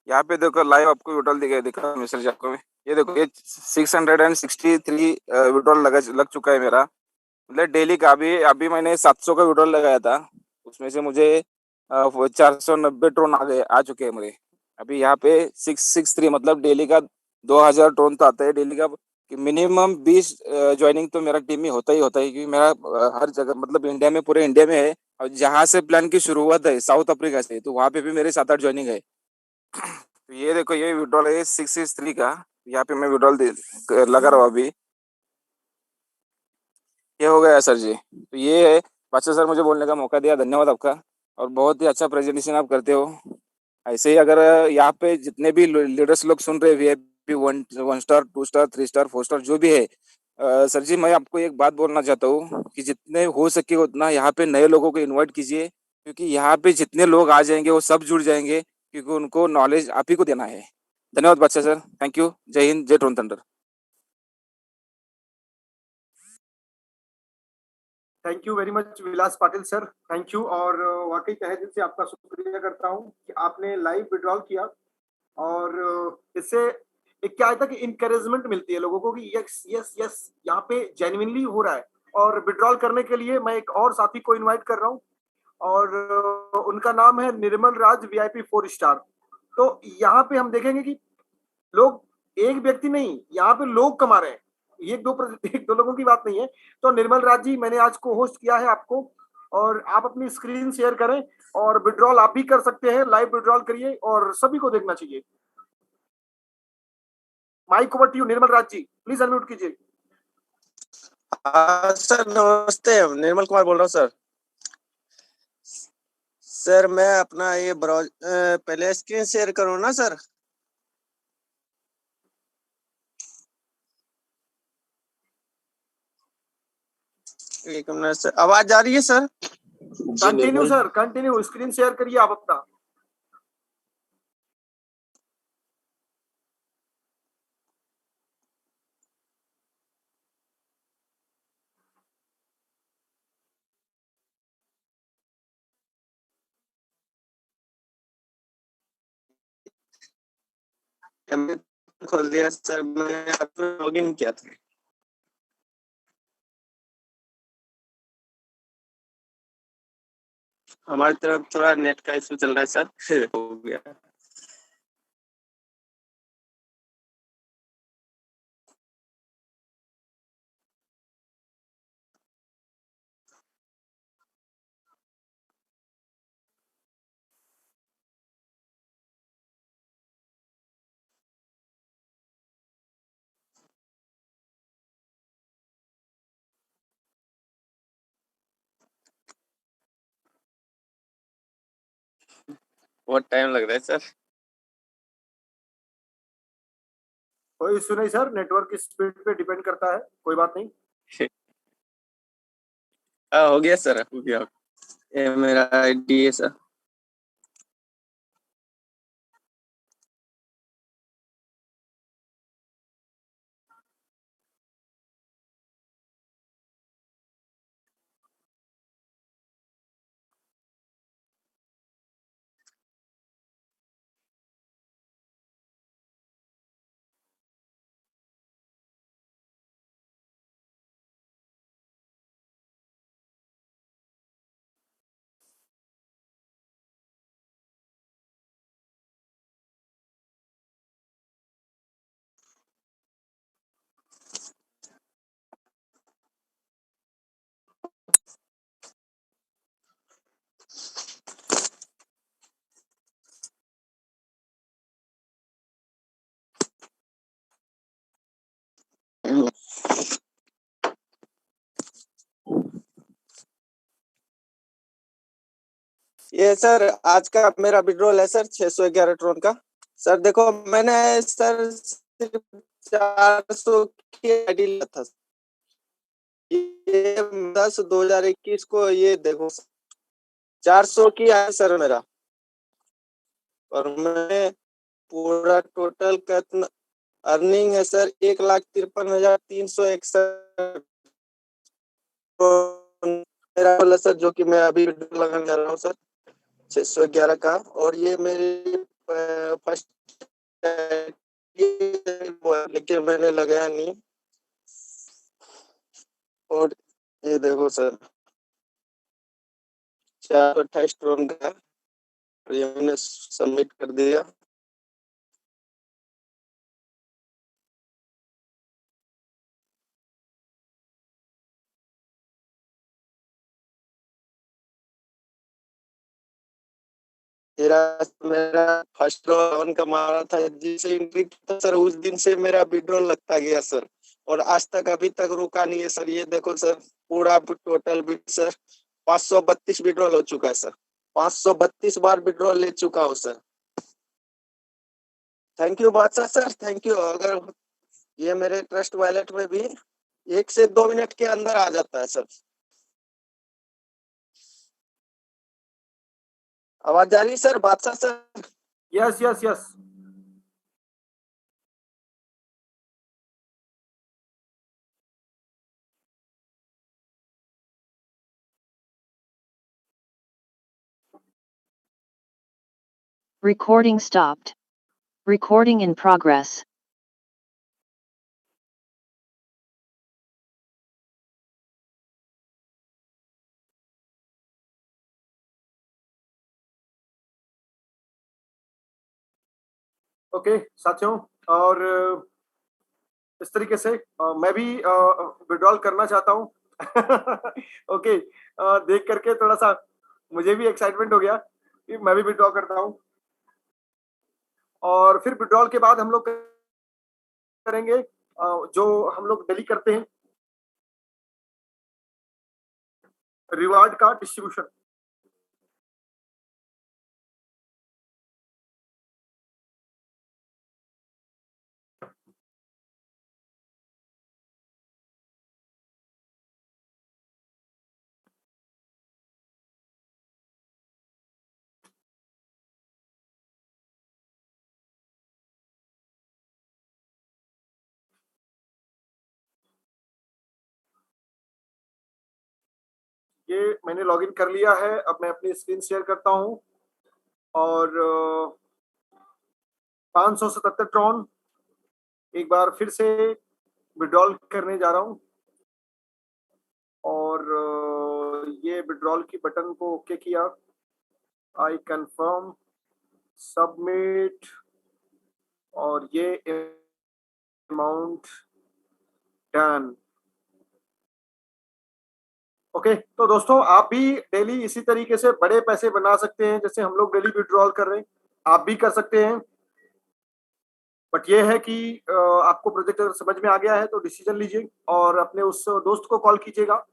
यहाँ पे देखो लाइव आपको विड्रॉल दिखा मैसेज आपको में। ये देखो ये 663 विड्रॉल लग चुका है मेरा। मतलब डेली का अभी अभी मैंने 700 का विड्रॉल लगाया था। उसमें से मुझे 490 ट्रोन आ चुके हैं मेरे। अभी यहाँ पे 663 मतलब डेली का 2,000 ट्रोन तो आता है डेली का। कि मिनिमम 20 ज्वाइनिंग तो मेरा टीम में होता ही क्योंकि मेरा हर जगह मतलब इंडिया में पूरे इंडिया में है। और जहाँ से प्लान की शुरुआत है साउथ अफ्रीका से, तो वहाँ पे भी मेरे 7-8 ज्वाइनिंग है। तो ये देखो ये विड्रॉल है 663 का। यहाँ पे मैं विड्रॉल लगा रहा हूँ अभी। ये हो गया सर जी। तो ये है बादशाह सर, मुझे बोलने का मौका दिया, धन्यवाद आपका। और बहुत ही अच्छा प्रेजेंटेशन आप करते हो। ऐसे ही अगर यहाँ पे जितने भी लीडर्स लोग सुन रहे हैं, VIP 1 star 2 star 3 star 4 star जो भी है, सर जी मैं आपको एक बात बोलना चाहता हूँ कि जितने हो सके उतना यहाँ पे नए लोगों को इन्वाइट कीजिए। क्योंकि यहाँ पे जितने लोग आ जाएंगे वो सब जुड़ जाएंगे, क्योंकि उनको नॉलेज आप ही को देना है। धन्यवाद बादशाह सर, थैंक यू। जय हिंद, जय Tron Thunder. Thank you very much Vilas Patil sir, thank you. और वाकई तहे दिल से आपका शुक्रिया करता हूँ कि आपने लाइव विड्रॉल किया। और इससे एक क्या होता है कि इंकरेजमेंट मिलती है लोगों को कि यस यस यस यहाँ पे जेन्युइनली हो रहा है। और विड्रॉल करने के लिए मैं एक और साथी को इनवाइट कर रहा हूँ। और उनका नाम है निर्मल राज VIP 4 स्टार। तो यहाँ पे हम देखेंगे कि लोग, एक व्यक्ति नहीं, यहाँ पे लोग कमा रहे हैं। ये एक दो लोगों की बात नहीं है। तो निर्मल राज जी, मैंने आज को होस्ट किया है आपको, और आप अपनी स्क्रीन शेयर करें और विड्रॉल आप भी कर सकते हैं। लाइव विड्रॉल करिए और सभी को देखना चाहिए। Mic over to you Nirmal Raj ji, please unmute कीजिए। सर नमस्ते, निर्मल कुमार बोल रहा हूँ सर। सर मैं अपना ये ब्राउज पहले स्क्रीन शेयर करूँ ना सर? एक मिनट सर, आवाज आ रही है sir? Continue sir, continue, screen share करिए आप अपना। खोल दिया सर, मैं लॉगिन किया था। हमारी तरफ थोड़ा नेट का इशू चल रहा है सर, हो गया। बहुत टाइम लग रहा है सर। कोई इशू नहीं सर, नेटवर्क की स्पीड पे डिपेंड करता है, कोई बात नहीं। हाँ हो गया सर, हो गया। ये मेरा आईडी है सर। ये सर आज का मेरा विड्रॉल है सर 611 ट्रोन का। सर देखो मैंने सर सिर्फ 400 की आईडी लिया था। ये 10/2021 को ये देखो 400 की है सर मेरा, और मैं पूरा टोटल कितना अर्निंग है सर 1,53,361 मेरा वाला सर, जो कि मैं अभी लगाने जा रहा हूँ सर 611 का। और ये मेरी फर्स्ट लेकिन मैंने लगाया नहीं। और ये देखो सर 428 ट्रोन का, और ये मैंने सबमिट कर दिया। मेरा फर्स्ट राउंड का मारा था जिसे एंट्री था सर, उस दिन से मेरा विड्रॉल लगता गया सर, और आज तक अभी तक रुका नहीं है सर। ये देखो सर पूरा टोटल बिट सर 532 विड्रॉल हो चुका है सर, 532 बार विड्रॉल ले चुका हूँ सर। थैंक यू बादशाह सर, थैंक यू। अगर ये मेरे ट्रस्ट वॉलेट में भी 1 से 2 मिनट के अंदर आ जाता है सर। आवाज जा रही है sir Badshah sir? Yes yes yes. Recording stopped. Recording in progress. Okay साथियों, और इस तरीके से मैं भी विड्रॉल करना चाहता हूँ। ओके, देख करके थोड़ा सा मुझे भी एक्साइटमेंट हो गया कि मैं भी विड्रॉ करता हूँ। और फिर विड्रॉल के बाद हम लोग करेंगे जो हम लोग डेली करते हैं, रिवार्ड का डिस्ट्रीब्यूशन। ये मैंने लॉगिन कर लिया है, अब मैं अपनी स्क्रीन शेयर करता हूं और 577 ट्रॉन एक बार फिर से विड्रॉल करने जा रहा हूं। और ये विड्रॉल की बटन को ओके किया, आई कंफर्म, सबमिट, और ये अमाउंट डन। ओके, तो दोस्तों आप भी डेली इसी तरीके से बड़े पैसे बना सकते हैं, जैसे हम लोग डेली विड्रॉल कर रहे हैं, आप भी कर सकते हैं। बट ये है कि आपको प्रोजेक्ट अगर समझ में आ गया है तो डिसीजन लीजिए और अपने उस दोस्त को कॉल कीजिएगा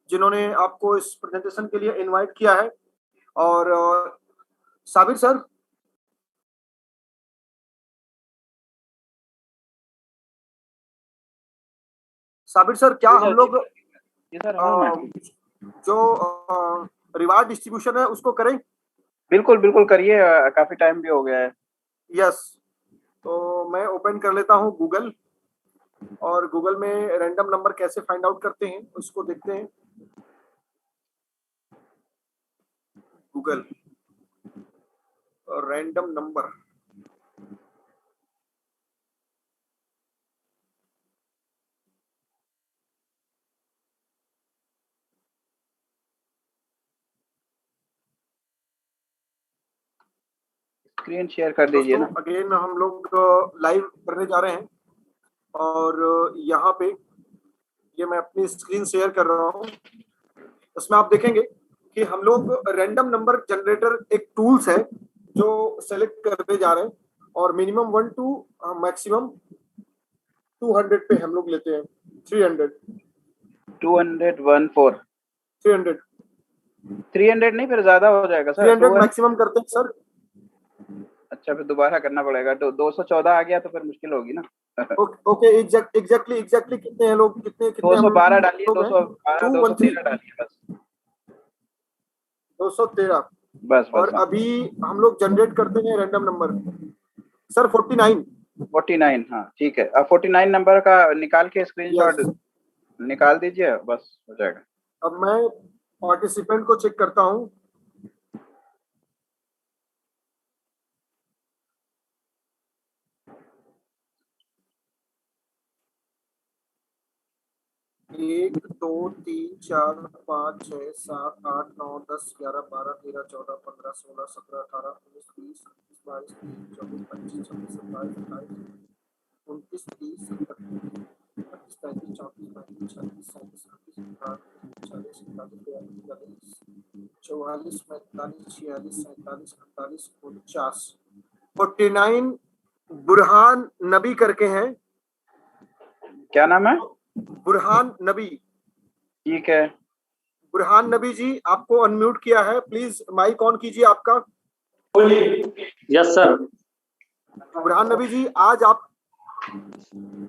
जिन्होंने आपको इस प्रेजेंटेशन के लिए इनवाइट किया है। और साबिर सर, साबिर सर, क्या हम लोग जी सर हूँ मैं। जो रिवार्ड डिस्ट्रीब्यूशन है उसको करें? बिल्कुल बिल्कुल करिए, काफी टाइम भी हो गया है। यस, तो मैं ओपन कर लेता हूँ गूगल, और गूगल में रैंडम नंबर कैसे फाइंड आउट करते हैं उसको देखते हैं। Google random number, screen share कर दीजिए ना। अगेन हम लोग लाइव करने जा रहे हैं, और यहाँ पे ये मैं अपनी स्क्रीन शेयर कर रहा हूँ। इसमें आप देखेंगे कि हम लोग रैंडम नंबर जनरेटर एक टूल्स है जो सेलेक्ट करते जा रहे हैं, और मिनिमम 1 to मैक्सिमम 200 पे हम लोग लेते हैं। 300 300 नहीं, फिर ज्यादा हो जाएगा सर। 300 मैक्सिमम करते हैं सर। अच्छा, फिर दोबारा करना पड़ेगा। तो 214 आ गया तो फिर मुश्किल होगी ना। ओके, एग्जैक्टली कितने हैं लोग? कितने 212 डालिए, 212 213 डालिए बस। 213 बस। और अभी हम लोग जनरेट करते हैं रैंडम नंबर सर 49। हाँ ठीक है। अब 49 नंबर का निकाल के स्क्रीनशॉट निकाल दीजिए, बस हो जाएगा। अब मैं पार्टिसिपेंट को चेक करता हूँ। एक 2 3 4 5 6 7 8 9 10 11 12 13 14 15 16 17 18 19 20 22 23 24 25 26 27 28 29 30 31 32 33 34 35 36 37 38 39 40 41 42 43 44 45 46 47 48 49 बुरहान नबी करके हैं। क्या नाम है? बुरहान नबी। ठीक है, बुरहान नबी जी, आपको अनम्यूट किया है, प्लीज माइक ऑन कीजिए आपका। Yes sir. बुरहान नबी जी, आज आप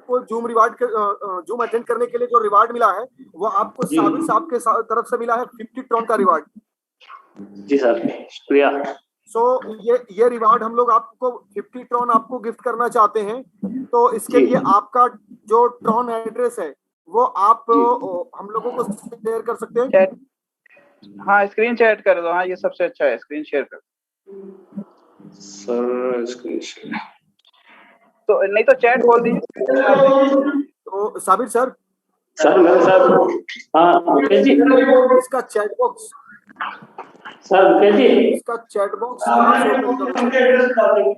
को जूम अटेंड करने के लिए जो रिवार्ड मिला है वो आपको साबिर साहब के तरफ से मिला है 50 ट्रॉन का रिवार्ड। जी सर, शुक्रिया। सो ये रिवार्ड हम लोग आपको 50 ट्रॉन आपको गिफ्ट करना चाहते हैं। तो इसके लिए आपका जो ट्रॉन एड्रेस है वो आप हम लोगों को शेयर कर सकते हैं। हाँ स्क्रीन चैट कर दो। हाँ ये सबसे अच्छा है, स्क्रीन शेयर कर सर। स्क्रीन शेयर तो नहीं तो चैट बोल दीजिए। तो साबिर सर मेरे साथ। हाँ मुकेश जी, इसका chat box sir Mukesh ji, इसका चैट बॉक्स कहाँ से ओपन करूं?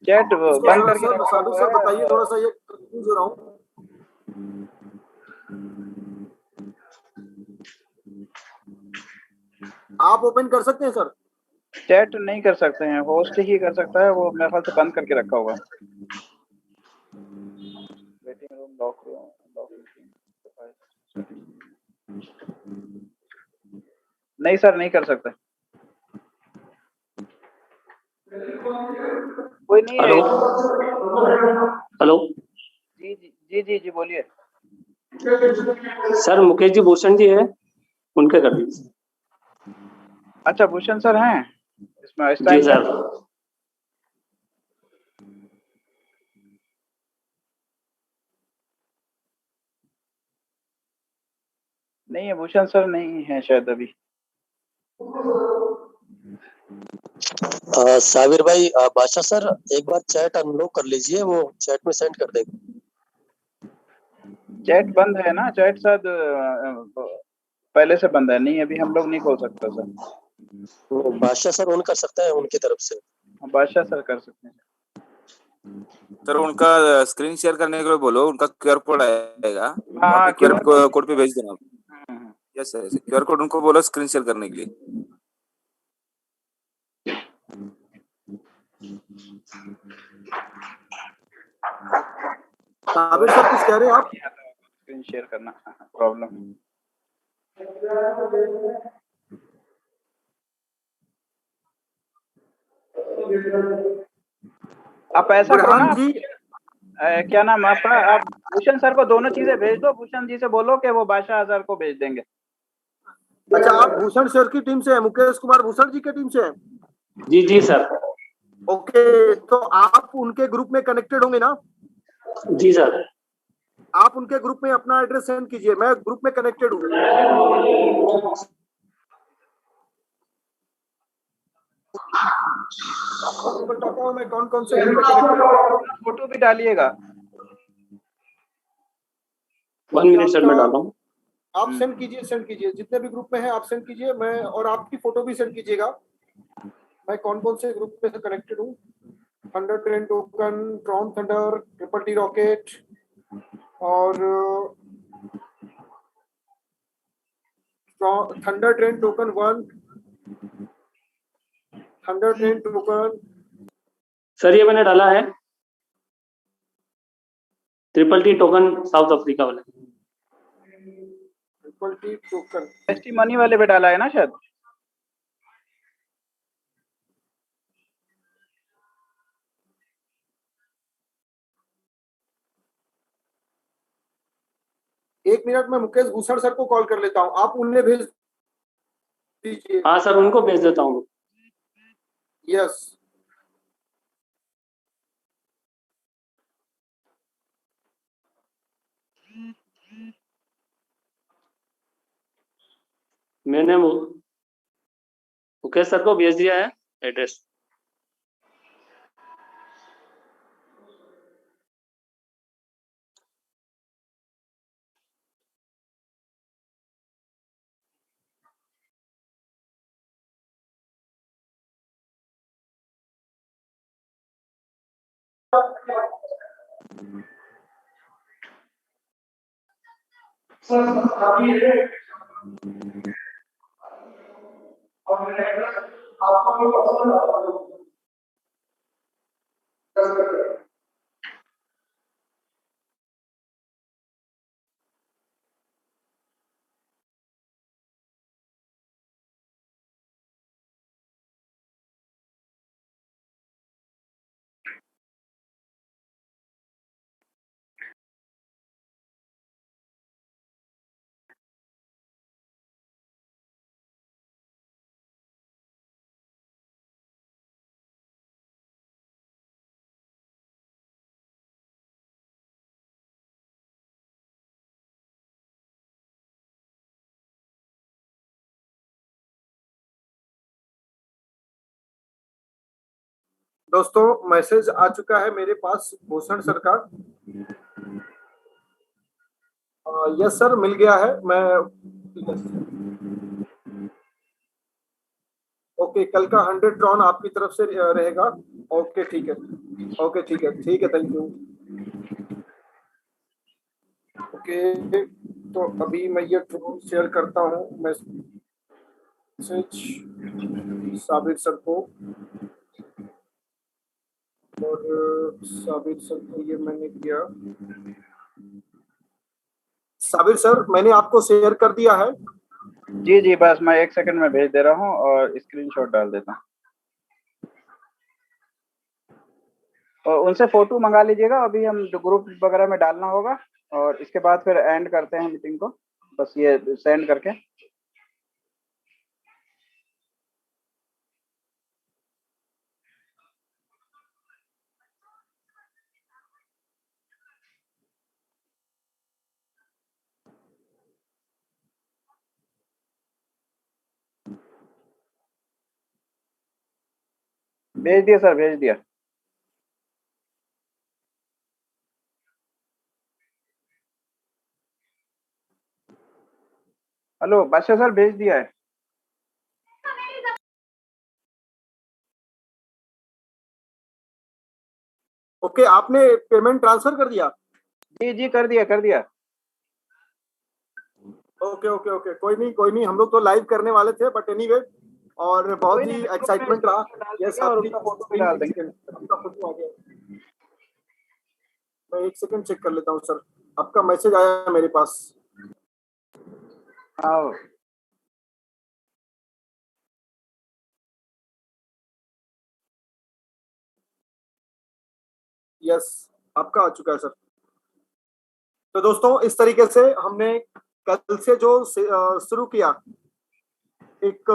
चैट बंद करके साबिर सर बताइए, थोड़ा सा ये कंफ्यूज हो रहा हूँ। आप ओपन कर सकते हैं सर? चैट नहीं कर सकते हैं, होस्ट ही कर सकता है। वो मेरे ख्याल से बंद करके रखा होगा। वेटिंग रूम, लॉक नहीं सर, नहीं कर सकते। कोई नहीं है। हेलो। जी बोलिए। सर मुकेश जी भूषण जी है, उनके कर दीजिए। अच्छा भूषण सर हैं इसमें? जी सर। नहीं है, भूषण सर नहीं है शायद अभी। साबिर भाई, बादशाह सर एक बार चैट अनलॉक कर लीजिए, वो चैट में सेंड कर देंगे। चैट बंद है ना? चैट शायद पहले से बंद है। नहीं अभी हम लोग नहीं खोल सकते सर। बादशाह सर ऑन कर सकते हैं उनकी तरफ से। बादशाह सर कर सकते हैं सर। उनका स्क्रीन शेयर करने के लिए बोलो, उनका क्यूआर कोड आएगा। हाँ क्यूआर कोड पे भेज देना। यस सर, क्यूआर कोड उनको बोलो स्क्रीन शेयर करने के लिए। साबिर सर कुछ कह रहे हैं आप? स्क्रीन शेयर करना प्रॉब्लम। आप ऐसा करो ना, बुरहान जी, क्या नाम है आपका, आप भूषण सर को दोनों चीजें भेज दो, भूषण जी से बोलो कि वो बादशाह सर को भेज देंगे। अच्छा आप भूषण सर की टीम से हैं, मुकेश कुमार भूषण जी की टीम से हैं? जी जी सर। ओके, तो आप उनके ग्रुप में कनेक्टेड होंगे ना? जी सर। आप उनके ग्रुप में अपना एड्रेस सेंड कीजिए, मैं ग्रुप में कनेक्टेड हूँ। आपको बताता हूँ मैं कौन कौन से ग्रुप में कनेक्टेड हूँ। फोटो भी डालिएगा। 1 मिनट सर, मैं डाल रहा हूँ। आप सेंड कीजिए जितने भी ग्रुप में हैं आप सेंड कीजिए, मैं और आपकी फोटो भी सेंड कीजिएगा। मैं कौन कौन से ग्रुप में से कनेक्टेड हूँ। Thunder train token, Tron thunder, triple T rocket और thunder train token 1, thunder train token. Sir ये मैंने डाला है, triple T token South Africa वाला। Triple T token ST money वाले पे डाला है ना शायद। एक मिनट में मुकेश भूषण सर को कॉल कर लेता हूँ, आप उन्हें भेज दीजिए। हाँ सर, उनको भेज देता हूँ। यस। मैंने मुकेश सर को भेज दिया है एड्रेस। दोस्तों मैसेज आ चुका है मेरे पास भूषण सर का। यस सर, मिल गया है। मैं ओके, कल का 100 ट्रॉन आपकी तरफ से रहेगा। ओके ठीक है, ओके ठीक है, ठीक है, थैंक यू। ओके, तो अभी मैं ये ट्रॉन शेयर करता हूँ मैसेज साबिर सर को, और साबिर सर को ये मैंने किया। साबिर सर मैंने आपको शेयर कर दिया है। जी जी, बस मैं 1 सेकंड में भेज दे रहा हूँ और स्क्रीनशॉट डाल देता हूँ। और उनसे फोटो मंगा लीजिएगा, अभी हम जो ग्रुप वगैरह में डालना होगा, और इसके बाद फिर एंड करते हैं मीटिंग को, बस ये सेंड करके। भेज दिया सर, भेज दिया। हेलो बादशाह सर, भेज दिया है। ओके, आपने पेमेंट ट्रांसफर कर दिया? जी जी, कर दिया कर दिया। ओके ओके ओके, कोई नहीं, हम लोग तो लाइव करने वाले थे, बट एनीवे, और बहुत ही एक्साइटमेंट रहा। यस, और आपकी उसका फोटो भी डाल देंगे। आपका फोटो आ गया। मैं 1 सेकंड चेक कर लेता हूँ सर, आपका मैसेज आया मेरे पास। हाँ यस, आपका आ चुका है सर। तो दोस्तों इस तरीके से हमने कल से जो शुरू किया एक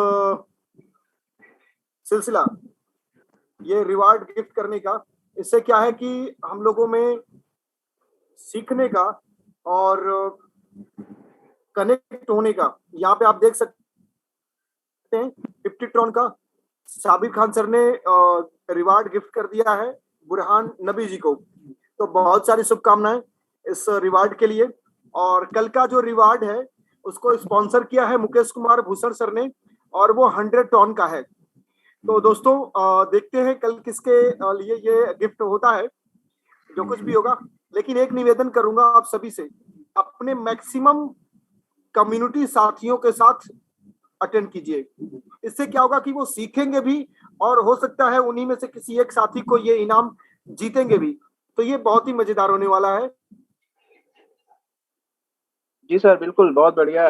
सिलसिला, ये रिवार्ड गिफ्ट करने का, इससे क्या है कि हम लोगों में सीखने का और कनेक्ट होने का, यहाँ पे आप देख सकते हैं 50 ट्रॉन का साबिर खान सर ने रिवार्ड गिफ्ट कर दिया है बुरहान नबी जी को। तो बहुत सारी शुभकामनाएं इस रिवार्ड के लिए। और कल का जो रिवार्ड है उसको स्पॉन्सर किया है मुकेश कुमार भूषण सर ने, और वो 100 टन का है। तो दोस्तों देखते हैं कल किसके लिए ये गिफ्ट होता है, जो कुछ भी होगा। लेकिन एक निवेदन करूंगा आप सभी से, अपने मैक्सिमम कम्युनिटी साथियों के साथ अटेंड कीजिए। इससे क्या होगा कि वो सीखेंगे भी, और हो सकता है उन्हीं में से किसी एक साथी को ये इनाम जीतेंगे भी। तो ये बहुत ही मजेदार होने वाला है। जी सर, बिल्कुल, बहुत बढ़िया।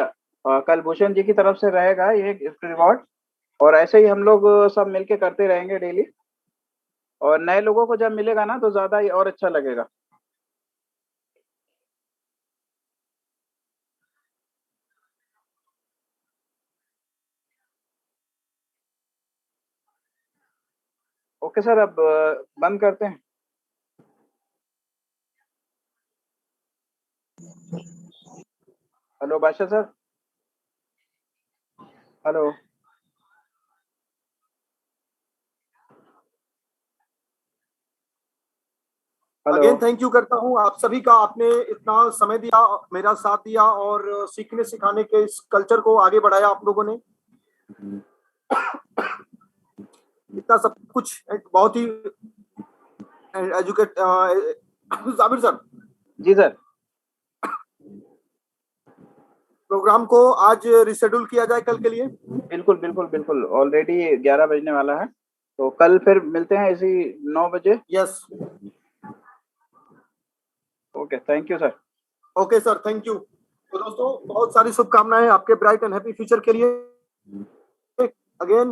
कल भूषण जी की तरफ से रहेगा ये गिफ्ट रिवॉर्ड, और ऐसे ही हम लोग सब मिलके करते रहेंगे डेली। और नए लोगों को जब मिलेगा ना तो ज्यादा ही और अच्छा लगेगा। ओके सर, अब बंद करते हैं। हेलो बादशाह sir, hello. Again thank you करता हूं आप सभी का, आपने इतना समय दिया, मेरा साथ दिया और सीखने सिखाने के इस कल्चर को आगे बढ़ाया आप लोगों ने। इतना सब कुछ एक बहुत ही एजुकेट साबिर सर। जी सर। प्रोग्राम को आज रिशेड्यूल किया जाए कल के लिए। बिल्कुल बिल्कुल बिल्कुल, ऑलरेडी 11 बजने वाला है, तो कल फिर मिलते हैं इसी 9 बजे। Yes, okay, thank you sir. Okay sir, thank you. तो दोस्तों बहुत सारी शुभकामनाएं आपके ब्राइट एंड हैप्पी फ्यूचर के लिए। अगेन